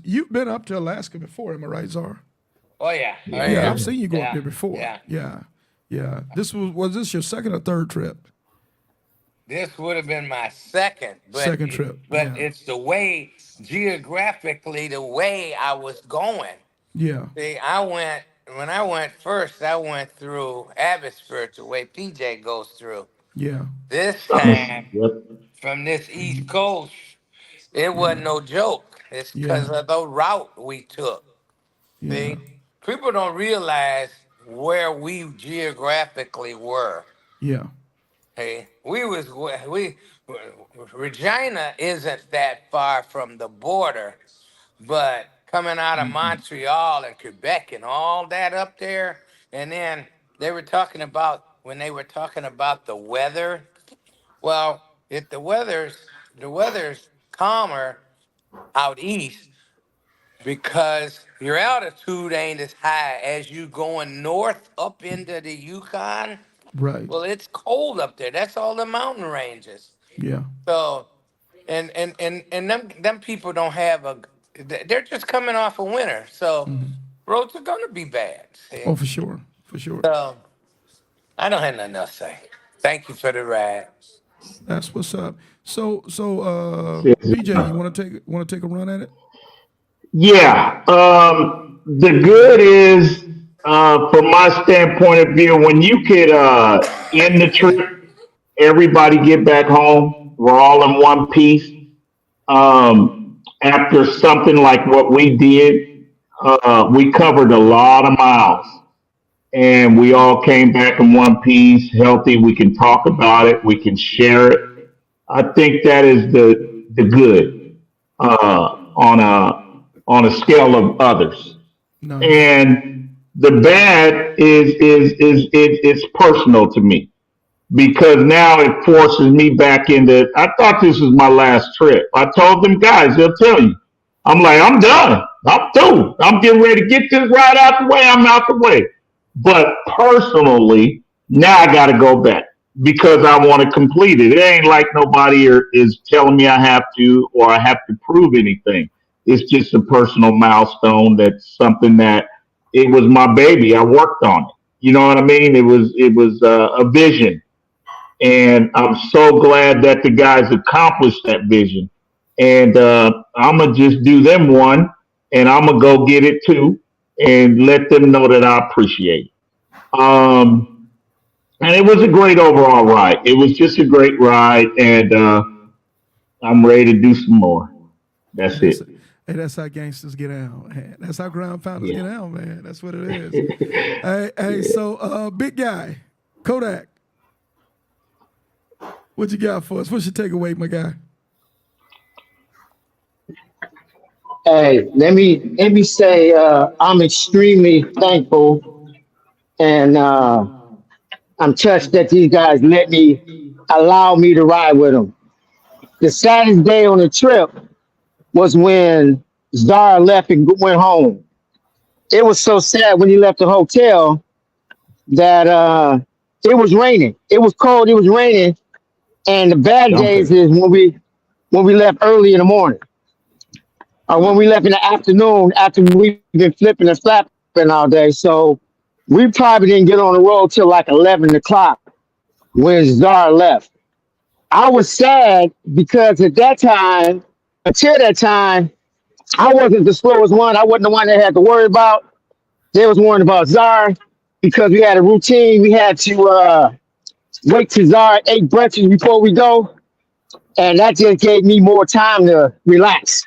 you've been up to Alaska before, am I right, Czar? Oh yeah. Yeah, I've seen you go up there before. Yeah. Yeah. Was this your second or third trip? This would have been my second trip. But it's the way, geographically, the way I was going. Yeah. See, when I went first, I went through Abbotsford, the way PJ goes through. Yeah. This time, from this East Coast, it wasn't no joke. It's because of the route we took. Yeah. See, people don't realize where we geographically were. Yeah. Hey, Regina isn't that far from the border, but coming out of Montreal and Quebec and all that up there, and then they were talking about when they were talking about the weather. Well, if the weather's calmer out east because your altitude ain't as high as you going north up into the Yukon. Right. Well, it's cold up there. That's all the mountain ranges. Yeah. So, and them people don't have a. They're just coming off of winter, so roads are gonna be bad. See? Oh, for sure. For sure. So I don't have nothing else to say. Thank you for the ride. That's what's up. So BJ, you want to take a run at it? Yeah. The good is, from my standpoint of view, when you could end the trip, everybody get back home. We're all in one piece. After something like what we did, we covered a lot of miles, and we all came back in one piece, healthy. We can talk about it. We can share it. I think that is the good on a scale of others. No. And the bad is it's personal to me because now it forces me back into. I thought this was my last trip. I told them guys, they'll tell you. I'm like, I'm done. I'm through. I'm getting ready to get this ride out the way. I'm out the way. But personally, now I got to go back because I want to complete it. It ain't like nobody is telling me I have to or I have to prove anything. It's just a personal milestone. That's something that it was my baby. I worked on it. You know what I mean? It was a vision, and I'm so glad that the guys accomplished that vision. And I'm gonna just do them one, and I'm gonna go get it too, and let them know that I appreciate it. And it was a great overall ride. It was just a great ride, and I'm ready to do some more. That's it. Hey, that's how gangsters get out, man. That's how ground pounders get out, man. That's what it is. hey, so big guy, Kodak, what you got for us? What's your takeaway, my guy? Hey, let me say I'm extremely thankful, and I'm touched that these guys allow me to ride with them. The saddest day on the trip was when Czar left and went home. It was so sad when he left the hotel that it was raining. It was cold. It was raining, and the bad days is when we left early in the morning, or when we left in the afternoon after we've been flipping and flapping all day. So we probably didn't get on the road till like 11 o'clock when Czar left. I was sad because at that time, until that time, I wasn't the slowest one. I wasn't the one that had to worry about. They was worrying about Czar because we had a routine. We had to wait till Czar ate breakfast before we go. And that just gave me more time to relax.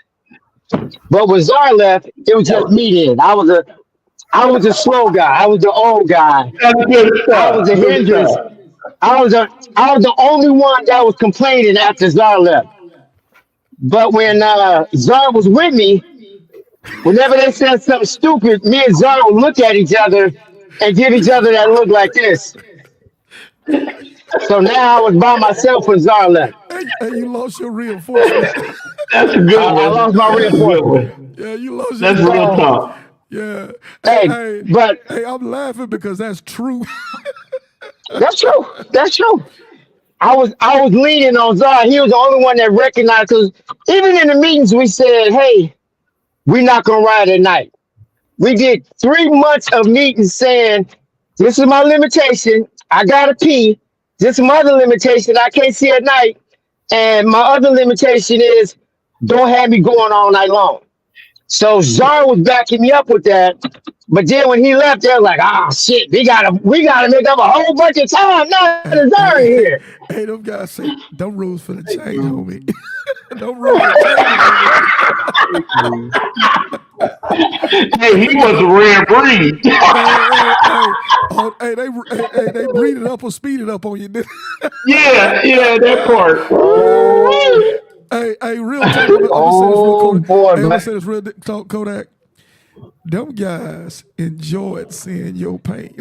But when Czar left, it was just me then. I was a slow guy. I was the old guy. I was the hindrance. I was the only one that was complaining after Czar left. But when Czar was with me, whenever they said something stupid, me and Czar would look at each other and give each other that look like this. So now I was by myself when Czar left. And you lost your reinforcement. That's a good one. I lost my reinforcement. Yeah, you lost That's your real talk. Yeah. Hey, I'm laughing because that's true. That's true. That's true. I was leaning on Czar. He was the only one that recognized, because even in the meetings we said, hey, we're not gonna ride at night. We did 3 months of meetings saying, this is my limitation. I gotta pee. This is my other limitation. I can't see at night. And my other limitation is don't have me going all night long. So Czar was backing me up with that. But then when he left, they were like, shit, we gotta make up a whole bunch of time now that Czar in here. Hey, them guys say, them rules for the change, homie. Them rules for the change. Hey, he was a rare breed. They breed it up or speed it up on you. yeah, that part. Hey, real talk. I'm gonna say this real talk, Kodak. Them guys enjoyed seeing your pain.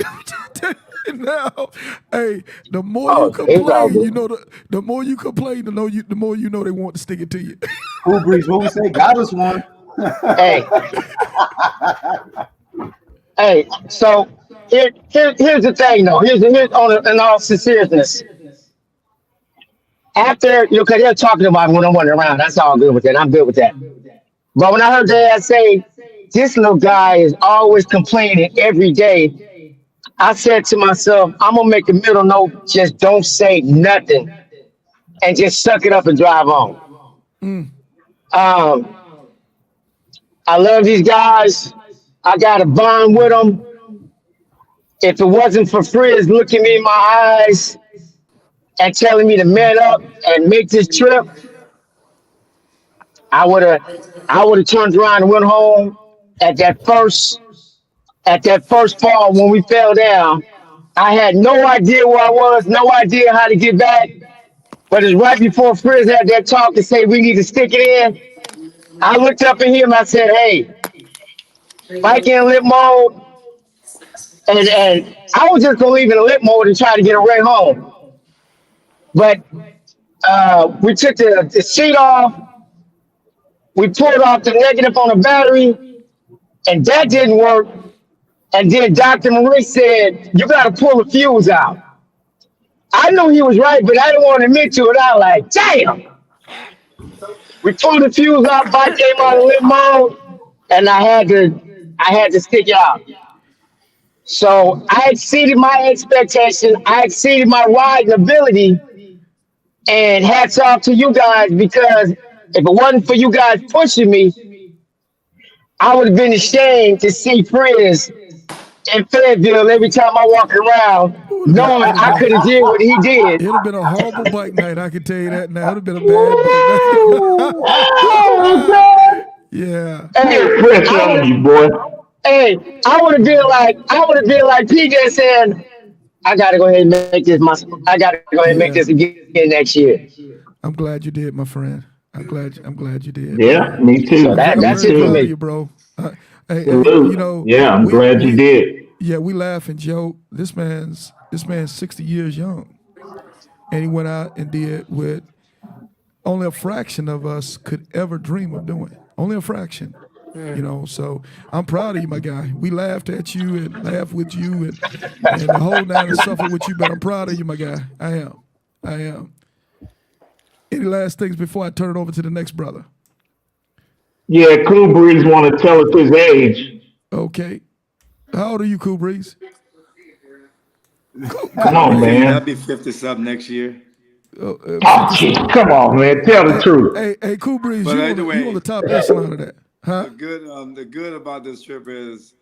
Now, hey, the more you complain, you know, the more you complain, the more you know they want to stick it to you. Kool Breeze, what we say? Got us one. Hey, hey. So here's the thing, though. Here's in all seriousness. After because they're talking about when I'm running around, that's all good with that. I'm good with that. But when I heard Dad say this little guy is always complaining every day, I said to myself, I'm gonna make a middle note. Just don't say nothing and just suck it up and drive on. Um, I love these guys. I got a bond with them. If it wasn't for Frizz looking me in my eyes and telling me to man up and make this trip, I would have turned around and went home at that first fall when we fell down. I had no idea where I was, no idea how to get back. But it's right before Frizz had that talk to say we need to stick it in. I looked up at him. I said, "Hey, bike in lip mode," and I was just gonna leave it in lip mode and try to get a way home. But we took the seat off. We pulled off the negative on the battery, and that didn't work. And then Dr. Marie said, "You got to pull the fuse out." I knew he was right, but I didn't want to admit to it. I was like, "Damn!" We pulled the fuse out. Bike came out of limp mode, and I had to stick it out. So I exceeded my expectation. I exceeded my riding ability, and hats off to you guys because if it wasn't for you guys pushing me, I would have been ashamed to see Frizz in Fayetteville every time I walk around, knowing I could have did what he did. It'd have been a horrible bike night, I can tell you that now. It'd have been a bad bike night. Yeah. Hey, Pressure on you, boy. Hey, I would have been like PJ saying, I gotta go ahead and make this make this again next year. I'm glad you did, my friend. I'm glad you did. Yeah, me too. So that's it for me, you, bro. Hey, I'm glad you did. Yeah, we laugh and joke. This man's 60 years young, and he went out and did what only a fraction of us could ever dream of doing. Only a fraction. So I'm proud of you, my guy. We laughed at you and laughed with you and the whole night and suffered with you, but I'm proud of you, my guy. I am. Any last things before I turn it over to the next brother? Yeah, Kool Breeze want to tell us his age. Okay. How old are you, Kool Breeze? Come on, man. I'll be 50-something next year. Come on, man. Tell the truth. Hey, Kool Breeze, But you anyway, on the top echelon of that, huh? The good about this trip is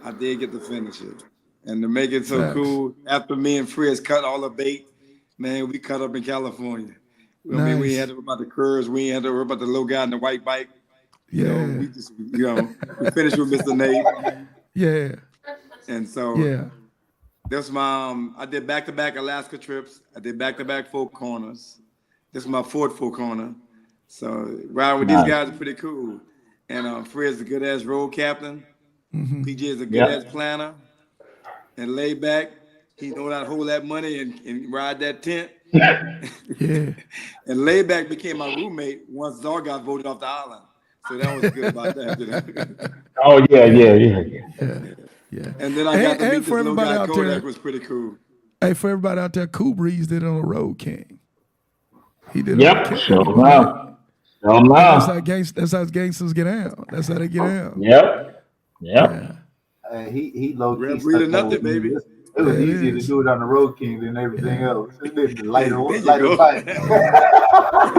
I did get to finish it. And to make it so cool, after me and Frizz cut all the bait, man, we cut up in California. I mean, we had to worry about the curves. We had to worry about the little guy on the white bike. We just, we finished with Mr. Nate. Yeah. And so, this my, I did back-to-back Alaska trips. I did back-to-back Four Corners. This is my fourth Four Corner. So, riding with these guys is pretty cool. And Frizz is a good-ass road captain. PJ is a good-ass planner. And Laidback, he know how to hold that money and ride that tent. And Laidback became my roommate once Czar got voted off the island. So that was good about that. Oh, yeah. And then I got to meet this little guy, Kodak, was pretty cool. Hey, for everybody out there, Kool Breeze did it on the Road King. He did it. Yep, sure enough. That's how gangsters get out. That's how they get out. Yep. He low key Real nothing, baby. It was easier to do it on the Road King than everything else. Lighter bike.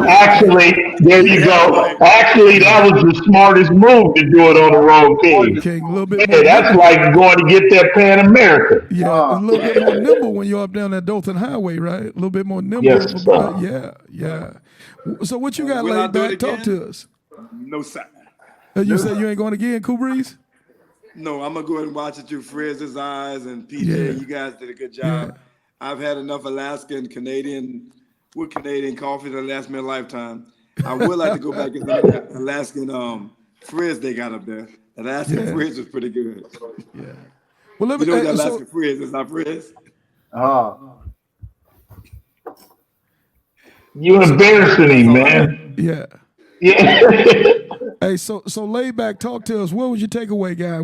Actually, there you go. Actually, that was the smartest move to do it on the Road King. A little bit more that's like going to get that Pan America. Yeah, a little bit more nimble when you're up down that Dalton Highway, right? A little bit more nimble. Yes, Yeah. So what you got laid back? Talk to us. No, sir. You said you ain't going again, Kool Breeze? No, I'm going to go ahead and watch it through Frizz's eyes and PJ. You guys did a good job. I've had enough Alaskan Canadian coffee that lasts me a lifetime. I would like to go back and get Alaskan Frizz they got up there. Alaskan Frizz was pretty good. Well, let me. You know Hey, that so, Alaska Frizz is not Frizz. You embarrassing him, man. yeah. Yeah. Hey, so Laidback, talk to us. What was your takeaway, guy?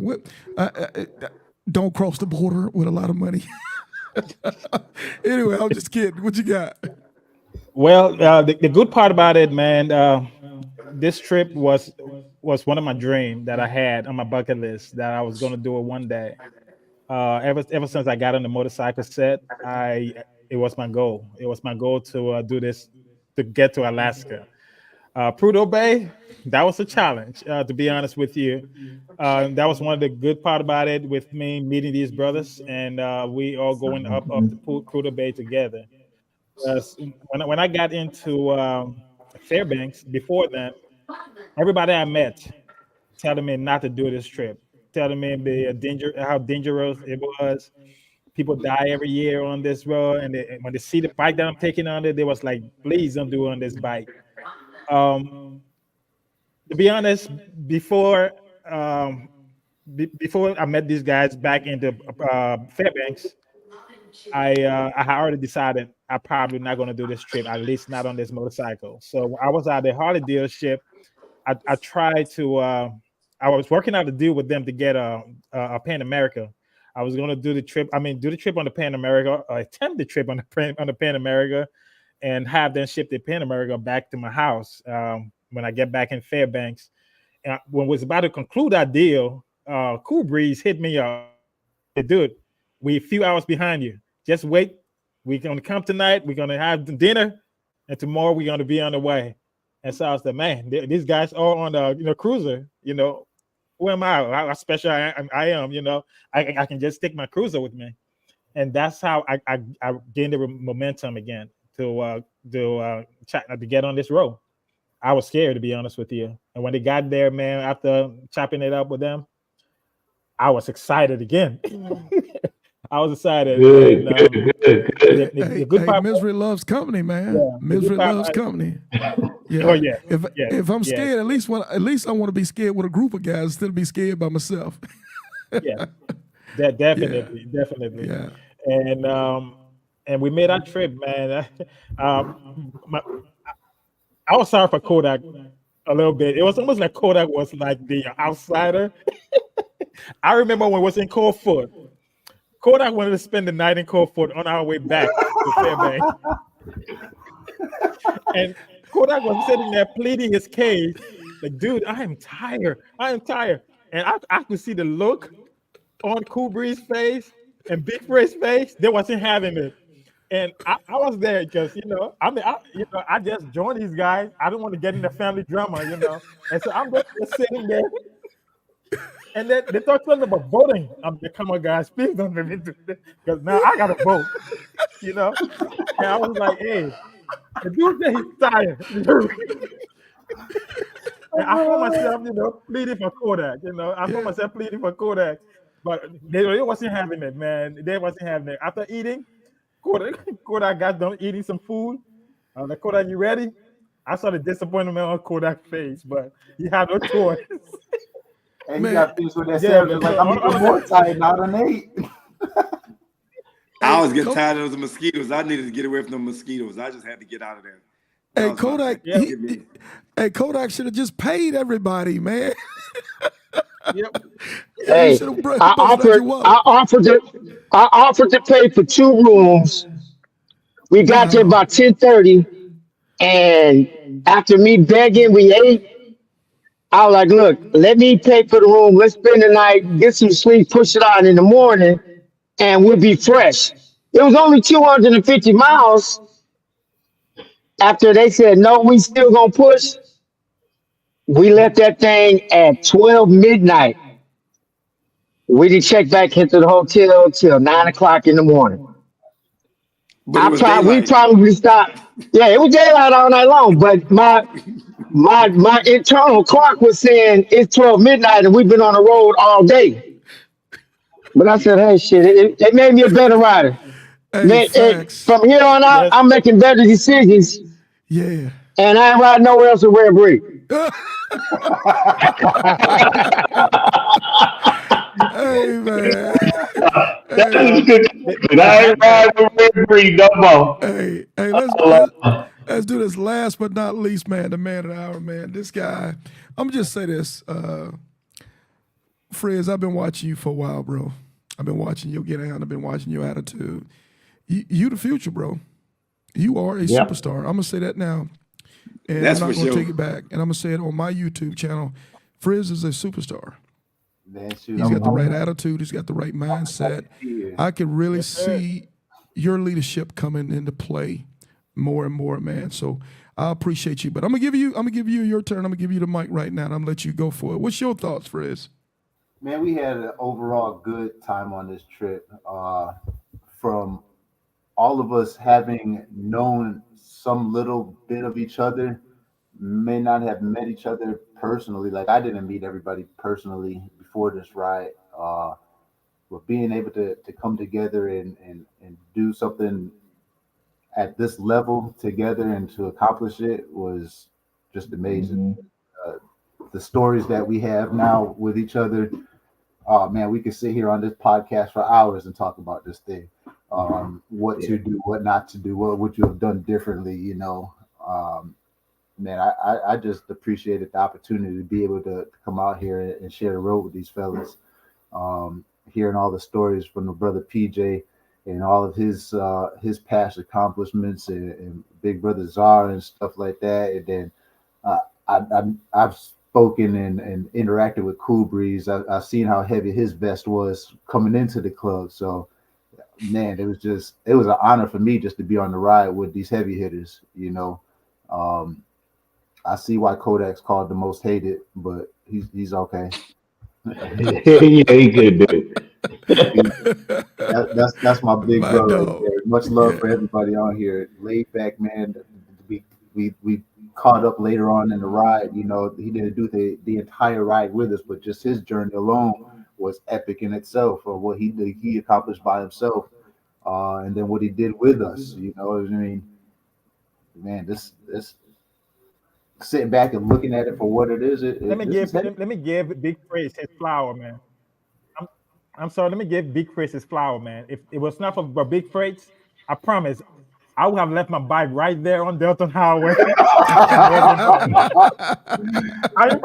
Don't cross the border with a lot of money. Anyway, I'm just kidding. What you got? Well, the good part about it, man, this trip was one of my dreams that I had on my bucket list that I was going to do it one day. Ever since I got on the motorcycle set, it was my goal. It was my goal to do this, to get to Alaska. Prudhoe Bay, that was a challenge, to be honest with you. That was one of the good part about it, with me meeting these brothers, and we all going up to Prudhoe Bay together. When I got into Fairbanks, before that, everybody I met telling me not to do this trip, telling me how dangerous it was. People die every year on this road, and when they see the bike that I'm taking on it, they was like, "Please don't do it on this bike." To be honest, before I met these guys back in the Fairbanks, I had already decided I'm probably not going to do this trip, at least not on this motorcycle. So I was at the Harley dealership. I tried to. I was working out a deal with them to get a Pan America. I was going to do the trip. Do the trip on the Pan America, or attempt the trip on the Pan America, and have them ship the Pan America back to my house when I get back in Fairbanks. And when I was about to conclude that deal, Kool Breeze hit me up. Hey, dude, we a few hours behind you. Just wait. We're going to come tonight. We're going to have dinner, and tomorrow we're going to be on the way. And so I was like, man, these guys are on the cruiser. Who am I? How special I am. I can just take my cruiser with me, and that's how I gained the momentum again to get on this road. I was scared, to be honest with you. And when they got there, man, after chopping it up with them, I was excited again. I was excited. Good. The good part, misery loves company, man. Yeah, misery loves company. Yeah. Oh yeah. If I'm scared, at least I want to be scared with a group of guys instead of be scared by myself. Yeah. Definitely. Yeah. And we made our trip, man. I was sorry for Kodak a little bit. It was almost like Kodak was like the outsider. I remember when we was in Cold Foot. Kodak wanted to spend the night in Cold Foot on our way back to Fairbanks. And Kodak was sitting there pleading his case, like, dude, I am tired. And I could see the look on Kool Breeze's face and Big Friz's face. They wasn't having it. And I was there because, I just joined these guys. I don't want to get in the family drama, And so I'm just sitting there. And then they talk something about voting. Come on, guys, please don't let me do this. Because now I got to vote, And I was like, hey, the dude said he's tired. And I found myself, pleading for Kodak. I found myself pleading for Kodak. But they wasn't having it, man. They wasn't having it. After eating, Kodak got done eating some food. I was like, Kodak, you ready? I saw the disappointment on Kodak's face, but he had no choice. And you got finished with that sandwich. Like, I'm even more tired now than 8. I was getting tired of those mosquitoes. I needed to get away from the mosquitoes. I just had to get out of there. Hey, Kodak. Kodak should have just paid everybody, man. Yep. Hey, I offered to pay for 2 rooms. We got there about 10:30, and after me begging, we ate. I was like, look, let me pay for the room. Let's spend the night, get some sleep, push it out in the morning, and we'll be fresh. It was only 250 miles. After they said, no, we still gonna push, we left that thing at 12 midnight. We didn't check back into the hotel till 9 o'clock in the morning. We probably stopped. Yeah, it was daylight all night long, but my internal clock was saying it's 12 midnight and we've been on the road all day. But I said, hey, shit, it made me a better rider. From here on out, I'm making better decisions. Yeah. And I ain't riding nowhere else with Red Brick. Hey, man. That is good. I ain't riding with Red Breeze no more. Hey, let's do this. Last but not least, man, the man of the hour, man. This guy, I'm gonna just say this, Frizz. I've been watching you for a while, bro. I've been watching you get out. I've been watching your attitude. You the future, bro. You are a superstar. I'm gonna say that now, and That's I'm not for gonna sure. take it back. And I'm gonna say it on my YouTube channel. Frizz is a superstar. Man, shoot, He's got the right attitude. He's got the right mindset. I can really see your leadership coming into play more and more, man. So I appreciate you. But I'm gonna give you your turn. I'm gonna give you the mic right now. And I'm gonna let you go for it. What's your thoughts, Frizz? Man, we had an overall good time on this trip. From all of us having known some little bit of each other, may not have met each other personally. Like I didn't meet everybody personally before this ride. But being able to come together and do something at this level together and to accomplish it was just amazing. The stories that we have now with each other, oh man, we could sit here on this podcast for hours and talk about this thing. What to do, what not to do, what would you have done differently, you know. Man, I just appreciated the opportunity to be able to come out here and share the road with these fellas. Hearing all the stories from the brother PJ and all of his past accomplishments and big brother Czar and stuff like that. And then I've spoken and interacted with Kool Breeze. I've seen how heavy his vest was coming into the club. So, man, it was an honor for me just to be on the ride with these heavy hitters, you know. I see why Kodak's called the most hated, but he's okay. Yeah, he good, dude. That's my big brother right there. Much love for everybody on here. Laidback, man. We caught up later on in the ride. You know, he didn't do the entire ride with us, but just his journey alone was epic in itself. Of what he accomplished by himself, and then what he did with us. You know, I mean, man, this sitting back and looking at it for what it is. Let me give Big Frizz his flower, man. I'm sorry. Let me give Big Frizz his flower, man. If it was not for Big Frizz, I promise I would have left my bike right there on Dalton Highway. I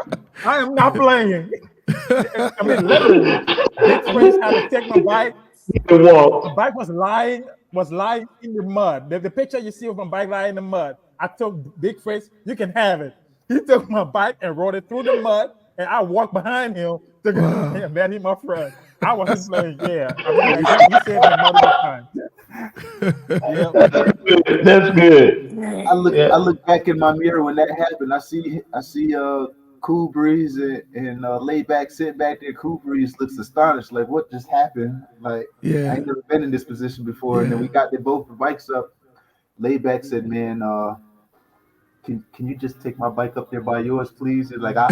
am not playing. I mean, literally, Big Frizz had to take my bike. The bike was lying in the mud. The picture you see of my bike lying in the mud. I told Big Frizz, you can have it. He took my bike and rode it through the mud, and I walked behind him to go and met him up front. I wasn't playing. Yeah, I mean, he saved me multiple times. That's good. I look back in my mirror when that happened. I see Kool Breeze and Laidback sitting back there. Kool Breeze looks astonished, like what just happened? Like I ain't never been in this position before. And then we got both the bikes up. Laidback said, "Man, can you just take my bike up there by yours, please?" And like I'll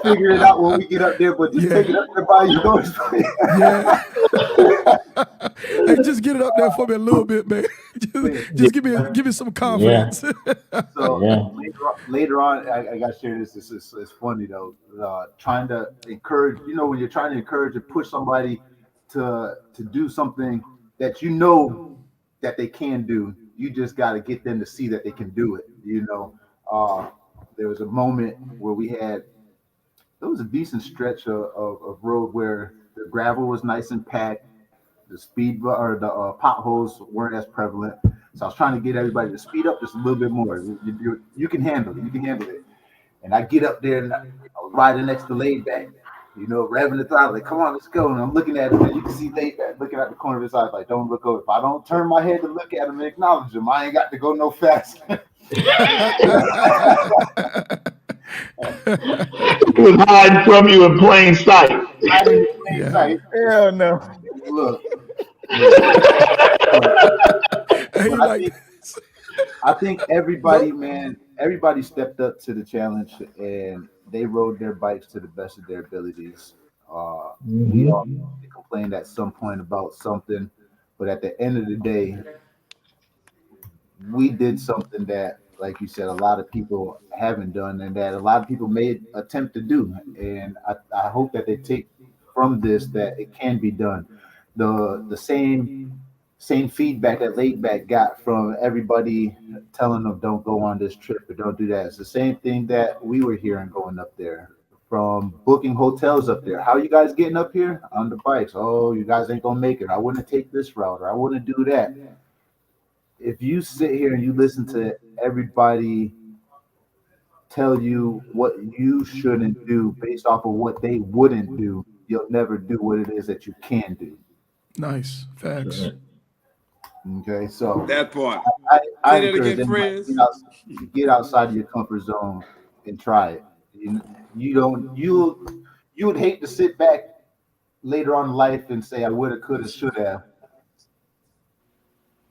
figure it out when we get up there, but just take it up there by yours. Hey, just get it up there for me a little bit, man. just give me some confidence. So later on, I got to share this. It's funny though. Trying to encourage, you know, when you're trying to encourage and push somebody to do something that you know that they can do, you just got to get them to see that they can do it. You know, there was a moment where there was a decent stretch of road where the gravel was nice and packed. The speed or the potholes weren't as prevalent. So I was trying to get everybody to speed up just a little bit more. You can handle it. You can handle it. And I get up there and I was riding next to Laidback, you know, revving the throttle, like, come on, let's go. And I'm looking at him, and you can see Laidback looking out the corner of his eye, like, don't look over. If I don't turn my head to look at him and acknowledge him, I ain't got to go no faster. He was hiding from you in plain sight. Hell no. Look. Hey, I think everybody stepped up to the challenge and they rode their bikes to the best of their abilities. We all complained at some point about something, but at the end of the day, we did something that, like you said, a lot of people haven't done and that a lot of people may attempt to do. And I hope that they take from this that it can be done. The same feedback that Laidback got from everybody telling them don't go on this trip or don't do that. It's the same thing that we were hearing going up there, from booking hotels up there. How are you guys getting up here? On the bikes. Oh, you guys ain't gonna make it. I wouldn't take this route, or I wouldn't do that. If you sit here and you listen to everybody tell you what you shouldn't do based off of what they wouldn't do, you'll never do what it is that you can do. Nice. Facts. Okay, so That part. I Say that encourage again, everybody Frizz. to get outside of your comfort zone and try it. You would hate to sit back later on in life and say I woulda, coulda, shoulda.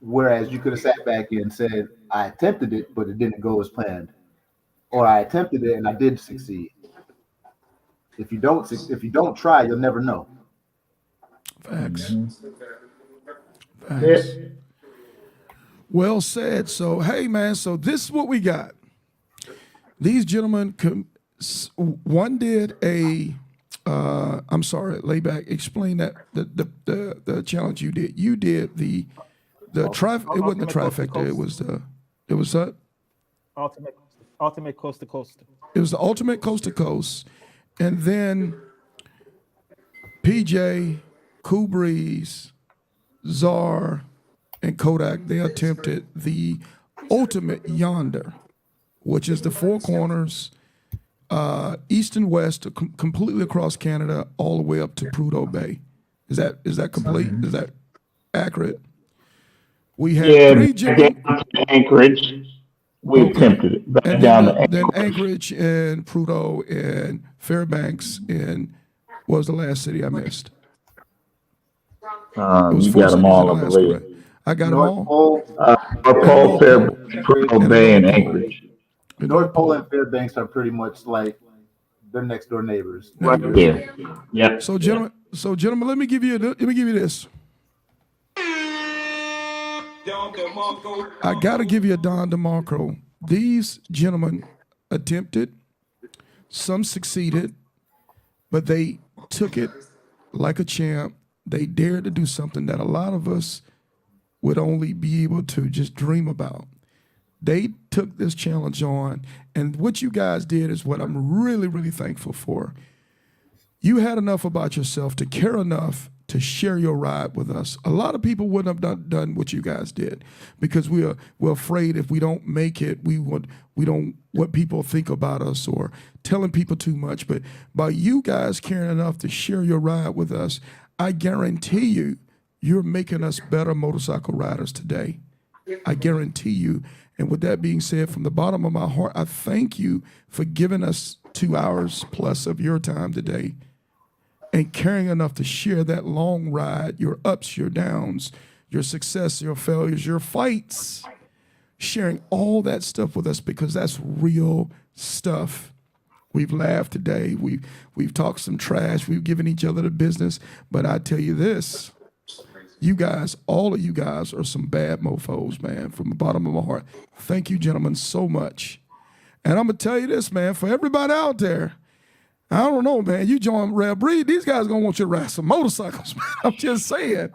Whereas you could have sat back and said, I attempted it, but it didn't go as planned. Or I attempted it and I did succeed. If you don't try, you'll never know. Facts. Yeah. Facts. Well said. So, hey, man, so this is what we got. These gentlemen, one did a, I'm sorry, Laidback, explain that, the challenge you did. You did the trifecta, it wasn't the trifecta, it was what? Ultimate coast to coast. It was the ultimate coast to coast. And then PJ, Kool Breeze, Czar, and Kodak, they attempted the ultimate Yonda, which is the four corners, east and west, completely across Canada, all the way up to Prudhoe Bay. Is that complete? Is that accurate? We had three gentlemen. Down to Anchorage. We attempted it. Back And down then, to then Anchorage. Anchorage and Prudhoe and Fairbanks and what was the last city I missed? It was You four got them cities all, in I Alaska, believe. right? I got them North all. Pole, North Pole, Fairbanks, Prudhoe Bay, and Anchorage. North Pole and Fairbanks are pretty much like they're next door neighbors. Right there. Yep. So gentlemen, let me give you this. I got to give you a Don DeMarco. These gentlemen attempted, some succeeded, but they took it like a champ. They dared to do something that a lot of us would only be able to just dream about. They took this challenge on, and what you guys did is what I'm really, really thankful for. You had enough about yourself to care enough to share your ride with us. A lot of people wouldn't have done what you guys did because we're afraid if we don't make it, we don't what people think about us or telling people too much. But by you guys caring enough to share your ride with us, I guarantee you're making us better motorcycle riders today. I guarantee you. And with that being said, from the bottom of my heart, I thank you for giving us 2 hours plus of your time today and caring enough to share that long ride, your ups, your downs, your success, your failures, your fights, sharing all that stuff with us because that's real stuff. We've laughed today. We've talked some trash. We've given each other the business. But I tell you this, you guys, all of you guys are some bad mofos, man, from the bottom of my heart. Thank you, gentlemen, so much. And I'm going to tell you this, man, for everybody out there, I don't know, man, you join Rare Breed, these guys going to want you to ride some motorcycles, man. I'm just saying.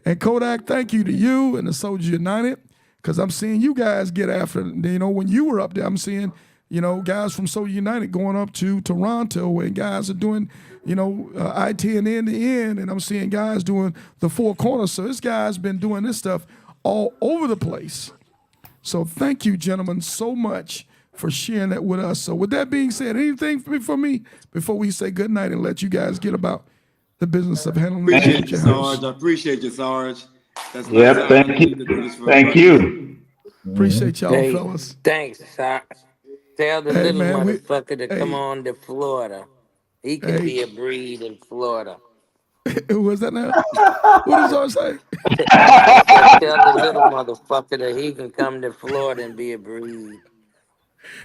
And Kodak, thank you to you and the Soldiers United because I'm seeing you guys get after it. You know, when you were up there, I'm seeing, you know, guys from Soldier United going up to Toronto and guys are doing, you know, I-10 end to end, and I'm seeing guys doing the four corners. So this guy's been doing this stuff all over the place. So thank you, gentlemen, so much for sharing that with us. So with that being said, anything for me before we say good night and let you guys get about the business of handling the Appreciate you, your house? Sarge. I appreciate you, Sarge. That's Yep, nice. thank you. Thank you. Appreciate y'all, Hey, fellas. thanks, Sarge. Tell the Hey, little man, motherfucker to come on to Florida. He can Hey. be a breed in Florida. Who was that now? What did y'all say? Tell the little motherfucker that he can come to Florida and be a breed.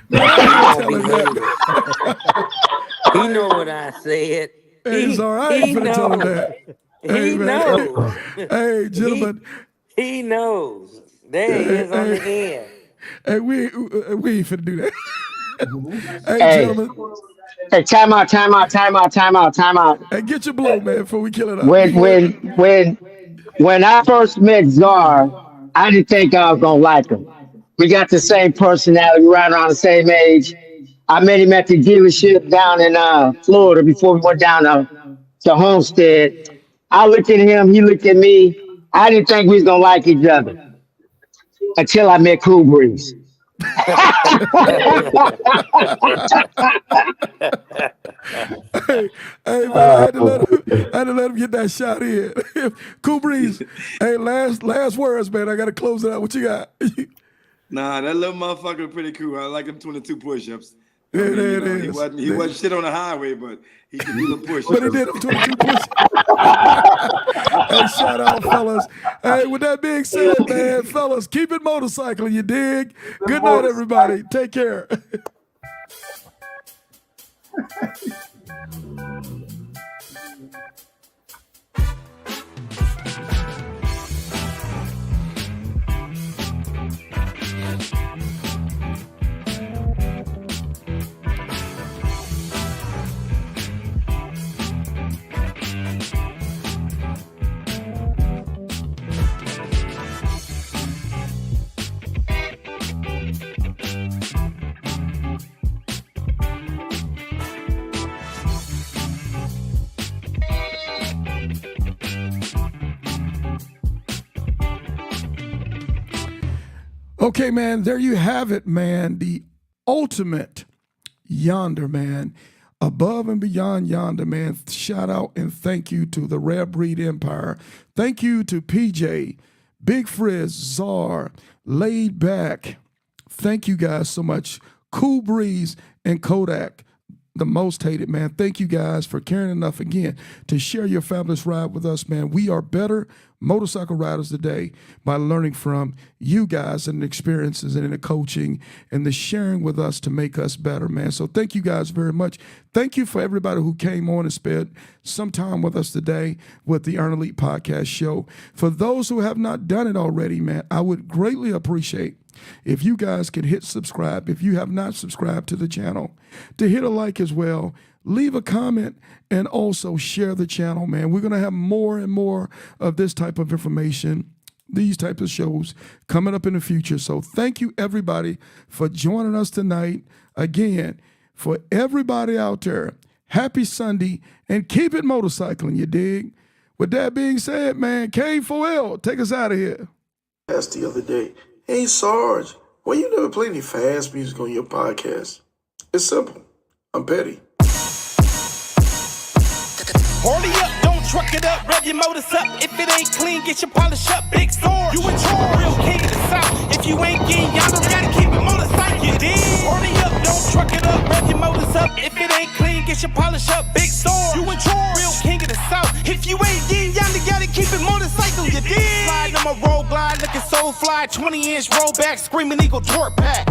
No, I He ain't won't telling believe that. it. He know what I said. Hey, it's all right. I ain't finna tell him that. Hey, He man. knows. Hey, gentlemen. He knows. There he is on the end. Hey, we ain't finna do that. Hey, gentlemen. Hey, time out. Hey, get your blow, man, before we kill it out. When I first met Czar, I didn't think I was gonna like him. We got the same personality, right around the same age. I met him at the dealership down in Florida before we went down to Homestead. I looked at him, he looked at me. I didn't think we was gonna like each other until I met Kool Breeze. Hey, man, I had to let him get that shot in. Kool Breeze. Hey, last words, man. I gotta close it out. What you got? Nah, that little motherfucker pretty cool. I like him 22 push-ups. He wasn't shit on the highway, but he could do the push-ups. But he did 22 push-ups. Hey, shout out, fellas. Hey, with that being said, man, fellas, keep it motorcycling, you dig? Good night, everybody. Take care. Okay, man, there you have it, man. The ultimate Yonda, man. Above and beyond Yonda, man. Shout out and thank you to the Rare Breed Empire. Thank you to PJ, Big Frizz, Czar, Laidback. Thank you guys so much. Kool Breeze and Kodak, the most hated, man. Thank you guys for caring enough again to share your fabulous ride with us, man. We are better motorcycle riders today by learning from you guys and the experiences and the coaching and the sharing with us to make us better, man. So thank you guys very much. Thank you for everybody who came on and spent some time with us today with the Iron Elite Podcast Show. For those who have not done it already, man, I would greatly appreciate if you guys could hit subscribe, if you have not subscribed to the channel, to hit a like as well, leave a comment, and also share the channel, man. We're going to have more and more of this type of information, these types of shows coming up in the future. So thank you, everybody, for joining us tonight. Again, for everybody out there, happy Sunday, and keep it motorcycling, you dig? With that being said, man, K4L, take us out of here. Asked the other day, hey, Sarge, why you never play any fast music on your podcast? It's simple. I'm petty. Hurry up, don't truck it up, rev your motors up. If it ain't clean, get your polish up. Big Storm, you in Czar, real king of the South. If you ain't getting Yonda, gotta keep it motorcycle, you dig? Hurry up, don't truck it up, rev your motors up. If it ain't clean, get your polish up. Big Storm, you in Czar, real king of the South. If you ain't getting Yonda, gotta keep it motorcycle, you dig? Sliding on my road glide, looking so fly. 20-inch rollback, screaming eagle torque pack.